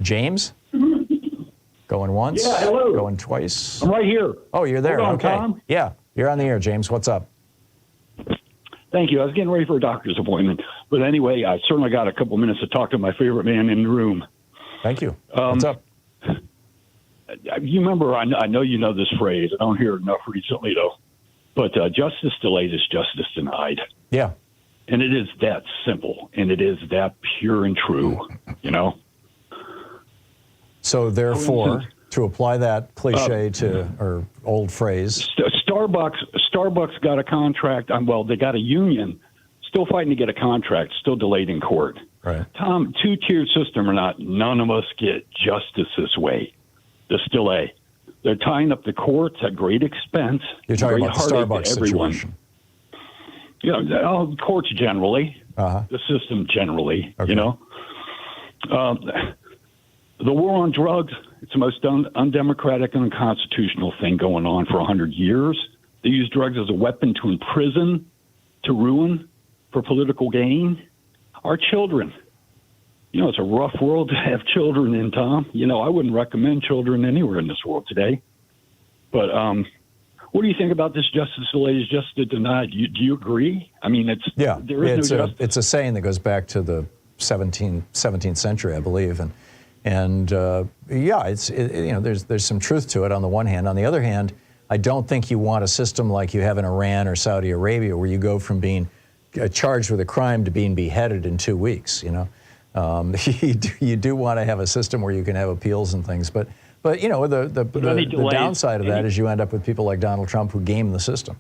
James? Going once? Yeah, hello. Going twice? I'm right here. Oh, you're there. Hold on, okay. Tom. Yeah, you're on the air, James. What's up? Thank you. I was getting ready for a doctor's appointment. But anyway, I certainly got a couple minutes to talk to my favorite man in the room. Thank you. What's up? You remember, I know you know this phrase. I don't hear it enough recently, though. But justice delayed is justice denied. Yeah. And it is that simple, and it is that pure and true, you know? So therefore, to apply that cliche or old phrase. Starbucks got a contract. Well, they got a union, still fighting to get a contract, still delayed in court. Right. Tom, two-tiered system or not, none of us get justice this way. This delay. They're tying up the courts at great expense. You're talking about the Starbucks situation. You know, courts generally, the system generally, you know. The war on drugs, it's the most undemocratic and unconstitutional thing going on for 100 years. They use drugs as a weapon to imprison, to ruin, for political gain. Our children. You know, it's a rough world to have children in, Tom. You know, I wouldn't recommend children anywhere in this world today. But what do you think about this justice delay is justice denied? Do you agree? I mean, there is no justice. It's a saying that goes back to the 17th century, I believe, and there's some truth to it on the one hand. On the other hand, I don't think you want a system like you have in Iran or Saudi Arabia, where you go from being charged with a crime to being beheaded in 2 weeks. You know, you do want to have a system where you can have appeals and things, but you know, the downside of that is you end up with people like Donald Trump who game the system.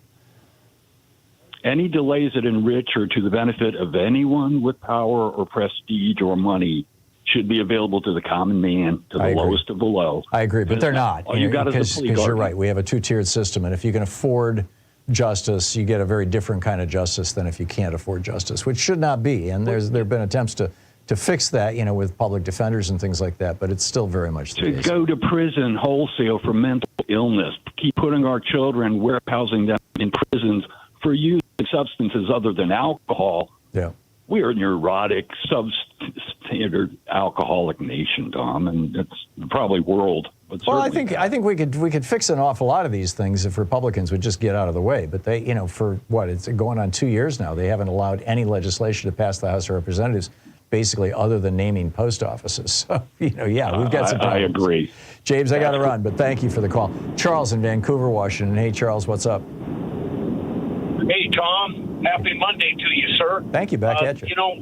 Any delays that enrich or to the benefit of anyone with power or prestige or money should be available to the common man, to the lowest of the low. I agree, but they're not. Because you're right. We have a two-tiered system, and if you can afford justice, you get a very different kind of justice than if you can't afford justice, which should not be. And there have been attempts to fix that, you know, with public defenders and things like that, but it's still very much the case. To go to prison wholesale for mental illness, keep putting our children, warehousing them in prisons for using substances other than alcohol. Yeah. We are a neurotic, substandard alcoholic nation, Tom, and it's probably world. Well, I think we could fix an awful lot of these things if Republicans would just get out of the way. But they, you know, for what, it's going on 2 years now, they haven't allowed any legislation to pass the House of Representatives, basically, other than naming post offices. So, you know, yeah, we've got some problems. I agree. James, I got to run, but thank you for the call. Charles in Vancouver, Washington. Hey, Charles, what's up? Hey, Tom. Happy Monday to you, sir. Thank you. Back at you. You know,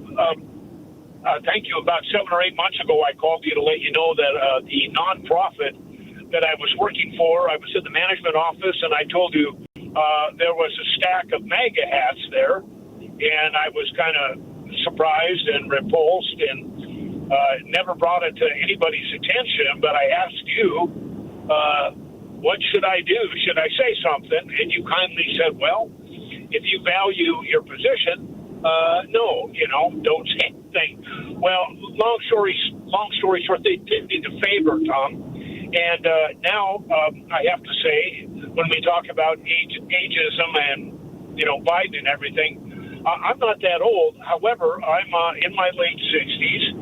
thank you. About 7 or 8 months ago, I called you to let you know that the nonprofit that I was working for, I was in the management office, and I told you there was a stack of MAGA hats there, and I was kind of surprised and repulsed and never brought it to anybody's attention, but I asked you, what should I do? Should I say something? And you kindly said, well, if you value your position, no, you know, don't say anything. Well, long story short, they did me the favor, Tom. And now I have to say, when we talk about ageism and, you know, Biden and everything, I'm not that old. However, I'm in my late 60s,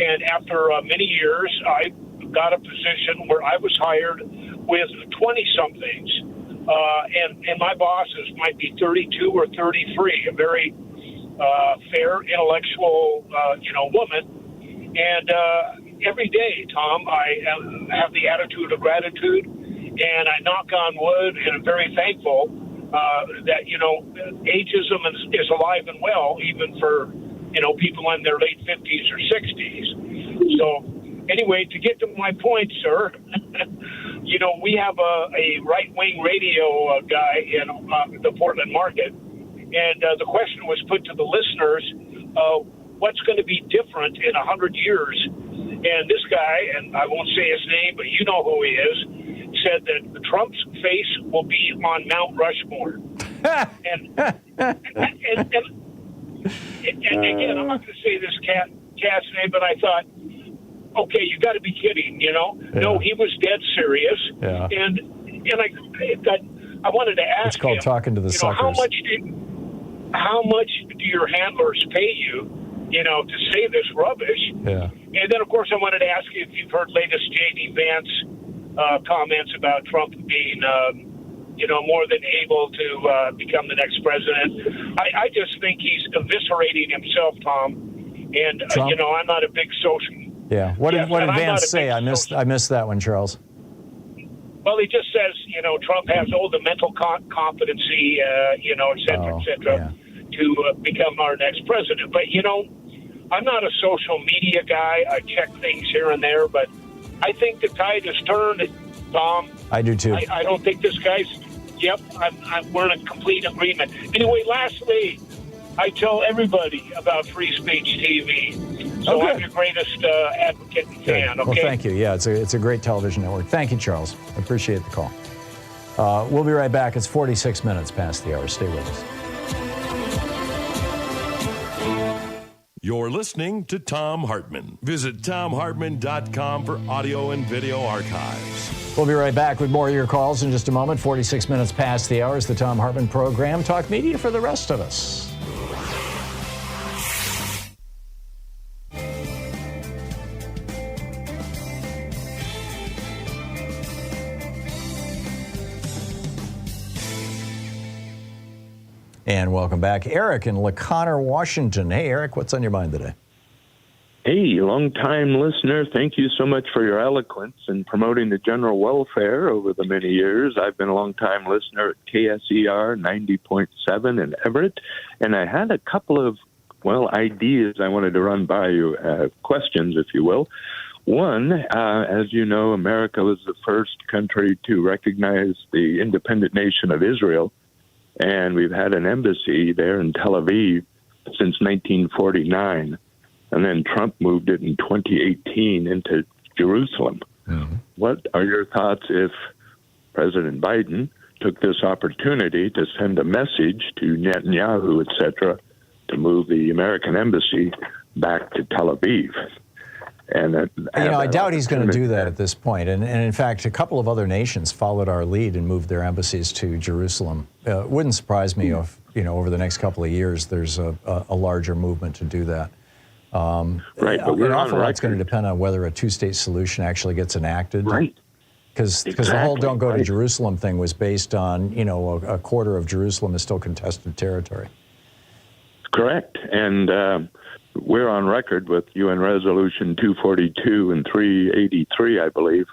and after many years, I got a position where I was hired with 20-somethings and my bosses might be 32 or 33, a very fair, intellectual, woman. And every day, Tom, I have the attitude of gratitude, and I knock on wood, and I'm very thankful that, ageism is alive and well, even for, people in their late 50s or 60s. So anyway, to get to my point, sir, we have a right-wing radio guy in the Portland market, and the question was put to the listeners, what's going to be different in 100 years? And this guy, and I won't say his name, but you know who he is, said that Trump's face will be on Mount Rushmore. And again, I'm not going to say this cat's name, but I thought, okay, you got to be kidding, Yeah. No, he was dead serious. Yeah. And I wanted to ask It's called him, talking to the suckers. how much do your handlers pay you, to say this rubbish? Yeah. And then, of course, I wanted to ask you if you've heard latest J.D. Vance comments about Trump being, more than able to become the next president. I just think he's eviscerating himself, Tom. And, I'm not a big social... Yeah. What did Vance say? I missed that one, Charles. Well, he just says, Trump has all the mental competency, et cetera, to become our next president. But, I'm not a social media guy. I check things here and there, but I think the tide has turned, Tom. I do too. I don't think this guy's... Yep, we're in a complete agreement. Anyway, lastly, I tell everybody about Free Speech TV. So I'm your greatest advocate and fan, okay? Well, thank you. Yeah, it's a great television network. Thank you, Charles. I appreciate the call. We'll be right back. It's 46 minutes past the hour. Stay with us. You're listening to Thom Hartmann. Visit thomhartmann.com for audio and video archives. We'll be right back with more of your calls in just a moment. 46 minutes past the hour is the Thom Hartmann program. Talk media for the rest of us. And welcome back. Eric in LaConner, Washington. Hey, Eric, what's on your mind today? Hey, long-time listener, thank you so much for your eloquence in promoting the general welfare over the many years. I've been a long-time listener at KSER 90.7 in Everett, and I had a couple of, ideas I wanted to run by you, questions, if you will. One, as you know, America was the first country to recognize the independent nation of Israel, and we've had an embassy there in Tel Aviv since 1949. And then Trump moved it in 2018 into Jerusalem. Mm-hmm. What are your thoughts if President Biden took this opportunity to send a message to Netanyahu, et cetera, to move the American embassy back to Tel Aviv? And I doubt he's going to do that at this point. And in fact, a couple of other nations followed our lead and moved their embassies to Jerusalem. It wouldn't surprise me if, over the next couple of years, there's a larger movement to do that. Right, but an awful lot's going to depend on whether a two-state solution actually gets enacted. Right. Because the whole "don't go to Jerusalem" thing was based on, a quarter of Jerusalem is still contested territory. Correct. And we're on record with UN Resolution 242 and 383, I believe,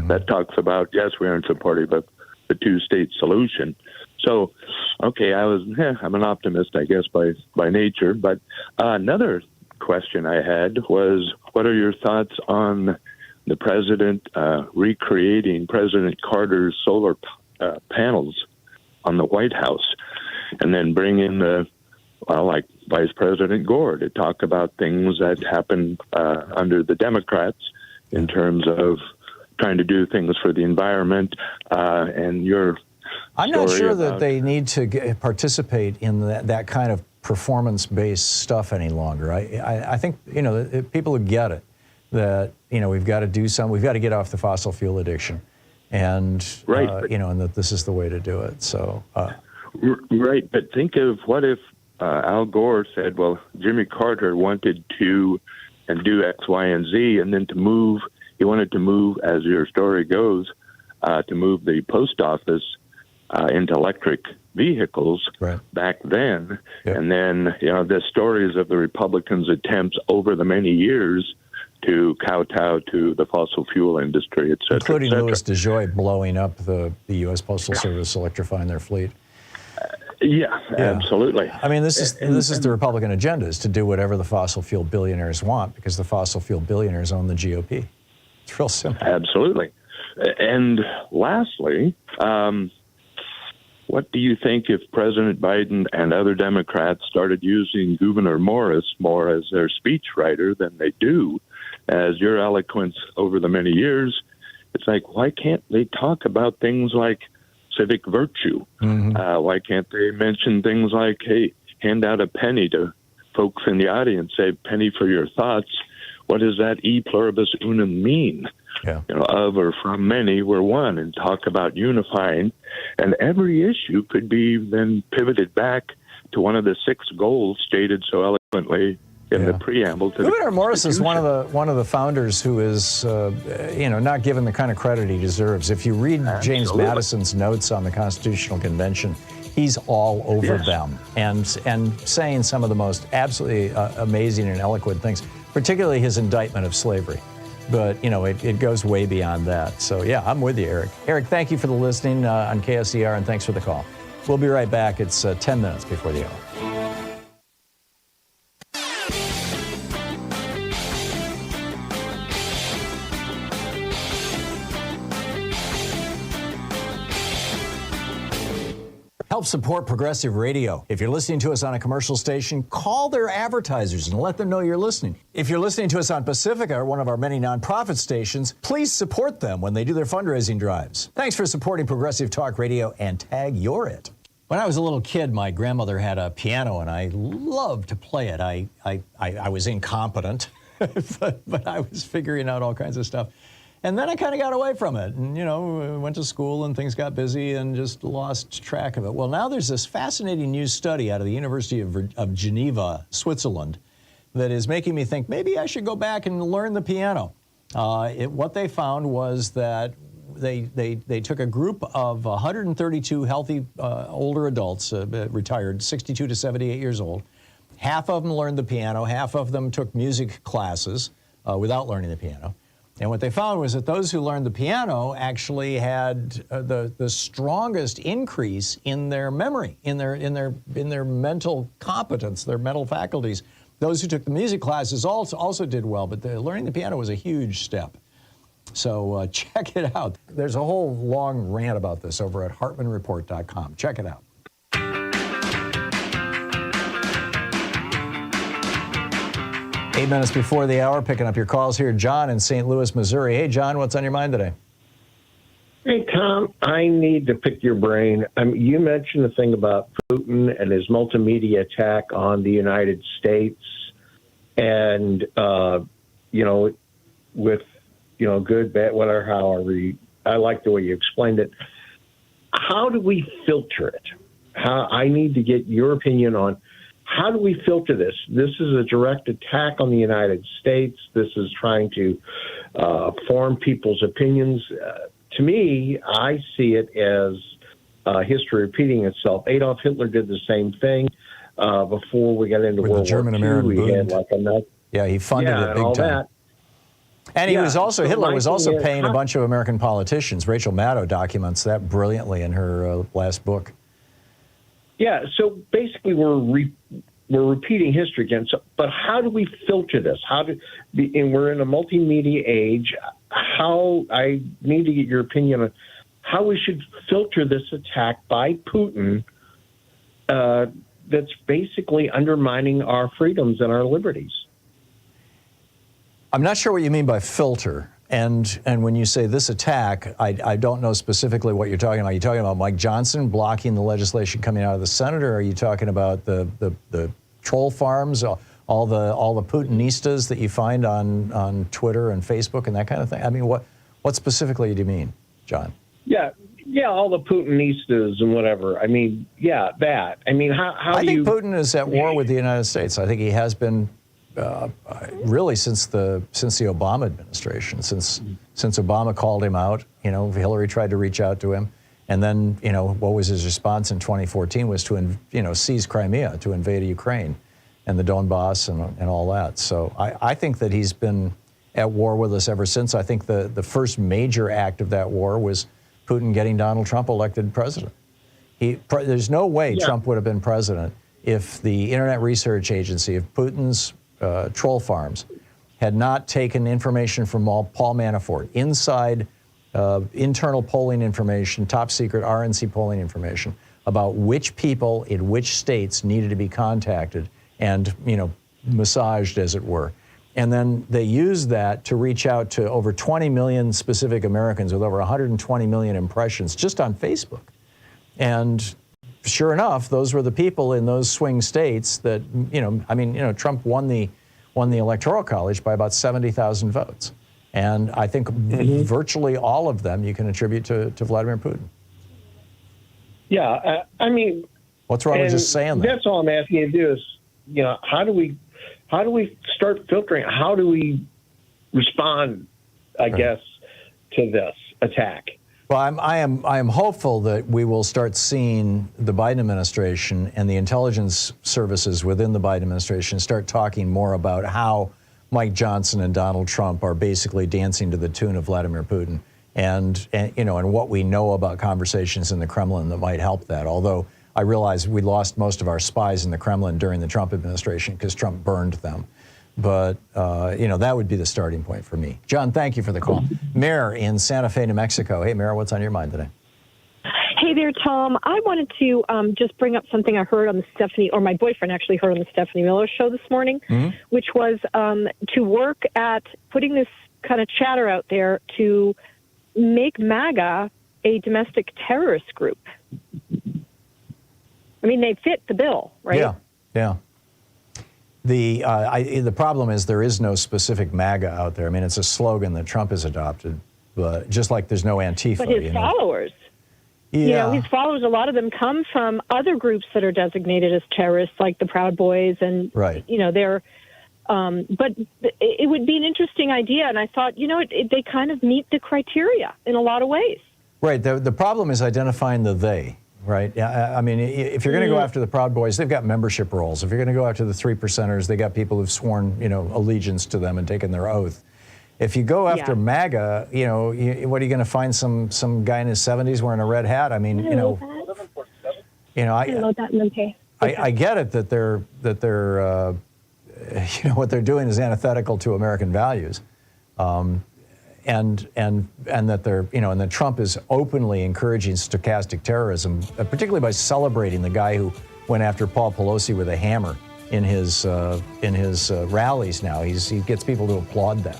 that talks about, yes, we're in support of the two-state solution. So, okay, I'm an optimist, I guess, by nature. But another question I had was, what are your thoughts on the president recreating President Carter's solar panels on the White House, and then bring in like Vice President Gore to talk about things that happened under the Democrats in terms of trying to do things for the environment and your I'm not sure that they need to participate in that kind of performance-based stuff any longer. I think, people would get it, that, we've got to do something, we've got to get off the fossil fuel addiction, and, and that this is the way to do it, so. Right, but think of what if Al Gore said, well, Jimmy Carter wanted to do X, Y, and Z, and then he wanted to move, as your story goes, to move the post office into electric vehicles back then. And then, the stories of the Republicans' attempts over the many years to kowtow to the fossil fuel industry, et cetera, including et cetera. Louis DeJoy blowing up the U.S. Postal Service, electrifying their fleet. Yeah, absolutely. I mean, this is the Republican agenda, is to do whatever the fossil fuel billionaires want, because the fossil fuel billionaires own the GOP. It's real simple. Absolutely. And lastly, what do you think if President Biden and other Democrats started using Gouverneur Morris more as their speechwriter than they do as your eloquence over the many years? It's like, why can't they talk about things like civic virtue? Why can't they mention things like, hey, hand out a penny to folks in the audience, say, penny for your thoughts. What does that e pluribus unum mean? Of or from many we're one, and talk about unifying. And every issue could be then pivoted back to one of the 6 goals stated so eloquently in the preamble to Gouverneur Morris is one of the founders who is, not given the kind of credit he deserves. If you read James Madison's notes on the Constitutional Convention, he's all over them and saying some of the most absolutely amazing and eloquent things, particularly his indictment of slavery. But, it goes way beyond that. So, yeah, I'm with you, Eric. Eric, thank you for the listening on KSER, and thanks for the call. We'll be right back. It's 10 minutes before the hour. Help support progressive radio. If you're listening to us on a commercial station, call their advertisers and let them know you're listening. If you're listening to us on Pacifica, one of our many nonprofit stations, please support them when they do their fundraising drives. Thanks for supporting progressive talk radio, and tag you're it. When I was a little kid, my grandmother had a piano, and I loved to play it. I was incompetent, but I was figuring out all kinds of stuff. And then I kind of got away from it and, went to school and things got busy and just lost track of it. Well, now there's this fascinating new study out of the University of Geneva, Switzerland, that is making me think maybe I should go back and learn the piano. What they found was that they took a group of 132 healthy older adults, retired, 62 to 78 years old. Half of them learned the piano, half of them took music classes without learning the piano. And what they found was that those who learned the piano actually had the strongest increase in their memory, in their mental competence, their mental faculties. Those who took the music classes also did well, but learning the piano was a huge step. So check it out. There's a whole long rant about this over at HartmannReport.com. Check it out. 8 minutes before the hour, picking up your calls here. John in St. Louis, Missouri. Hey, John, what's on your mind today? Hey, Tom, I need to pick your brain. You mentioned the thing about Putin and his multimedia attack on the United States. And, with, good, bad, whatever, however. I like the way you explained it. How do we filter it? I need to get your opinion on how do we filter this? This is a direct attack on the United States. This is trying to form people's opinions. To me, I see it as history repeating itself. Adolf Hitler did the same thing before we got into World War II. He funded it big time. And Hitler was also paying a bunch of American politicians. Rachel Maddow documents that brilliantly in her last book. Yeah, so basically we're repeating history again. So, but how do we filter this? And we're in a multimedia age. I need to get your opinion on how we should filter this attack by Putin that's basically undermining our freedoms and our liberties. I'm not sure what you mean by filter. And when you say this attack, I don't know specifically what you're talking about. Are you talking about Mike Johnson blocking the legislation coming out of the Senate, or are you talking about the troll farms, all the Putinistas that you find on Twitter and Facebook and that kind of thing? I mean, what specifically do you mean, John? Yeah, all the Putinistas and whatever. I mean, that. I mean, I think Putin is at war with the United States. I think he has been. Really since the Obama administration, since Obama called him out, Hillary tried to reach out to him, And then, what was his response in 2014 was to, seize Crimea, to invade Ukraine and the Donbass and all that. So I think that he's been at war with us ever since. I think the first major act of that war was Putin getting Donald Trump elected president. There's no way Trump would have been president if the Internet Research Agency, if Putin's troll farms had not taken information from Paul Manafort, inside internal polling information, top secret RNC polling information, about which people in which states needed to be contacted and, massaged, as it were. And then they used that to reach out to over 20 million specific Americans with over 120 million impressions just on Facebook. And sure enough, those were the people in those swing states that, Trump won the Electoral College by about 70,000 votes. And I think virtually all of them you can attribute to Vladimir Putin. Yeah, what's wrong with just saying that? That's all I'm asking you to do is, how do we start filtering? How do we respond, I guess, to this attack? Well, I am hopeful that we will start seeing the Biden administration and the intelligence services within the Biden administration start talking more about how Mike Johnson and Donald Trump are basically dancing to the tune of Vladimir Putin, and what we know about conversations in the Kremlin that might help that. Although I realize we lost most of our spies in the Kremlin during the Trump administration because Trump burned them. But, that would be the starting point for me. John, thank you for the call. Mayor in Santa Fe, New Mexico. Hey, Mayor, what's on your mind today? Hey there, Tom. I wanted to just bring up something I heard on the Stephanie, or my boyfriend actually heard on the Stephanie Miller show this morning, which was to work at putting this kind of chatter out there to make MAGA a domestic terrorist group. I mean, they fit the bill, right? Yeah. The problem is there is no specific MAGA out there. I mean, it's a slogan that Trump has adopted, but just like there's no Antifa. But his followers. Yeah. His followers, a lot of them come from other groups that are designated as terrorists, like the Proud Boys, and they're. But it would be an interesting idea, and I thought, they kind of meet the criteria in a lot of ways. Right. The problem is identifying the they. Right. I mean, if you're going to go after the Proud Boys, they've got membership rolls. If you're going to go after the 3%ers, they got people who've sworn, allegiance to them and taken their oath. If you go after MAGA, what are you going to find? Some guy in his 70s wearing a red hat? I mean, I get it that they're what they're doing is antithetical to American values. And that they're, and that Trump is openly encouraging stochastic terrorism, particularly by celebrating the guy who went after Paul Pelosi with a hammer in his rallies now. He gets people to applaud that.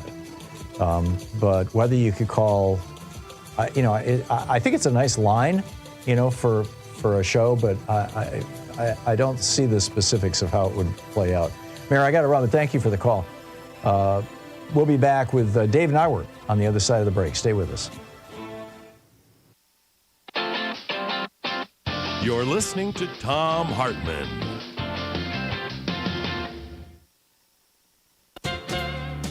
But whether you could call, I think it's a nice line, for a show, but I don't see the specifics of how it would play out. Mayor, I got to run, but thank you for the call. We'll be back with Dave Neiwert on the other side of the break. Stay with us. You're listening to Thom Hartmann.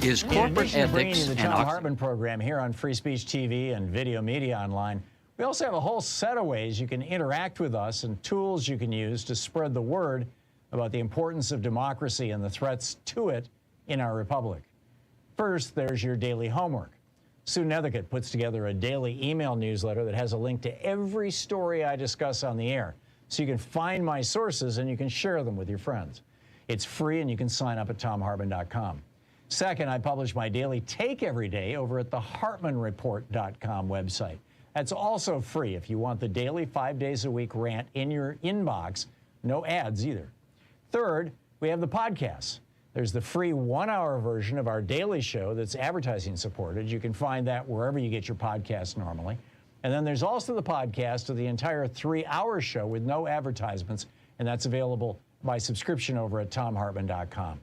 Is corporate ethics the Thom Hartmann program here on Free Speech TV and Video Media Online. We also have a whole set of ways you can interact with us and tools you can use to spread the word about the importance of democracy and the threats to it in our republic. First, there's your daily homework. Sue Nethercutt puts together a daily email newsletter that has a link to every story I discuss on the air, so you can find my sources and you can share them with your friends. It's free and you can sign up at thomhartmann.com. Second, I publish my daily take every day over at the hartmannreport.com website. That's also free if you want the daily 5 days a week rant in your inbox. No ads either. Third, we have the podcasts. There's the free 1-hour version of our daily show that's advertising supported. You can find that wherever you get your podcasts normally. And then there's also the podcast of the entire 3-hour show with no advertisements, and that's available by subscription over at thomhartmann.com.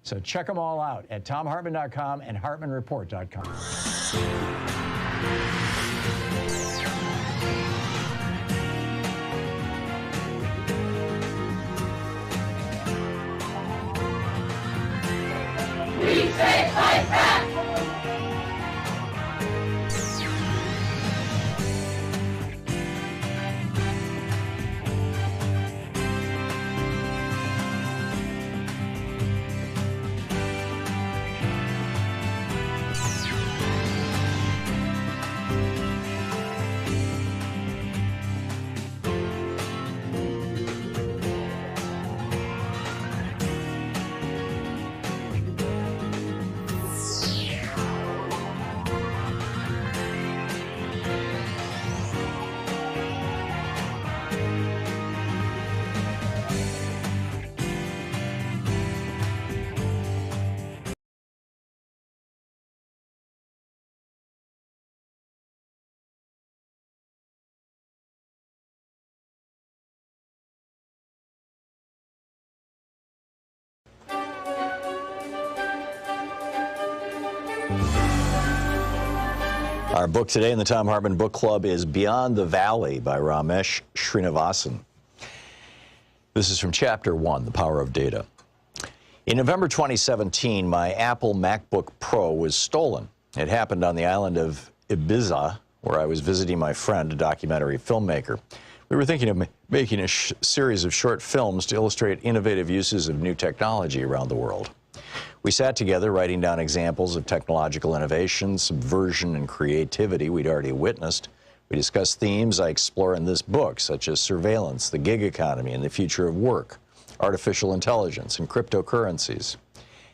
So check them all out at thomhartmann.com and hartmannreport.com. We say fight back! Our book today in the Thom Hartmann Book Club is Beyond the Valley by Ramesh Srinivasan. This is from Chapter 1, The Power of Data. In November 2017, my Apple MacBook Pro was stolen. It happened on the island of Ibiza, where I was visiting my friend, a documentary filmmaker. We were thinking of making a series of short films to illustrate innovative uses of new technology around the world. We sat together writing down examples of technological innovation, subversion, and creativity we'd already witnessed. We discussed themes I explore in this book, such as surveillance, the gig economy, and the future of work, artificial intelligence, and cryptocurrencies.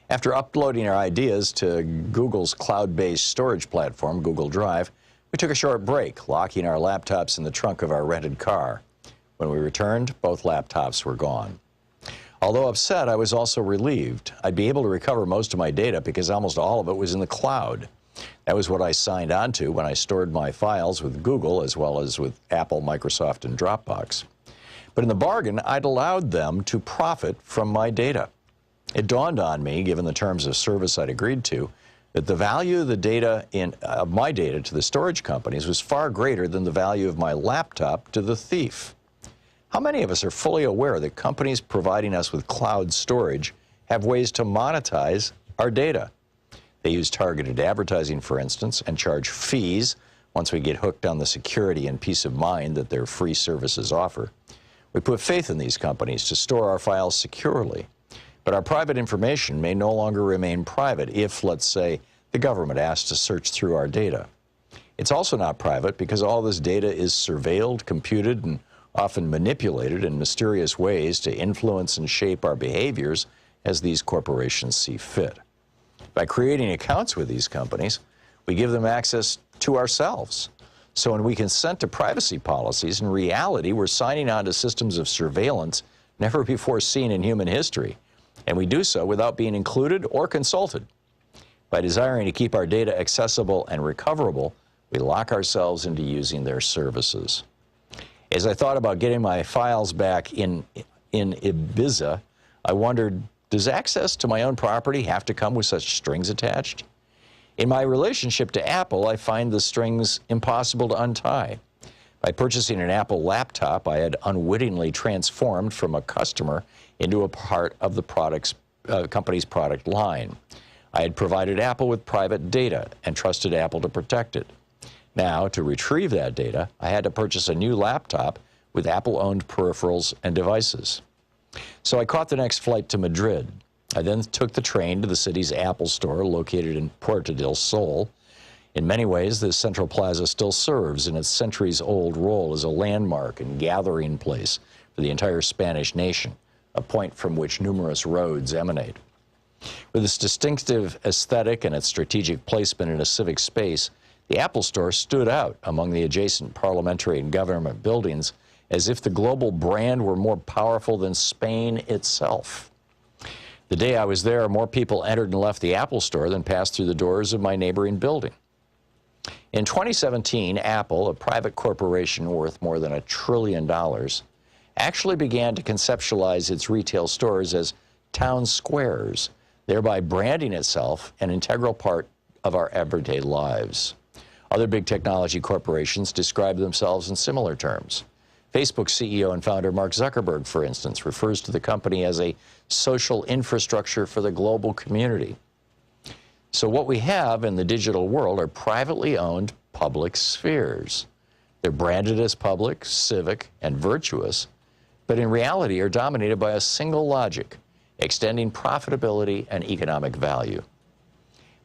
After uploading our ideas to Google's cloud-based storage platform, Google Drive, we took a short break, locking our laptops in the trunk of our rented car. When we returned, both laptops were gone. Although upset, I was also relieved. I'd be able to recover most of my data because almost all of it was in the cloud. That was what I signed on to when I stored my files with Google as well as with Apple, Microsoft, and Dropbox. But in the bargain, I'd allowed them to profit from my data. It dawned on me, given the terms of service I'd agreed to, that the value of the data of my data to the storage companies was far greater than the value of my laptop to the thief. How many of us are fully aware that companies providing us with cloud storage have ways to monetize our data? They use targeted advertising, for instance, and charge fees once we get hooked on the security and peace of mind that their free services offer. We put faith in these companies to store our files securely, but our private information may no longer remain private if, let's say, the government asks to search through our data. It's also not private because all this data is surveilled, computed, and often manipulated in mysterious ways to influence and shape our behaviors as these corporations see fit. By creating accounts with these companies, we give them access to ourselves. So when we consent to privacy policies, in reality, we're signing on to systems of surveillance never before seen in human history, and we do so without being included or consulted. By desiring to keep our data accessible and recoverable, we lock ourselves into using their services. As I thought about getting my files back in Ibiza, I wondered, does access to my own property have to come with such strings attached? In my relationship to Apple, I find the strings impossible to untie. By purchasing an Apple laptop, I had unwittingly transformed from a customer into a part of the company's product line. I had provided Apple with private data and trusted Apple to protect it. Now, to retrieve that data, I had to purchase a new laptop with Apple-owned peripherals and devices. So I caught the next flight to Madrid. I then took the train to the city's Apple store located in Puerto del Sol. In many ways, this central plaza still serves in its centuries-old role as a landmark and gathering place for the entire Spanish nation, a point from which numerous roads emanate. With its distinctive aesthetic and its strategic placement in a civic space, the Apple Store stood out among the adjacent parliamentary and government buildings as if the global brand were more powerful than Spain itself. The day I was there, more people entered and left the Apple Store than passed through the doors of my neighboring building. In 2017, Apple, a private corporation worth more than $1 trillion, actually began to conceptualize its retail stores as town squares, thereby branding itself an integral part of our everyday lives. Other big technology corporations describe themselves in similar terms. Facebook CEO and founder Mark Zuckerberg, for instance, refers to the company as a social infrastructure for the global community. So what we have in the digital world are privately owned public spheres. They're branded as public, civic, and virtuous, but in reality are dominated by a single logic, extending profitability and economic value.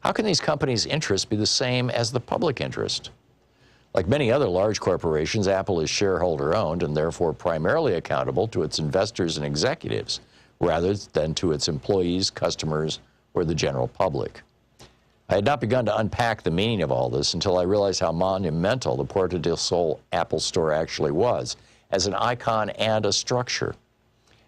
How can these companies' interests be the same as the public interest? Like many other large corporations, Apple is shareholder-owned and therefore primarily accountable to its investors and executives, rather than to its employees, customers, or the general public. I had not begun to unpack the meaning of all this until I realized how monumental the Puerto del Sol Apple Store actually was, as an icon and a structure.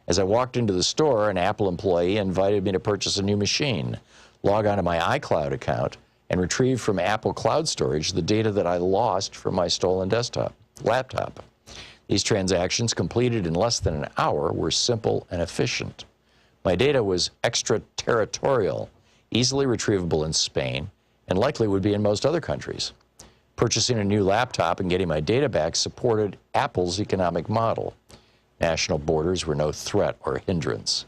As I walked into the store, an Apple employee invited me to purchase a new machine, log on to my iCloud account, and retrieve from Apple Cloud Storage the data that I lost from my stolen laptop. These transactions, completed in less than an hour, were simple and efficient. My data was extraterritorial, easily retrievable in Spain, and likely would be in most other countries. Purchasing a new laptop and getting my data back supported Apple's economic model. National borders were no threat or hindrance.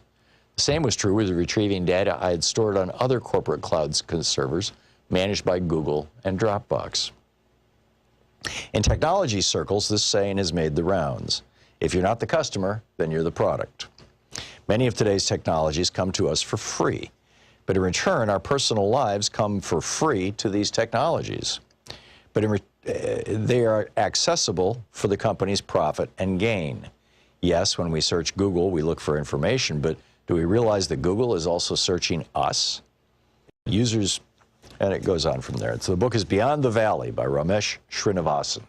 The same was true with retrieving data I had stored on other corporate cloud servers managed by Google and Dropbox. In technology circles, this saying has made the rounds. If you're not the customer, then you're the product. Many of today's technologies come to us for free, but in return, our personal lives come for free to these technologies. But they are accessible for the company's profit and gain. Yes, when we search Google, we look for information, but do we realize that Google is also searching us? Users, and it goes on from there. So the book is Beyond the Valley by Ramesh Srinivasan.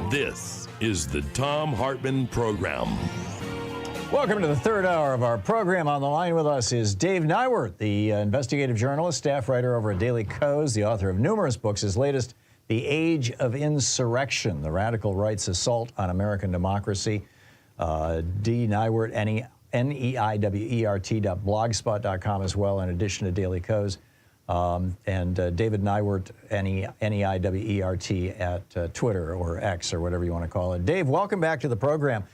This is the Thom Hartmann Program. Welcome to the third hour of our program. On the line with us is Dave Neiwert, the investigative journalist, staff writer over at Daily Kos, the author of numerous books. His latest, The Age of Insurrection, the Radical Right's Assault on American Democracy. D. Neiwert, Neiwert.blogspot.com as well, in addition to Daily Kos. And David Neiwert, Neiwert at Twitter or X or whatever you want to call it. Dave, welcome back to the program.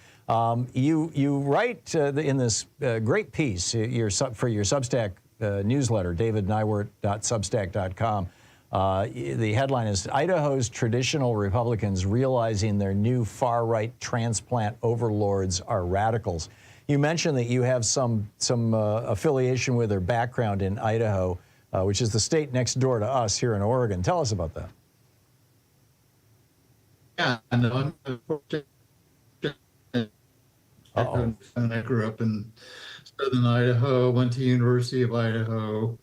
You write in this great piece for your Substack newsletter, davidneiwert.substack.com. The headline is Idaho's traditional Republicans realizing their new far-right transplant overlords are radicals. You mentioned that you have some affiliation with or background in Idaho, which is the state next door to us here in Oregon. Tell us about that. Yeah, no, and I grew up in southern Idaho, went to University of Idaho,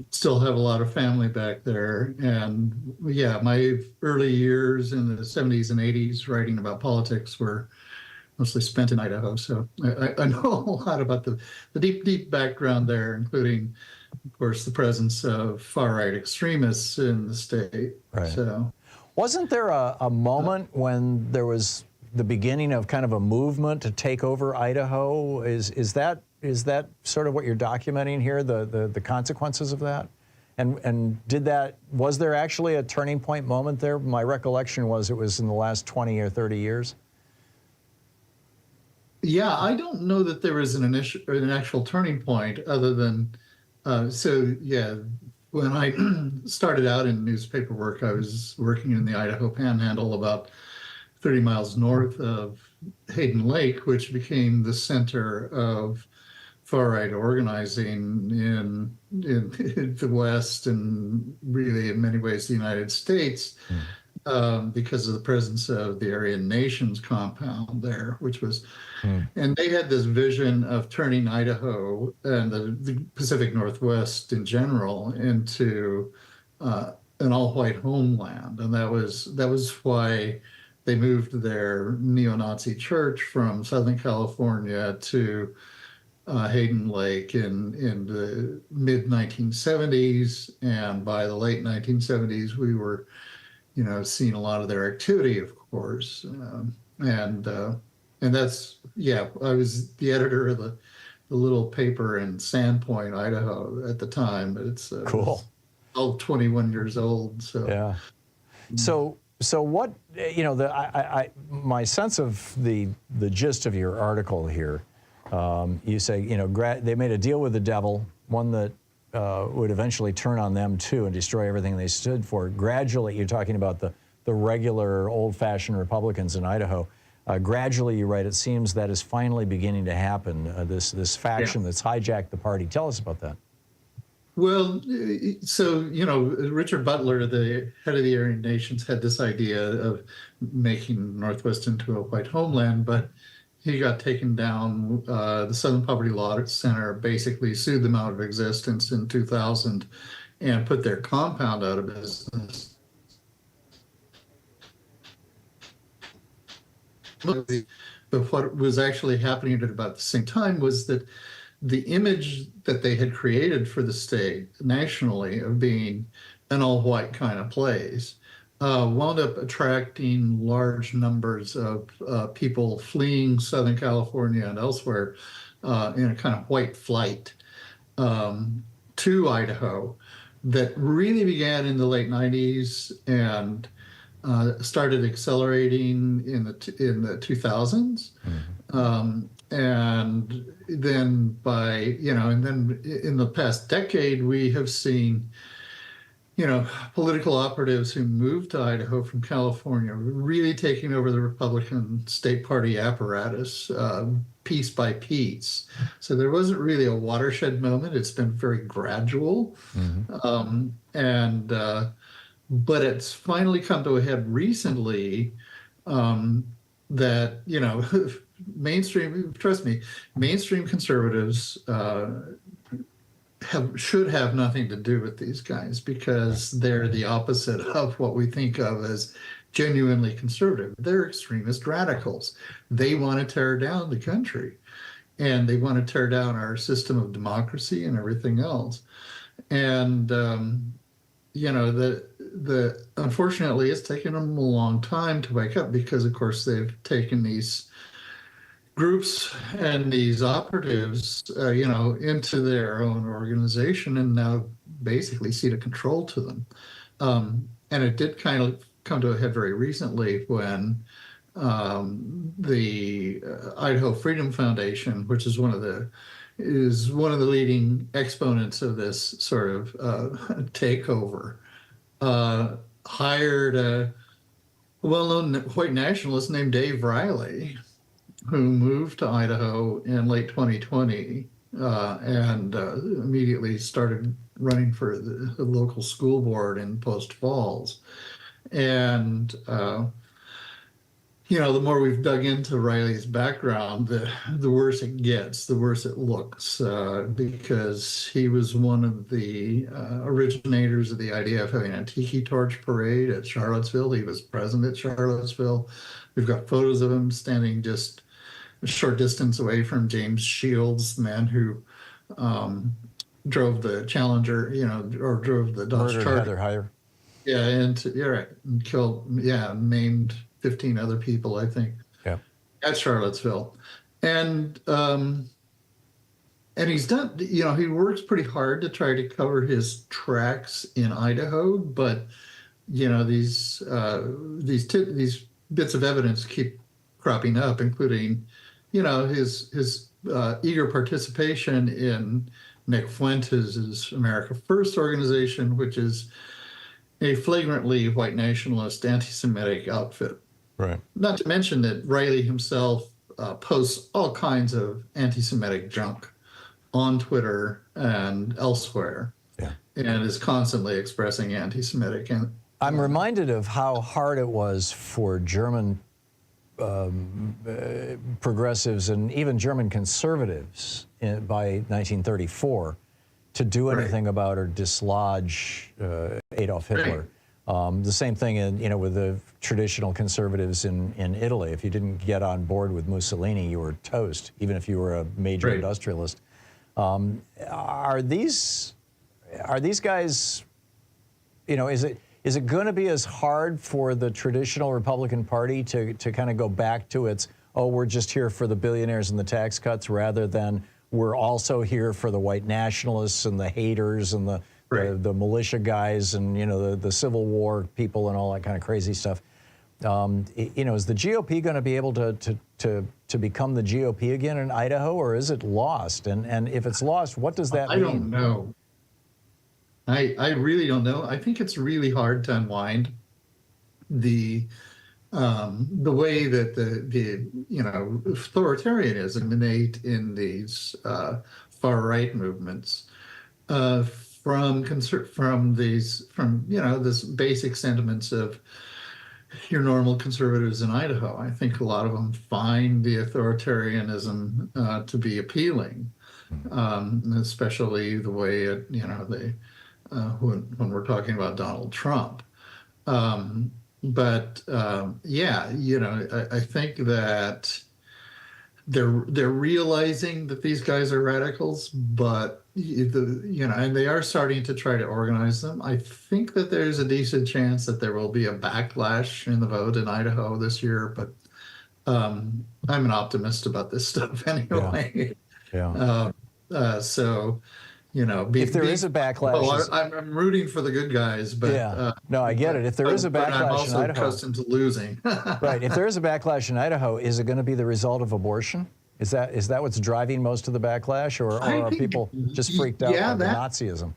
still have a lot of family back there. And yeah, my early years in the 70s and 80s writing about politics were mostly spent in Idaho. So I know a lot about the deep, deep background there, including, of course, the presence of far-right extremists in the state. Right. So, wasn't there a moment when there was the beginning of kind of a movement to take over Idaho? Is that sort of what you're documenting here, the consequences of that? And was there actually a turning point moment there? My recollection was it was in the last 20 or 30 years. Yeah, I don't know that there was an actual turning point other than, when I started out in newspaper work, I was working in the Idaho Panhandle about 30 miles north of Hayden Lake, which became the center of far-right organizing in the West and really in many ways the United States, because of the presence of the Aryan Nations compound there, which was, and they had this vision of turning Idaho and the Pacific Northwest in general into an all-white homeland, and that was why they moved their neo-Nazi church from Southern California to Hayden Lake in the mid-1970s, and by the late 1970s, we were, seeing a lot of their activity, of course, and that's, I was the editor of the little paper in Sandpoint, Idaho at the time. It's cool. All 21 years old. So yeah. So what, my sense of the gist of your article here, you say, they made a deal with the devil, one that would eventually turn on them too and destroy everything they stood for. Gradually, you're talking about the regular old-fashioned Republicans in Idaho. Gradually, you write, it seems that is finally beginning to happen, this faction that's hijacked the party. Tell us about that. Well, so, Richard Butler, the head of the Aryan Nations, had this idea of making Northwest into a white homeland, but he got taken down. The Southern Poverty Law Center basically sued them out of existence in 2000 and put their compound out of business. But what was actually happening at about the same time was that the image that they had created for the state nationally of being an all-white kind of place wound up attracting large numbers of people fleeing Southern California and elsewhere in a kind of white flight to Idaho that really began in the late 90s and started accelerating in the 2000s. And then and then in the past decade, we have seen, political operatives who moved to Idaho from California really taking over the Republican state party apparatus piece by piece. So there wasn't really a watershed moment. It's been very gradual. But it's finally come to a head recently that, mainstream conservatives should have nothing to do with these guys because they're the opposite of what we think of as genuinely conservative. They're extremist radicals. They want to tear down the country, and they want to tear down our system of democracy and everything else. And unfortunately, it's taken them a long time to wake up because, of course, they've taken these groups and these operatives, into their own organization and now basically cede a control to them. And it did kind of come to a head very recently when the Idaho Freedom Foundation, which is one of the leading exponents of this sort of takeover, hired a well-known white nationalist named Dave Riley, who moved to Idaho in late 2020 and immediately started running for the local school board in Post Falls. And the more we've dug into Riley's background, the worse it gets, the worse it looks, because he was one of the originators of the idea of having a tiki torch parade at Charlottesville. He was present at Charlottesville. We've got photos of him standing just a short distance away from James Shields, the man who drove the Challenger, or drove the Dodge Charger. Heather Heyer. Yeah, and killed, maimed 15 other people, I think, at Charlottesville. And he's done, he works pretty hard to try to cover his tracks in Idaho, but, these bits of evidence keep cropping up, including, his eager participation in Nick Fuentes' America First organization, which is a flagrantly white nationalist anti-Semitic outfit. Right. Not to mention that Riley himself posts all kinds of anti-Semitic junk on Twitter and elsewhere, and is constantly expressing anti-Semitic. And I'm reminded of how hard it was for German progressives and even German conservatives by 1934 to do anything about or dislodge Adolf Hitler. The same thing with the traditional conservatives in Italy. If you didn't get on board with Mussolini, you were toast, even if you were a major industrialist. Are these guys, is it going to be as hard for the traditional Republican Party to kind of go back to its, we're just here for the billionaires and the tax cuts, rather than we're also here for the white nationalists and the haters and the militia guys and, the Civil War people and all that kind of crazy stuff? Is the GOP going to be able to become the GOP again in Idaho, or is it lost? And if it's lost, what does that mean? I don't know. I really don't know. I think it's really hard to unwind the way that the authoritarianism innate in these far right movements from this basic sentiments of your normal conservatives in Idaho. I think a lot of them find the authoritarianism to be appealing, especially the way it, when we're talking about Donald Trump. I think that they're realizing that these guys are radicals, but and they are starting to try to organize them. I think that there's a decent chance that there will be a backlash in the vote in Idaho this year, but I'm an optimist about this stuff anyway. Yeah. So, if there is a backlash, I'm rooting for the good guys, but no, I get it. If there is a backlash I'm also in Idaho, accustomed to losing. right. If there is a backlash in Idaho, is it going to be the result of abortion? Is that what's driving most of the backlash, or are people just freaked out by the Nazism?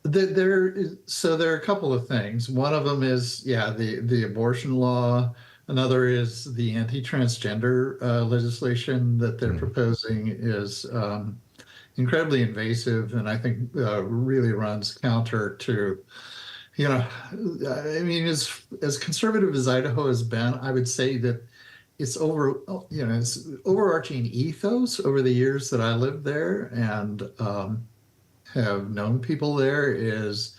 There are a couple of things. One of them is the abortion law. Another is the anti-transgender legislation that they're proposing is incredibly invasive, and I think really runs counter to, as conservative as Idaho has been, I would say that it's overarching ethos over the years that I lived there and have known people there is,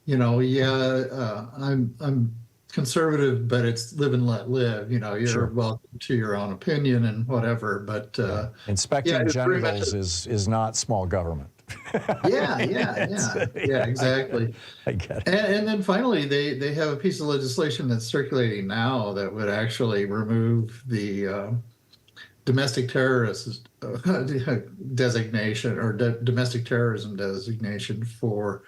I'm conservative, but it's live and let live. You're welcome to your own opinion and whatever. But inspecting genitals is not small government. Yeah, exactly. I get it. And then finally, they have a piece of legislation that's circulating now that would actually remove the domestic terrorist designation or domestic terrorism designation for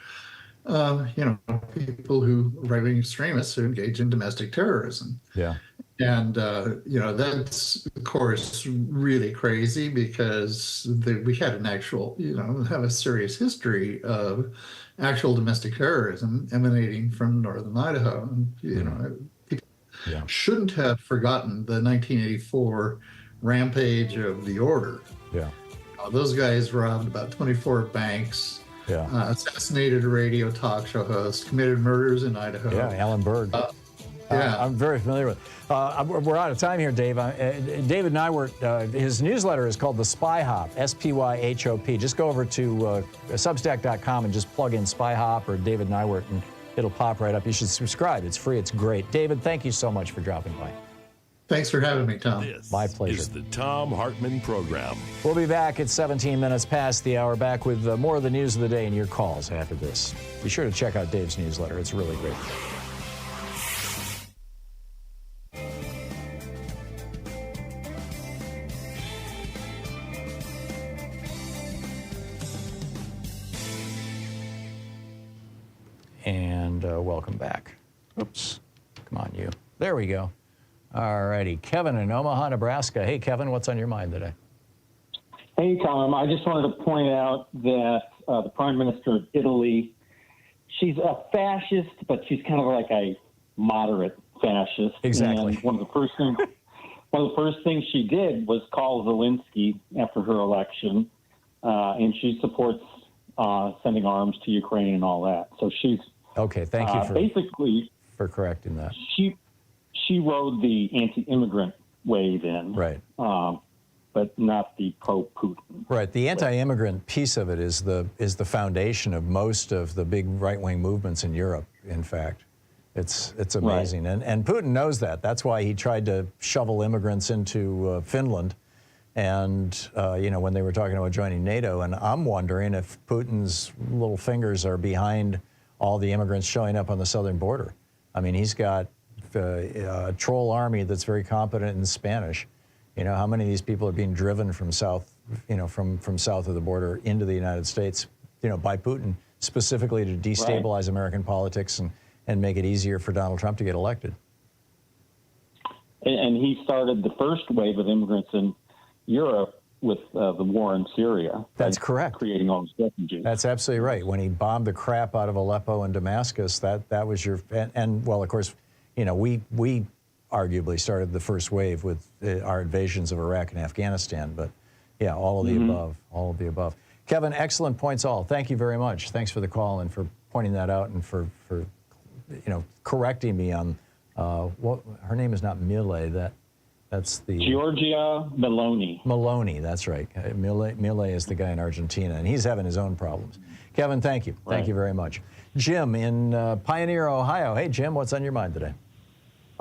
people right-wing extremists who engage in domestic terrorism. Yeah. And, that's, of course, really crazy because we had an actual, have a serious history of actual domestic terrorism emanating from northern Idaho. And, people shouldn't have forgotten the 1984 rampage of the Order. Yeah. Those guys robbed about 24 banks. Yeah. Assassinated a radio talk show host, committed murders in Idaho. Yeah, Alan Berg. I'm very familiar with. We're out of time here, Dave. David Neiwert, his newsletter is called The Spy Hop, SPYHOP. Just go over to Substack.com and just plug in Spy Hop or David Neiwert, and it'll pop right up. You should subscribe. It's free. It's great. David, thank you so much for dropping by. Thanks for having me, Tom. My pleasure. This is the Thom Hartmann Program. We'll be back at 17 minutes past the hour, back with more of the news of the day and your calls after this. Be sure to check out Dave's newsletter. It's really great. And welcome back. Oops. Come on, you. There we go. All righty. Kevin in Omaha, Nebraska. Hey, Kevin, what's on your mind today? Hey, Tom. I just wanted to point out that the Prime Minister of Italy, she's a fascist, but she's kind of like a moderate fascist. Exactly. And one of the first things she did was call Zelensky after her election, and she supports sending arms to Ukraine and all that. So she's okay. Thank you for correcting that. She rode the anti-immigrant wave in, right? But not the pro-Putin. Right. The anti-immigrant piece of it is the foundation of most of the big right-wing movements in Europe. In fact, it's amazing, right. and Putin knows that. That's why he tried to shovel immigrants into Finland, and when they were talking about joining NATO. And I'm wondering if Putin's little fingers are behind all the immigrants showing up on the southern border. I mean, he's got a troll army that's very competent in Spanish. How many of these people are being driven from south, from south of the border into the United States, by Putin, specifically to destabilize American politics and make it easier for Donald Trump to get elected. And he started the first wave of immigrants in Europe with the war in Syria. That's correct. Creating all these refugees. That's absolutely right. When he bombed the crap out of Aleppo and Damascus, that was your, and well, of course, we arguably started the first wave with our invasions of Iraq and Afghanistan, but yeah, all of the above. Kevin, excellent points all. Thank you very much. Thanks for the call and for pointing that out and for correcting me on what her name is not Millet. That's the Giorgia Meloni. Meloni, that's right. Millet is the guy in Argentina, and he's having his own problems. Kevin, thank you. Thank you very much. Jim in Pioneer, Ohio. Hey, Jim, what's on your mind today?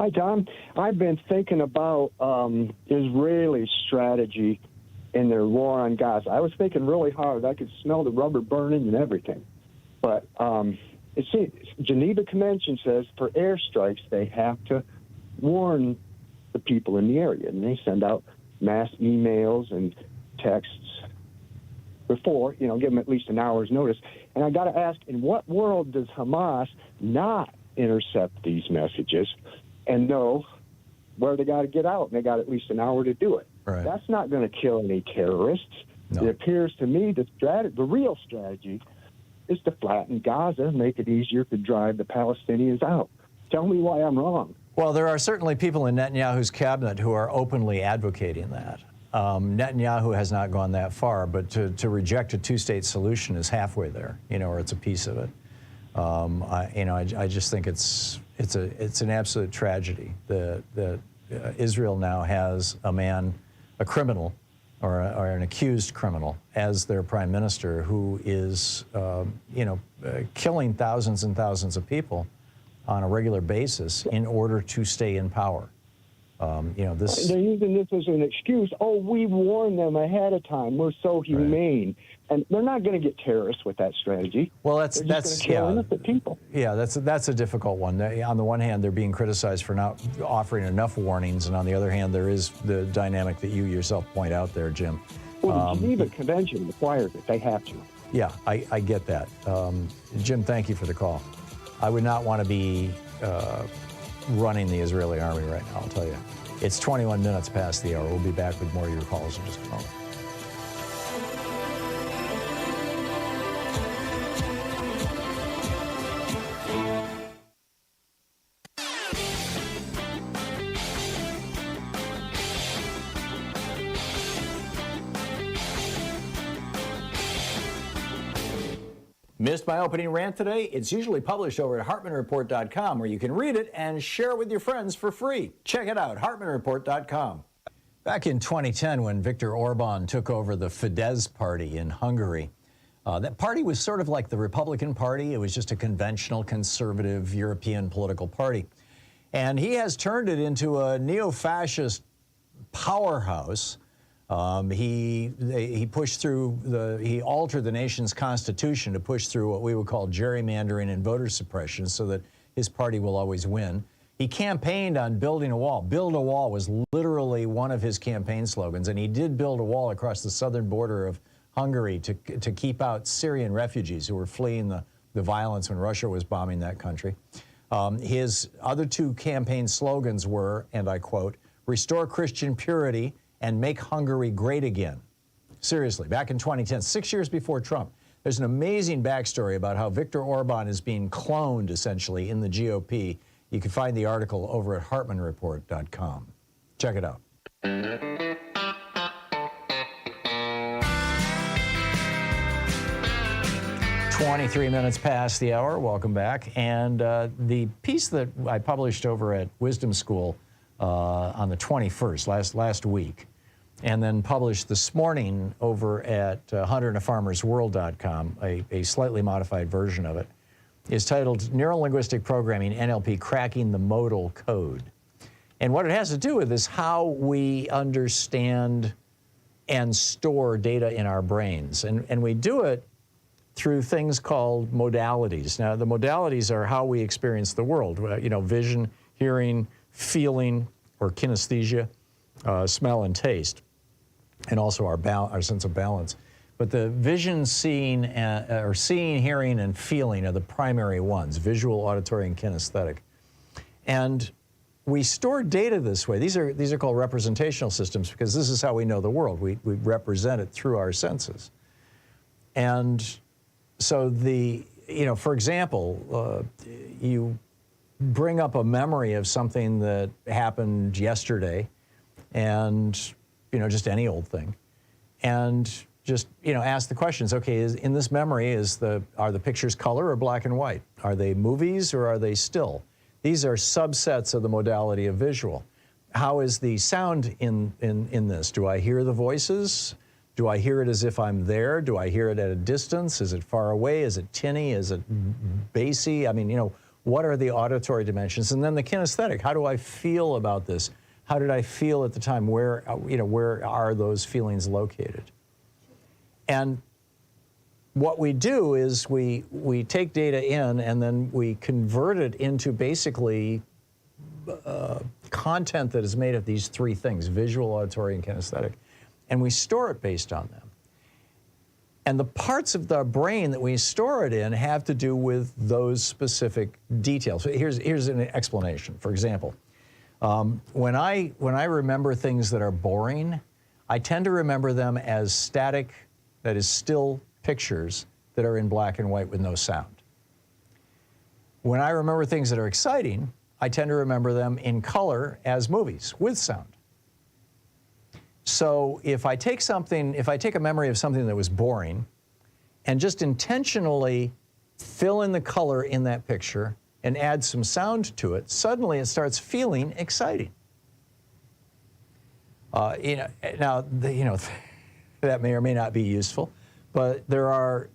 Hi, Tom. I've been thinking about Israeli strategy in their war on Gaza. I was thinking really hard. I could smell the rubber burning and everything. But it seems Geneva Convention says for airstrikes, they have to warn the people in the area, and they send out mass emails and texts before, give them at least an hour's notice. And I got to ask, in what world does Hamas not intercept these messages and know where they got to get out, and they got at least an hour to do it? Right. That's not going to kill any terrorists. No. It appears to me the real strategy is to flatten Gaza, make it easier to drive the Palestinians out. Tell me why I'm wrong. Well, there are certainly people in Netanyahu's cabinet who are openly advocating that. Netanyahu has not gone that far, but to reject a two-state solution is halfway there, or it's a piece of it. I just think it's an absolute tragedy that Israel now has a criminal or an accused criminal as their prime minister who is, killing thousands and thousands of people on a regular basis in order to stay in power. This. They're using this as an excuse. Oh, we warned them ahead of time. We're so humane, and they're not going to get terrorists with that strategy. Well, that's kill innocent people. Yeah, that's a difficult one. On the one hand, they're being criticized for not offering enough warnings, and on the other hand, there is the dynamic that you yourself point out there, Jim. Well, the Geneva Convention requires it. They have to. Yeah, I get that. Jim, thank you for the call. I would not want to be running the Israeli army right now, I'll tell you. It's 21 minutes past the hour. We'll be back with more of your calls in just a moment. Missed my opening rant today? It's usually published over at HartmannReport.com, where you can read it and share it with your friends for free. Check it out, HartmannReport.com. Back in 2010, when Viktor Orban took over the Fidesz party in Hungary, that party was sort of like the Republican Party. It was just a conventional conservative European political party. And he has turned it into a neo-fascist powerhouse. He pushed through he altered the nation's constitution to push through what we would call gerrymandering and voter suppression so that his party will always win. He campaigned on building a wall. Build a wall was literally one of his campaign slogans, and he did build a wall across the southern border of Hungary to keep out Syrian refugees who were fleeing the violence when Russia was bombing that country. His other two campaign slogans were, and I quote, "Restore Christian purity and make Hungary great again." Seriously, back in 2010, 6 years before Trump. There's an amazing backstory about how Viktor Orban is being cloned, essentially, in the GOP. You can find the article over at HartmannReport.com. Check it out. 23 minutes past the hour. Welcome back. And the piece that I published over at Wisdom School on the 21st, last week, and then published this morning over at hunterandfarmersworld.com, a slightly modified version of it, is titled NeuroLinguistic Programming, NLP, Cracking the Modal Code. And what it has to do with is how we understand and store data in our brains. And we do it through things called modalities. Now, the modalities are how we experience the world, vision, hearing, feeling, or kinesthesia, smell and taste, and also our sense of balance. But the vision, seeing, hearing, and feeling are the primary ones: visual, auditory, and kinesthetic. And we store data this way. These are called representational systems because this is how we know the world. We represent it through our senses. And so for example, you bring up a memory of something that happened yesterday, and just any old thing, and just ask the questions. Okay, in this memory are the pictures color or black and white? Are they movies or are they still? These are subsets of the modality of visual. How is the sound in this? Do I hear the voices? Do I hear it as if I'm there? Do I hear it at a distance? Is it far away? Is it tinny? Is it bassy? I mean, What are the auditory dimensions? And then the kinesthetic. How do I feel about this? How did I feel at the time? Where are those feelings located? And what we do is we take data in and then we convert it into basically content that is made of these three things, visual, auditory, and kinesthetic, and we store it based on them. And the parts of the brain that we store it in have to do with those specific details. So here's an explanation. For example, when I remember things that are boring, I tend to remember them as static, that is still pictures that are in black and white with no sound. When I remember things that are exciting, I tend to remember them in color as movies with sound. So if I take a memory of something that was boring and just intentionally fill in the color in that picture and add some sound to it, suddenly it starts feeling exciting. That may or may not be useful, but there are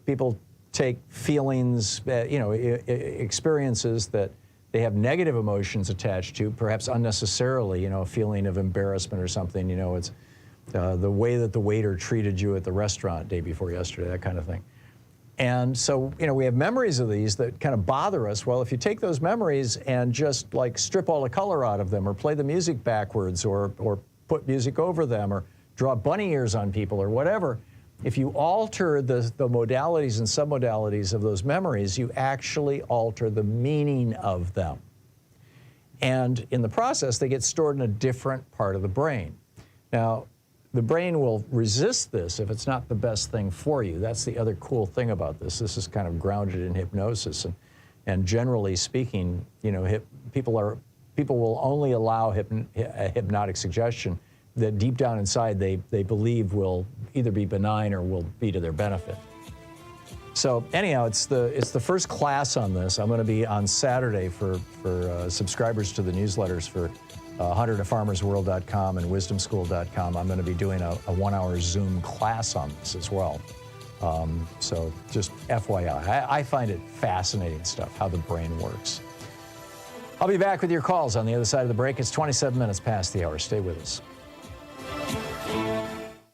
people take feelings, experiences that they have negative emotions attached to, perhaps unnecessarily, a feeling of embarrassment or something. It's the way that the waiter treated you at the restaurant day before yesterday, that kind of thing. And so, we have memories of these that kind of bother us. Well, if you take those memories and just like strip all the color out of them, or play the music backwards, or put music over them, or draw bunny ears on people, or whatever, if you alter the modalities and submodalities of those memories, you actually alter the meaning of them. And in the process, they get stored in a different part of the brain. Now, the brain will resist this if it's not the best thing for you. That's the other cool thing about this. This is kind of grounded in hypnosis. And generally speaking, people will only allow a hypnotic suggestion that deep down inside they believe will either be benign or will be to their benefit. So anyhow, it's the first class on this. I'm going to be on Saturday for subscribers to the newsletters for huntertofarmersworld.com and wisdomschool.com. I'm going to be doing a 1-hour Zoom class on this as well. So just FYI, I find it fascinating stuff, how the brain works. I'll be back with your calls on the other side of the break. It's 27 minutes past the hour. Stay with us.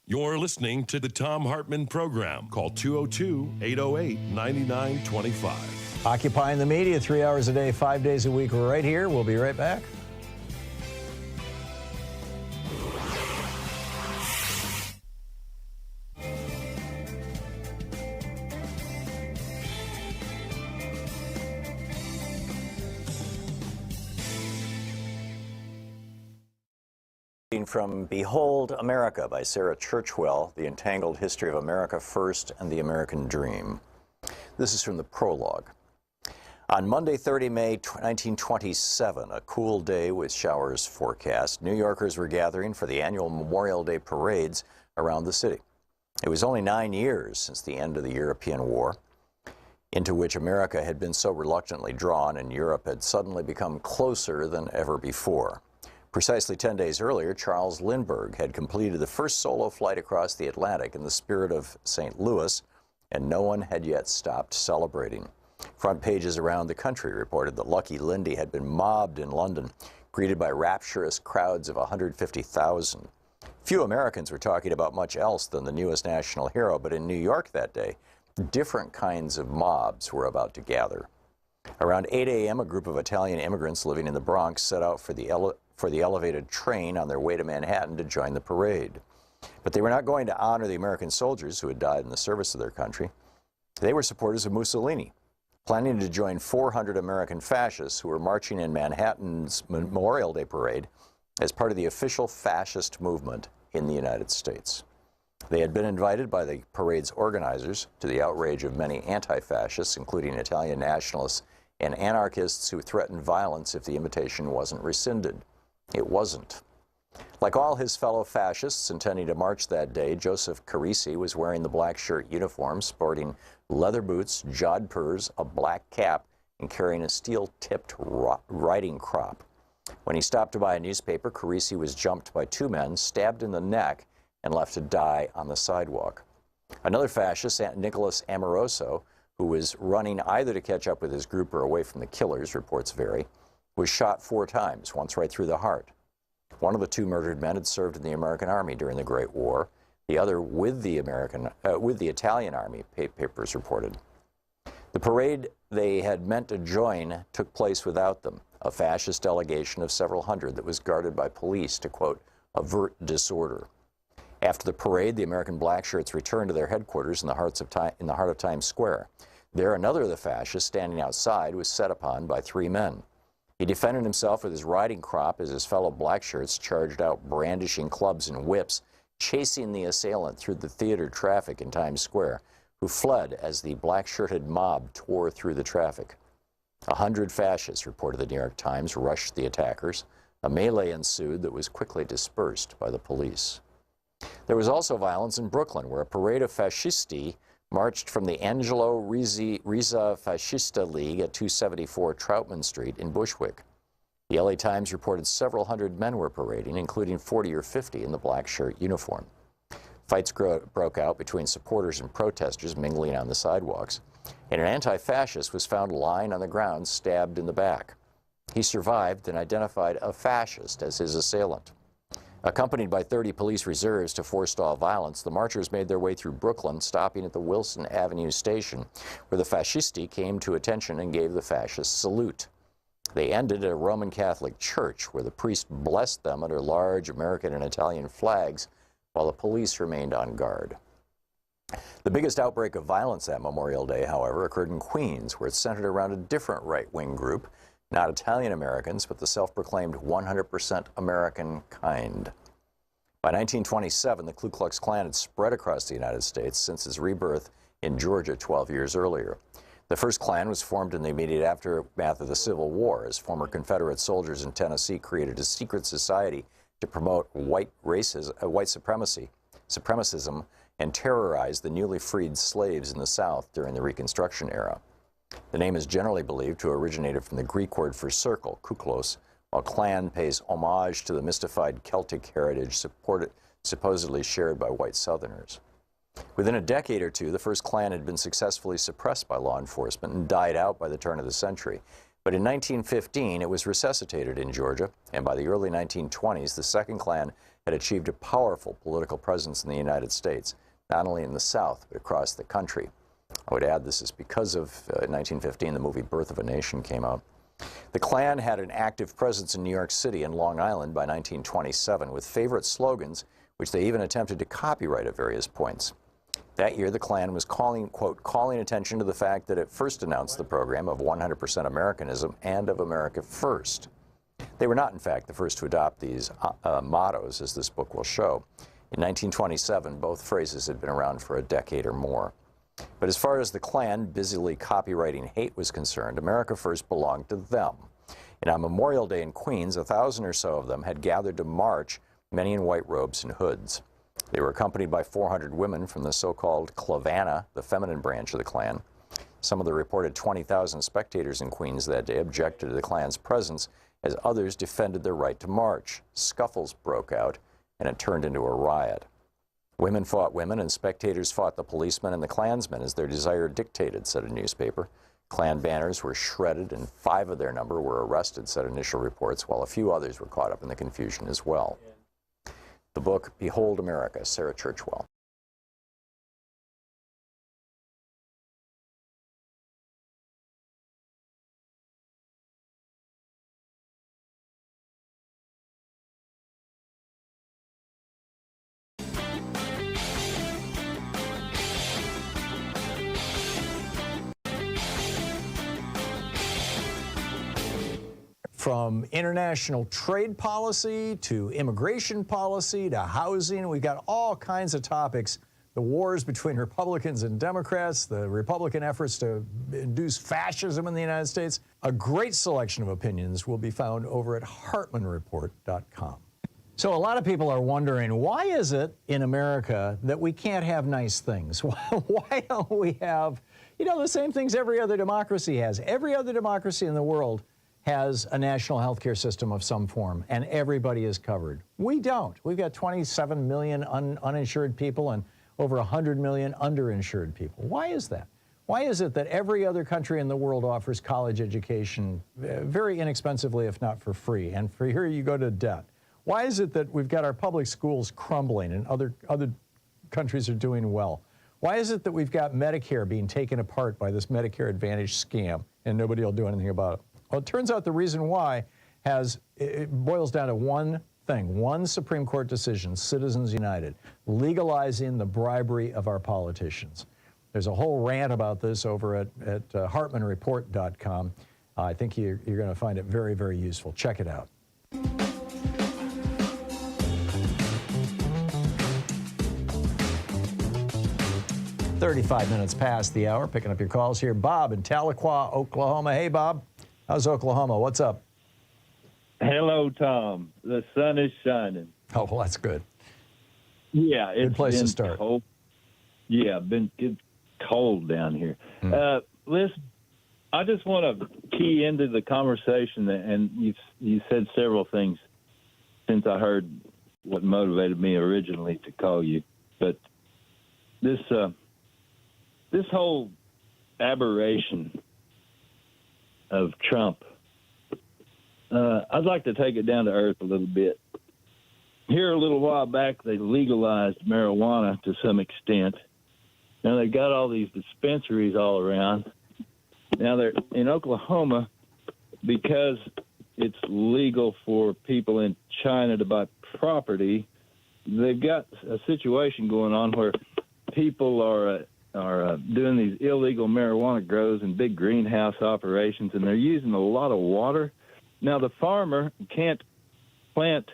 You're listening to the Thom Hartmann Program. Call 202-808-9925. Occupying the media 3 hours a day, 5 days a week, right here. We'll be right back. From Behold America by Sarah Churchwell, The Entangled History of America First and the American Dream. This is from the prologue. On Monday, 30 May 1927, a cool day with showers forecast, New Yorkers were gathering for the annual Memorial Day parades around the city. It was only 9 years since the end of the European War, into which America had been so reluctantly drawn, and Europe had suddenly become closer than ever before. Precisely 10 days earlier, Charles Lindbergh had completed the first solo flight across the Atlantic in the spirit of St. Louis, and no one had yet stopped celebrating. Front pages around the country reported that Lucky Lindy had been mobbed in London, greeted by rapturous crowds of 150,000. Few Americans were talking about much else than the newest national hero, but in New York that day, different kinds of mobs were about to gather. Around 8 a.m., a group of Italian immigrants living in the Bronx set out for the elevated train on their way to Manhattan to join the parade. But they were not going to honor the American soldiers who had died in the service of their country. They were supporters of Mussolini, planning to join 400 American fascists who were marching in Manhattan's Memorial Day parade as part of the official fascist movement in the United States. They had been invited by the parade's organizers, to the outrage of many anti-fascists, including Italian nationalists and anarchists who threatened violence if the invitation wasn't rescinded. It wasn't. Like all his fellow fascists intending to march that day, Joseph Carisi was wearing the black shirt uniform, sporting leather boots, jodhpurs, a black cap, and carrying a steel-tipped riding crop. When he stopped to buy a newspaper, Carisi was jumped by two men, stabbed in the neck, and left to die on the sidewalk. Another fascist, Nicholas Amoroso, who was running either to catch up with his group or away from the killers, reports vary, was shot 4 times, once right through the heart. One of the 2 murdered men had served in the American Army during the Great War, the other with the Italian Army, papers reported. The parade they had meant to join took place without them, a fascist delegation of several hundred that was guarded by police to, quote, avert disorder. After the parade, the American blackshirts returned to their headquarters in the heart of Times Square. There, another of the fascists standing outside was set upon by 3 men. He defended himself with his riding crop as his fellow blackshirts charged out brandishing clubs and whips, chasing the assailant through the theater traffic in Times Square, who fled as the black-shirted mob tore through the traffic. 100 fascists, reported the New York Times, rushed the attackers. A melee ensued that was quickly dispersed by the police. There was also violence in Brooklyn, where a parade of fascisti marched from the Angelo Rizza Fascista League at 274 Troutman Street in Bushwick. The LA Times reported several hundred men were parading, including 40 or 50 in the black shirt uniform. Fights broke out between supporters and protesters mingling on the sidewalks, and an anti-fascist was found lying on the ground, stabbed in the back. He survived and identified a fascist as his assailant. Accompanied by 30 police reserves to forestall violence, the marchers made their way through Brooklyn, stopping at the Wilson Avenue station, where the fascisti came to attention and gave the fascists salute. They ended at a Roman Catholic church, where the priest blessed them under large American and Italian flags, while the police remained on guard. The biggest outbreak of violence that Memorial Day, however, occurred in Queens, where it centered around a different right-wing group, not Italian Americans, but the self-proclaimed 100% American kind. By 1927, the Ku Klux Klan had spread across the United States since its rebirth in Georgia 12 years earlier. The first Klan was formed in the immediate aftermath of the Civil War, as former Confederate soldiers in Tennessee created a secret society to promote white supremacism, and terrorize the newly freed slaves in the South during the Reconstruction era. The name is generally believed to have originated from the Greek word for circle, kuklos, while Klan pays homage to the mystified Celtic heritage supposedly shared by white Southerners. Within a decade or two, the first Klan had been successfully suppressed by law enforcement and died out by the turn of the century. But in 1915, it was resuscitated in Georgia, and by the early 1920s, the second Klan had achieved a powerful political presence in the United States, not only in the South, but across the country. I would add this is because of 1915, the movie Birth of a Nation came out. The Klan had an active presence in New York City and Long Island by 1927, with favorite slogans, which they even attempted to copyright at various points. That year, the Klan was quote, calling attention to the fact that it first announced the program of 100% Americanism and of America First. They were not, in fact, the first to adopt these mottos, as this book will show. In 1927, both phrases had been around for a decade or more. But as far as the Klan busily copywriting hate was concerned, America First belonged to them. And on Memorial Day in Queens, 1,000 or so of them had gathered to march, many in white robes and hoods. They were accompanied by 400 women from the so-called Clavana, the feminine branch of the Klan. Some of the reported 20,000 spectators in Queens that day objected to the Klan's presence, as others defended their right to march. Scuffles broke out, and it turned into a riot. Women fought women, and spectators fought the policemen and the Klansmen as their desire dictated, said a newspaper. Klan banners were shredded, and 5 of their number were arrested, said initial reports, while a few others were caught up in the confusion as well. The book, Behold America, Sarah Churchwell. From international trade policy to immigration policy to housing, we've got all kinds of topics. The wars between Republicans and Democrats, the Republican efforts to induce fascism in the United States. A great selection of opinions will be found over at HartmannReport.com. So a lot of people are wondering, why is it in America that we can't have nice things? Why don't we have, the same things every other democracy has? Every other democracy in the world has a national health care system of some form, and everybody is covered. We don't. We've got 27 million uninsured people and over 100 million underinsured people. Why is that? Why is it that every other country in the world offers college education very inexpensively, if not for free, and for here you go to debt? Why is it that we've got our public schools crumbling and other countries are doing well? Why is it that we've got Medicare being taken apart by this Medicare Advantage scam and nobody will do anything about it? Well, it turns out the reason why it boils down to one thing, one Supreme Court decision, Citizens United, legalizing the bribery of our politicians. There's a whole rant about this over at HartmannReport.com. I think you're going to find it very, very useful. Check it out. 35 minutes past the hour, picking up your calls here. Bob in Tahlequah, Oklahoma. Hey, Bob. How's Oklahoma? What's up? Hello, Tom. The sun is shining. Oh, well, that's good. Yeah, it's good place been to start. Cold. Yeah, it's cold down here. Listen, I just want to key into the conversation, and you said several things since I heard what motivated me originally to call you. But this whole aberration of Trump, I'd like to take it down to earth a little bit. Here a little while back, they legalized marijuana to some extent. Now they got all these dispensaries all around. Now they're in Oklahoma, because it's legal for people in China to buy property. They've got a situation going on where people are doing these illegal marijuana grows in big greenhouse operations, and they're using a lot of water. Now the farmer can't plant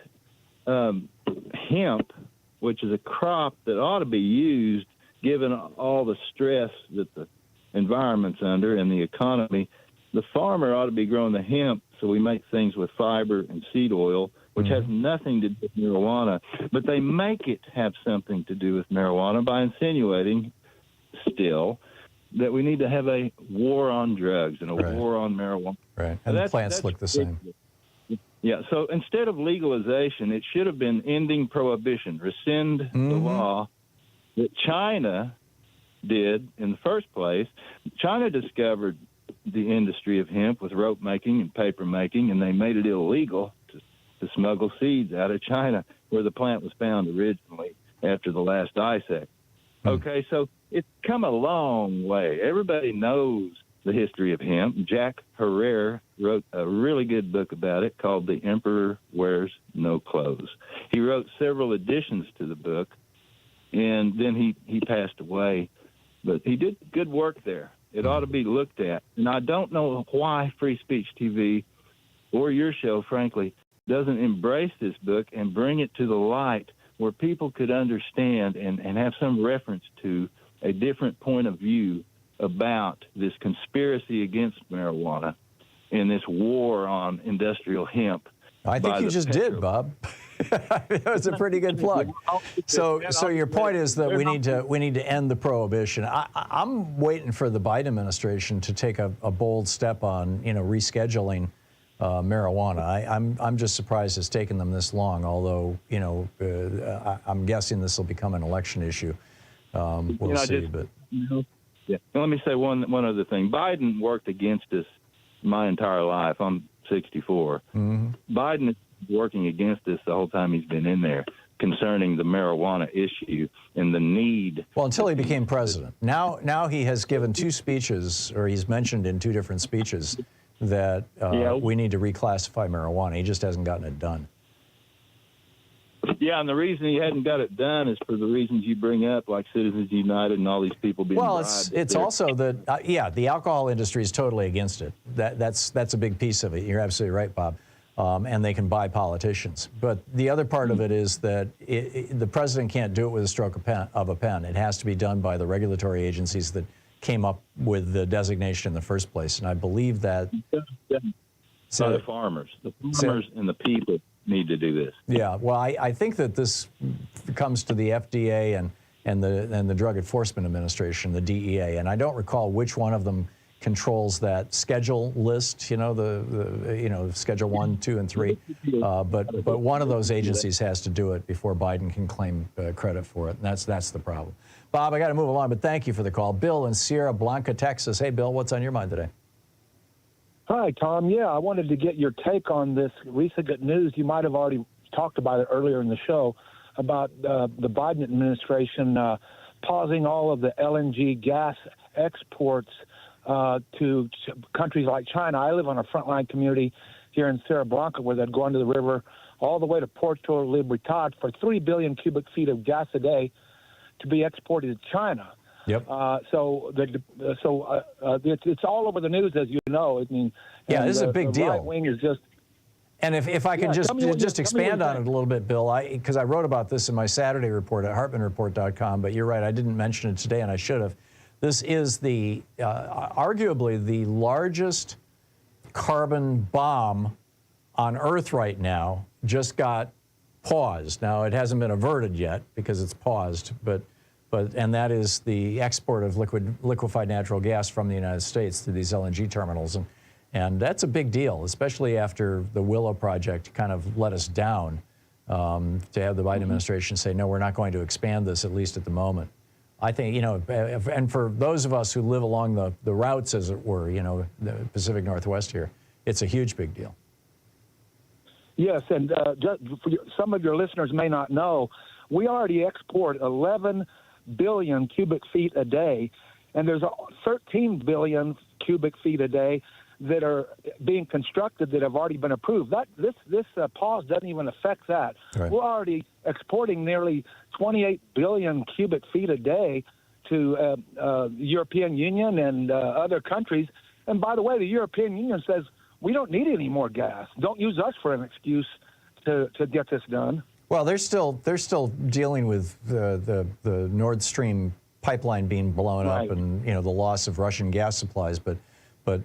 hemp, which is a crop that ought to be used given all the stress that the environment's under and the economy. The farmer ought to be growing the hemp so we make things with fiber and seed oil, which has nothing to do with marijuana. But they make it have something to do with marijuana by insinuating still that we need to have a war on drugs and a war on marijuana. Right, and the plants look the same. Yeah, so instead of legalization, it should have been ending prohibition, rescind the law that China did in the first place. China discovered the industry of hemp with rope making and paper making, and they made it illegal to smuggle seeds out of China, where the plant was found originally after the last ice age. Okay, so it's come a long way. Everybody knows the history of hemp. Jack Herrera wrote a really good book about it called The Emperor Wears No Clothes. He wrote several additions to the book, and then he passed away. But he did good work there. It ought to be looked at. And I don't know why Free Speech TV or your show, frankly, doesn't embrace this book and bring it to the light where people could understand and have some reference to a different point of view about this conspiracy against marijuana and this war on industrial hemp. I think you just did, Bob. That was a pretty good plug. So your point is that we need to end the prohibition. I'm waiting for the Biden administration to take a bold step on rescheduling marijuana. I'm just surprised it's taken them this long. Although I'm guessing this will become an election issue. We'll see. Yeah. Let me say one other thing. Biden worked against us my entire life. I'm 64. Biden is working against us the whole time he's been in there concerning the marijuana issue and the need. Well, until he became president. Now he has given two speeches, or he's mentioned in two different speeches, that we need to reclassify marijuana. He just hasn't gotten it done. Yeah, and the reason he hadn't got it done is for the reasons you bring up, like Citizens United and all these people being bribed. Well, it's also that, the alcohol industry is totally against it. That's a big piece of it. You're absolutely right, Bob. And they can buy politicians. But the other part of it is that the president can't do it with a stroke of a pen. It has to be done by the regulatory agencies that came up with the designation in the first place. And I believe that... So the farmers. The farmers and the people need to do this. Yeah, well, I think that this comes to the FDA and the Drug Enforcement Administration, the DEA, and I don't recall which one of them controls that schedule list, you know, the schedule 1, 2, and 3. But one of those agencies has to do it before Biden can claim credit for it, and that's the problem. Bob, I got to move along, but thank you for the call. Bill in Sierra Blanca, Texas. Hey, Bill, what's on your mind today? Hi, Tom. Yeah, I wanted to get your take on this recent news. You might have already talked about it earlier in the show about the Biden administration pausing all of the LNG gas exports to countries like China. I live on a frontline community here in Sierra Blanca where they'd go under the river all the way to Puerto Libertad for 3 billion cubic feet of gas a day to be exported to China. Yep. So it's all over the news, as you know. I mean, yeah, this is a big deal. Right wing is just. And if I can just expand on it a little bit, Bill, because I wrote about this in my Saturday report at HartmannReport.com, but you're right, I didn't mention it today, and I should have. This is the arguably the largest carbon bomb on Earth right now. Just got paused. Now it hasn't been averted yet because it's paused, and that is the export of liquefied natural gas from the United States to these LNG terminals, and that's a big deal, especially after the Willow project kind of let us down. To have the Biden administration say, no, we're not going to expand this, at least at the moment. I think, you know, and for those of us who live along the routes, as it were, you know, the Pacific Northwest here, it's a huge big deal. Yes, and some of your listeners may not know, we already export 11 billion cubic feet a day, and there's 13 billion cubic feet a day that are being constructed that have already been approved. This pause doesn't even affect that. Right. We're already exporting nearly 28 billion cubic feet a day to the European Union and other countries. And by the way, the European Union says we don't need any more gas. Don't use us for an excuse to get this done. Well, they're still dealing with the Nord Stream pipeline being blown up, and you know the loss of Russian gas supplies. But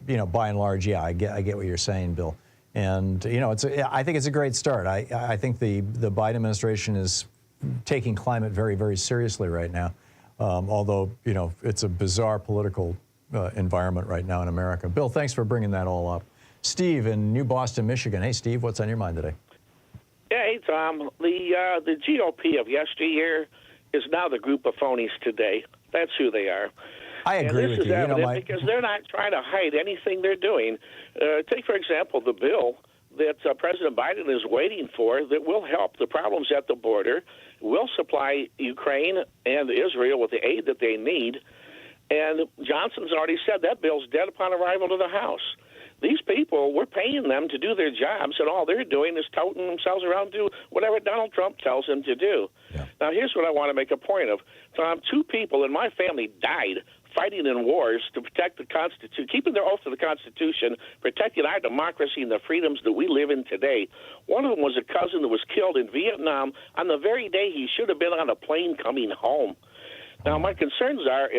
you know, by and large, yeah, I get what you're saying, Bill. And you know, I think it's a great start. I think the Biden administration is taking climate very, very seriously right now. Although you know, it's a bizarre political environment right now in America. Bill, thanks for bringing that all up. Steve in New Boston, Michigan. Hey, Steve, what's on your mind today? Yeah, hey, Tom. The GOP of yesteryear is now the group of phonies today. That's who they are. I agree with you. And this is evident because they're not trying to hide anything they're doing. Take, for example, the bill that President Biden is waiting for that will help the problems at the border, will supply Ukraine and Israel with the aid that they need. And Johnson's already said that bill's dead upon arrival to the House. These people, we're paying them to do their jobs, and all they're doing is touting themselves around to do whatever Donald Trump tells them to do. Yeah. Now, here's what I want to make a point of. Tom, 2 people in my family died fighting in wars to protect the Constitution, keeping their oath to the Constitution, protecting our democracy and the freedoms that we live in today. One of them was a cousin that was killed in Vietnam on the very day he should have been on a plane coming home. Now, my concerns are,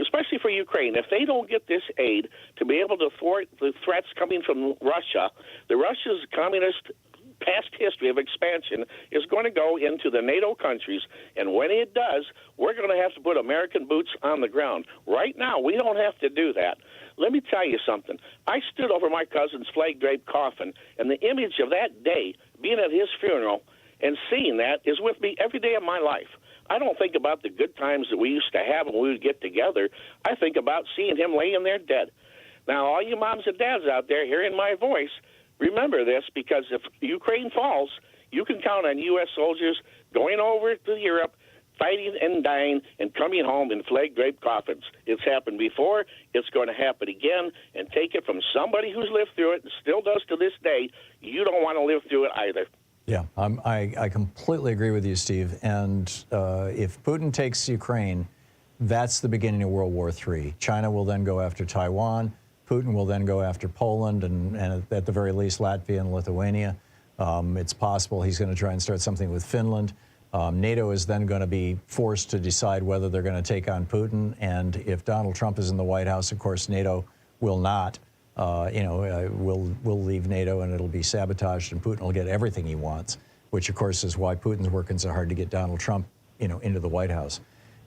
especially for Ukraine, if they don't get this aid to be able to thwart the threats coming from Russia, Russia's communist past history of expansion is going to go into the NATO countries, and when it does, we're going to have to put American boots on the ground. Right now, we don't have to do that. Let me tell you something. I stood over my cousin's flag-draped coffin, and the image of that day, being at his funeral and seeing that, is with me every day of my life. I don't think about the good times that we used to have when we would get together. I think about seeing him laying there dead. Now, all you moms and dads out there hearing my voice, remember this, because if Ukraine falls, you can count on U.S. soldiers going over to Europe, fighting and dying, and coming home in flag-draped coffins. It's happened before. It's going to happen again. And take it from somebody who's lived through it and still does to this day, you don't want to live through it either. Yeah, I completely agree with you, Steve. And if Putin takes Ukraine, that's the beginning of World War III. China will then go after Taiwan. Putin will then go after Poland and at the very least Latvia and Lithuania. It's possible he's going to try and start something with Finland. NATO is then going to be forced to decide whether they're going to take on Putin. And if Donald Trump is in the White House, of course, NATO will not. We'll leave NATO and it'll be sabotaged, and Putin will get everything he wants, which of course is why Putin's working so hard to get Donald Trump, into the White House.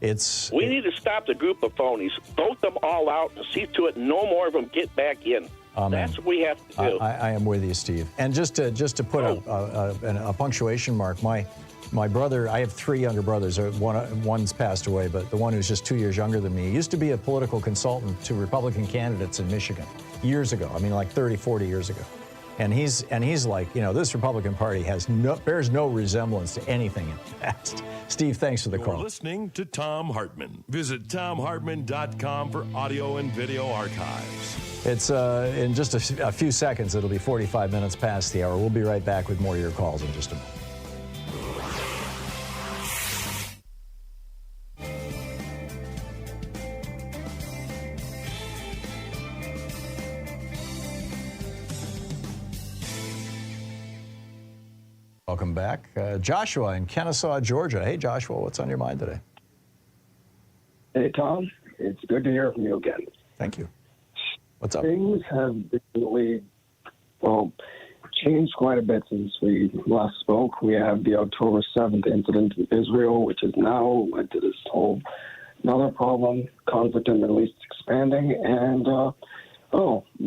We need to stop the group of phonies, vote them all out, and see to it no more of them get back in. That's what we have to do. I am with you, Steve. And just to put a punctuation mark, my brother, I have 3 younger brothers. One's passed away, but the one who's just 2 years younger than me used to be a political consultant to Republican candidates in Michigan years ago. I mean, like 30, 40 years ago. And he's like, this Republican Party bears no resemblance to anything in the past. Steve, thanks for the call. You're listening to Thom Hartmann. Visit ThomHartmann.com for audio and video archives. It's in just a few seconds. It'll be 45 minutes past the hour. We'll be right back with more of your calls in just a moment. Welcome back. Joshua in Kennesaw, Georgia. Hey, Joshua, what's on your mind today? Hey, Tom. It's good to hear from you again. Thank you. What's up? Things have recently, changed quite a bit since we last spoke. We have the October 7th incident in Israel, which has now led to this whole another problem, conflict in the Middle East expanding, and,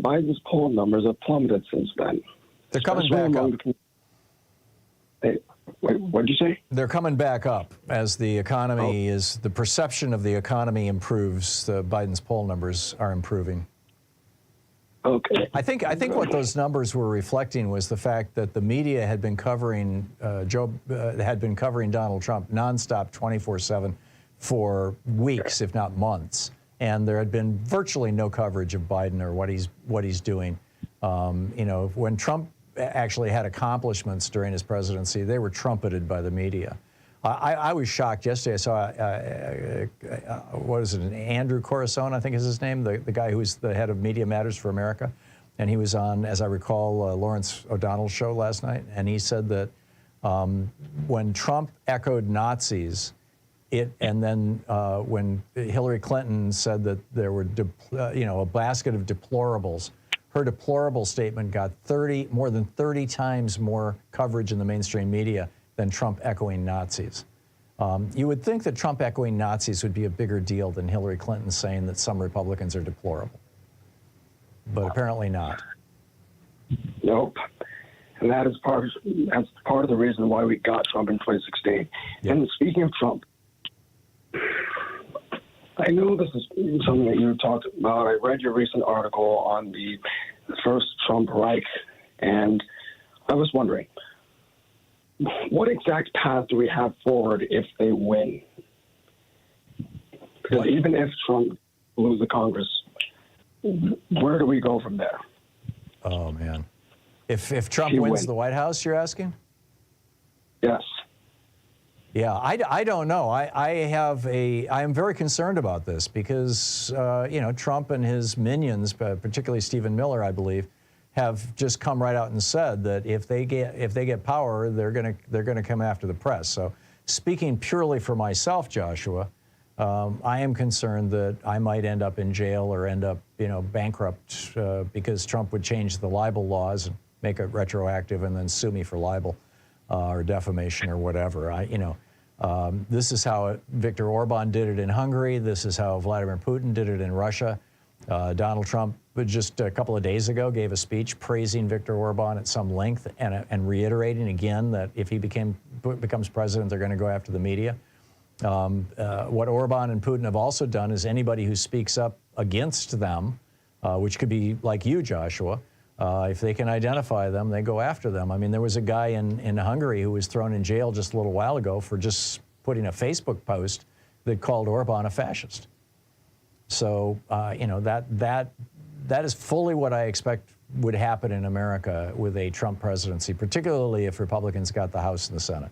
Biden's poll numbers have plummeted since then. They're coming back up. Hey, wait, what did you say? They're coming back up as the economy the perception of the economy improves. Biden's poll numbers are improving. Okay. I think what those numbers were reflecting was the fact that the media had been covering Donald Trump nonstop 24/7 for weeks, if not months, and there had been virtually no coverage of Biden or what he's doing. When Trump actually had accomplishments during his presidency, they were trumpeted by the media. I was shocked yesterday. I saw, Andrew Corazon, I think is his name, the guy who's the head of Media Matters for America. And he was on, as I recall, Lawrence O'Donnell's show last night. And he said that when Trump echoed Nazis, and then when Hillary Clinton said that there were, a basket of deplorables, her deplorable statement got more than 30 times more coverage in the mainstream media than Trump echoing Nazis. You would think that Trump echoing Nazis would be a bigger deal than Hillary Clinton saying that some Republicans are deplorable. But apparently not. Nope. And that's part of the reason why we got Trump in 2016. Yep. And speaking of Trump, I know this is something that you talked about. I read your recent article on the first Trump Reich, and I was wondering, what exact path do we have forward if they win? Because even if Trump loses the Congress, where do we go from there? Oh, man. If Trump wins the White House, you're asking? Yes. Yeah, I don't know. I am very concerned about this because, Trump and his minions, particularly Stephen Miller, I believe, have just come right out and said that if they get power, they're gonna come after the press. So, speaking purely for myself, Joshua, I am concerned that I might end up in jail or end up, bankrupt because Trump would change the libel laws and make it retroactive and then sue me for libel or defamation or whatever. This is how Viktor Orban did it in Hungary. This is how Vladimir Putin did it in Russia. Donald Trump just a couple of days ago gave a speech praising Viktor Orban at some length and reiterating again that if he becomes president, they're going to go after the media. What Orban and Putin have also done is anybody who speaks up against them, which could be like you, Joshua, if they can identify them, they go after them. I mean, there was a guy in Hungary who was thrown in jail just a little while ago for just putting a Facebook post that called Orban a fascist. So, that is fully what I expect would happen in America with a Trump presidency, particularly if Republicans got the House and the Senate.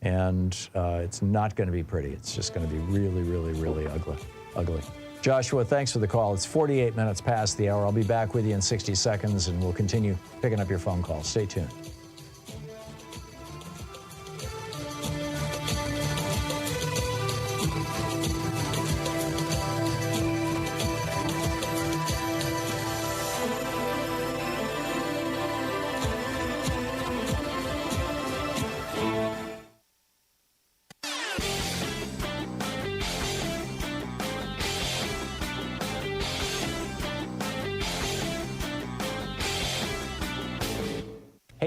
And it's not going to be pretty. It's just going to be really, really, really ugly. Joshua, thanks for the call. It's 48 minutes past the hour. I'll be back with you in 60 seconds, and we'll continue picking up your phone calls. Stay tuned.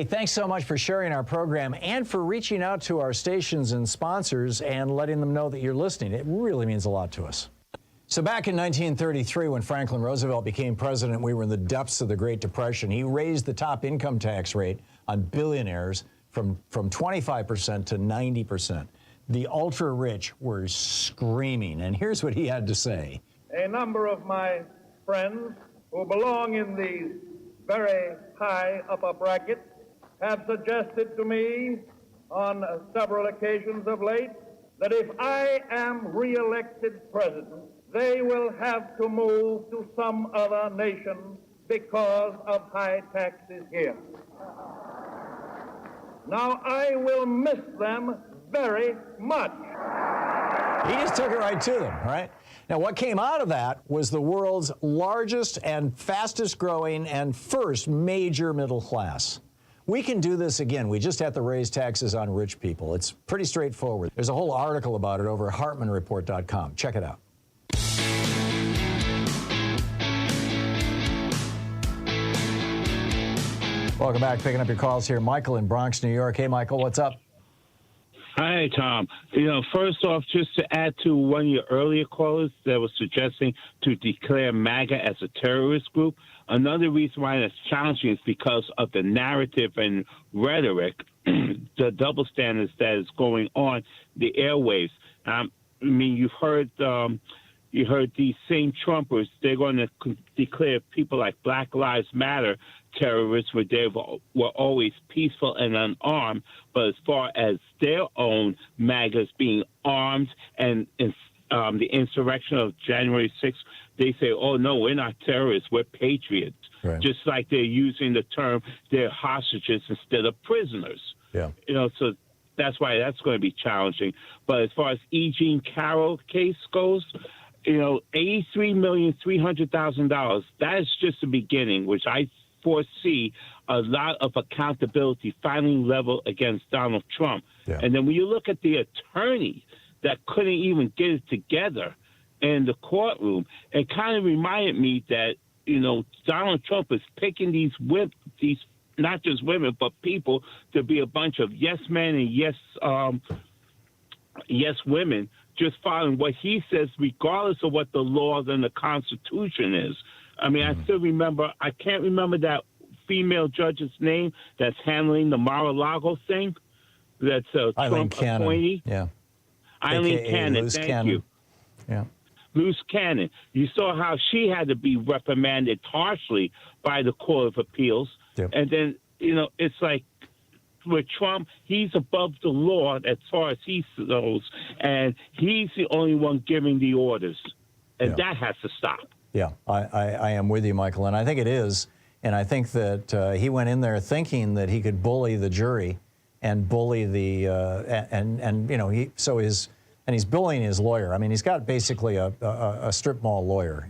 Hey, thanks so much for sharing our program and for reaching out to our stations and sponsors and letting them know that you're listening. It really means a lot to us. So back in 1933, when Franklin Roosevelt became president, we were in the depths of the Great Depression. He raised the top income tax rate on billionaires from 25% to 90%. The ultra-rich were screaming, and here's what he had to say. A number of my friends who belong in the very high upper bracket have suggested to me on several occasions of late that if I am re-elected president, they will have to move to some other nation because of high taxes here. Now, I will miss them very much. He just took it right to them, right? Now, what came out of that was the world's largest and fastest growing and first major middle class. We can do this again. We just have to raise taxes on rich people. It's pretty straightforward. There's a whole article about it over at HartmannReport.com. Check it out. Welcome back. Picking up your calls here. Michael in Bronx, New York. Hey, Michael, what's up? Hi, Tom. First off, just to add to one of your earlier callers that was suggesting to declare MAGA as a terrorist group, another reason why that's challenging is because of the narrative and rhetoric, the double standards that is going on the airwaves. You heard these same Trumpers, they're going to declare people like Black Lives Matter terrorists, where they were always peaceful and unarmed, but as far as their own MAGAs being armed and the insurrection of January 6th, they say, oh, no, we're not terrorists, we're patriots. Right. Just like they're using the term, they're hostages instead of prisoners. Yeah. So that's why that's going to be challenging. But as far as E. Jean Carroll case goes, $83,300,000, that is just the beginning, which I foresee a lot of accountability finally leveled against Donald Trump. Yeah. And then when you look at the attorney that couldn't even get it together in the courtroom, it kind of reminded me that, Donald Trump is picking these not just women, but people to be a bunch of yes men and yes women, just following what he says, regardless of what the laws and the Constitution is. I mean, I still remember, I can't remember that female judge's name that's handling the Mar-a-Lago thing. That's a Trump appointee. Yeah. Eileen Cannon, thank you. Yeah. Loose Cannon. You saw how she had to be reprimanded harshly by the Court of Appeals. Yep. And then, it's like with Trump, he's above the law as far as he knows, and he's the only one giving the orders. And that has to stop. Yeah, I am with you, Michael, and I think it is. And I think that he went in there thinking that he could bully the jury and bully the he's bullying his lawyer. I mean, he's got basically a strip mall lawyer,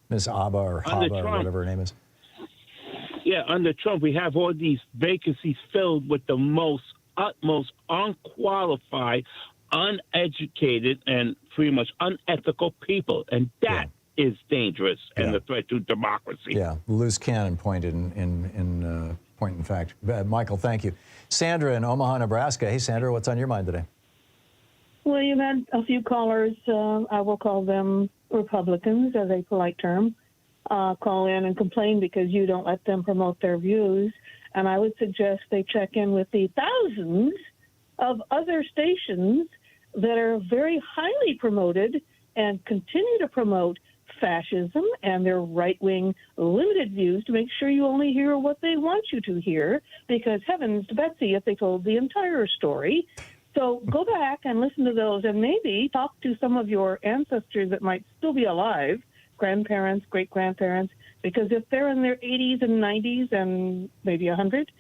Ms. Abba or Haba or whatever her name is. Yeah, under Trump, we have all these vacancies filled with the utmost unqualified, uneducated, and pretty much unethical people, and that is dangerous and a threat to democracy. Yeah, loose cannon point in fact. Michael, thank you. Sandra in Omaha, Nebraska. Hey, Sandra, what's on your mind today? Well, you've had a few callers, I will call them Republicans, as a polite term, call in and complain because you don't let them promote their views. And I would suggest they check in with the thousands of other stations that are very highly promoted and continue to promote fascism and their right-wing limited views to make sure you only hear what they want you to hear, because heavens to Betsy if they told the entire story. So go back and listen to those and maybe talk to some of your ancestors that might still be alive, grandparents, great-grandparents, because if they're in their 80s and 90s and maybe 100,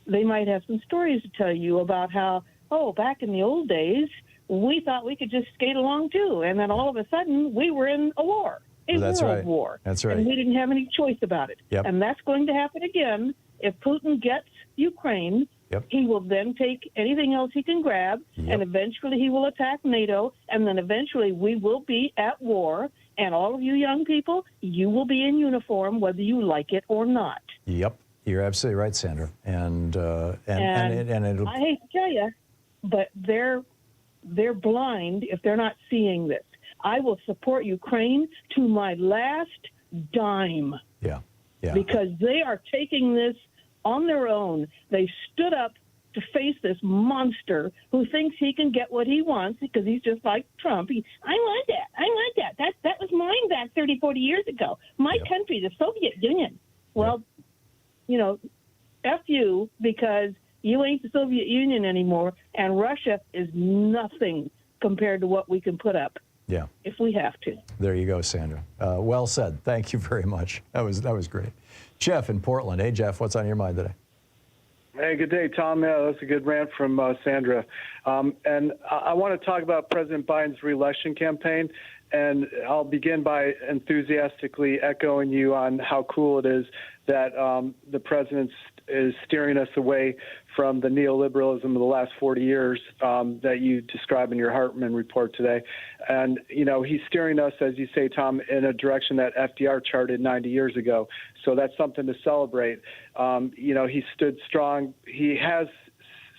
they might have some stories to tell you about how, back in the old days, we thought we could just skate along too, and then all of a sudden we were in a war, world war. That's right. And we didn't have any choice about it. Yep. And that's going to happen again. If Putin gets Ukraine, he will then take anything else he can grab, and eventually he will attack NATO, and then eventually we will be at war, and all of you young people, you will be in uniform whether you like it or not. Yep. You're absolutely right, Sandra. And it'll... I hate to tell you, but they're blind if they're not seeing this. I will support Ukraine to my last dime. Yeah. Because they are taking this on their own. They stood up to face this monster who thinks he can get what he wants because he's just like Trump. I want that. That was mine back 30, 40 years ago. My country, the Soviet Union. Well, F you, because you ain't the Soviet Union anymore, and Russia is nothing compared to what we can put up. Yeah. If we have to. There you go, Sandra. Well said. Thank you very much. That was great. Jeff in Portland. Hey, Jeff, what's on your mind today? Hey, good day, Tom. Yeah, that's a good rant from Sandra. And I want to talk about President Biden's reelection campaign. And I'll begin by enthusiastically echoing you on how cool it is that the president is steering us away from the neoliberalism of the last 40 years that you describe in your Hartmann report today. And, he's steering us, as you say, Tom, in a direction that FDR charted 90 years ago. So that's something to celebrate. He stood strong. He has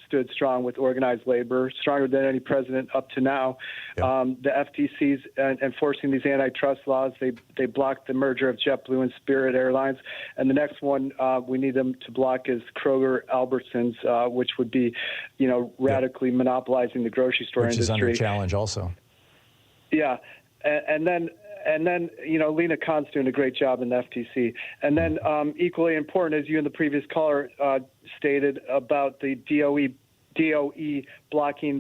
stood strong with organized labor, stronger than any president up to now. The FTC's enforcing these antitrust laws. They blocked the merger of JetBlue and Spirit Airlines. And the next one we need them to block is Kroger Albertsons, which would be, radically monopolizing the grocery store industry. Which is under challenge also. Yeah. And then, Lena Khan's doing a great job in the FTC. And then equally important, as you and the previous caller stated, about the DOE blocking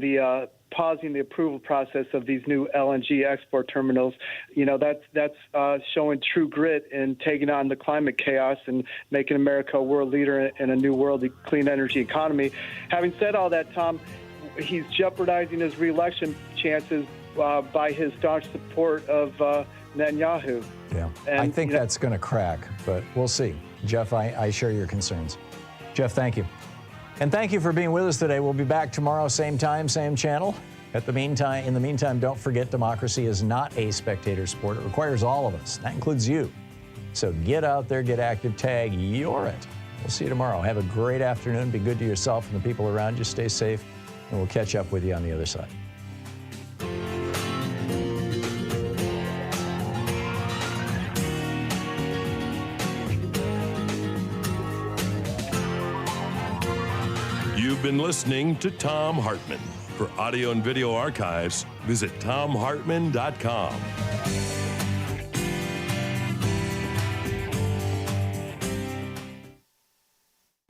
pausing the approval process of these new LNG export terminals. That's showing true grit in taking on the climate chaos and making America a world leader in a new world clean energy economy. Having said all that, Tom, he's jeopardizing his reelection chances by his staunch support of Netanyahu. Yeah, and, I think that's going to crack, but we'll see. Jeff, I share your concerns. Jeff, thank you. And thank you for being with us today. We'll be back tomorrow, same time, same channel. In the meantime, don't forget democracy is not a spectator sport. It requires all of us. That includes you. So get out there, get active, tag, you're it. We'll see you tomorrow. Have a great afternoon. Be good to yourself and the people around you. Stay safe, and we'll catch up with you on the other side. You've been listening to Thom Hartmann. For audio and video archives, visit thomhartmann.com.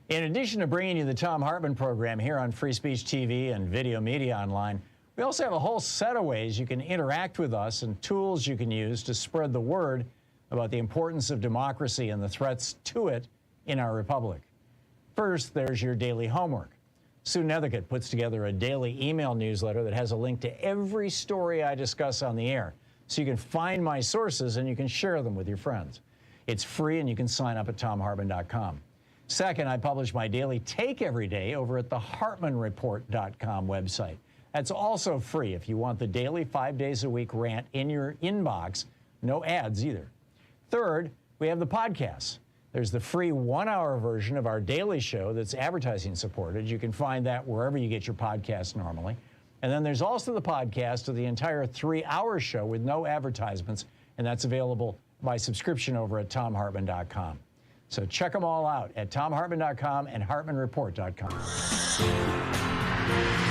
In addition to bringing you the Thom Hartmann program here on Free Speech TV and Video Media Online, we also have a whole set of ways you can interact with us and tools you can use to spread the word about the importance of democracy and the threats to it in our republic. First, there's your daily homework. Sue Nethercutt puts together a daily email newsletter that has a link to every story I discuss on the air, so you can find my sources and you can share them with your friends. It's free and you can sign up at thomhartmann.com. Second, I publish my daily take every day over at the hartmannreport.com website. That's also free if you want the daily 5 days a week rant in your inbox. No ads either. Third, we have the podcasts. There's the free 1-hour version of our daily show that's advertising supported. You can find that wherever you get your podcasts normally. And then there's also the podcast of the entire 3-hour show with no advertisements, and that's available by subscription over at thomhartmann.com. So check them all out at thomhartmann.com and hartmannreport.com.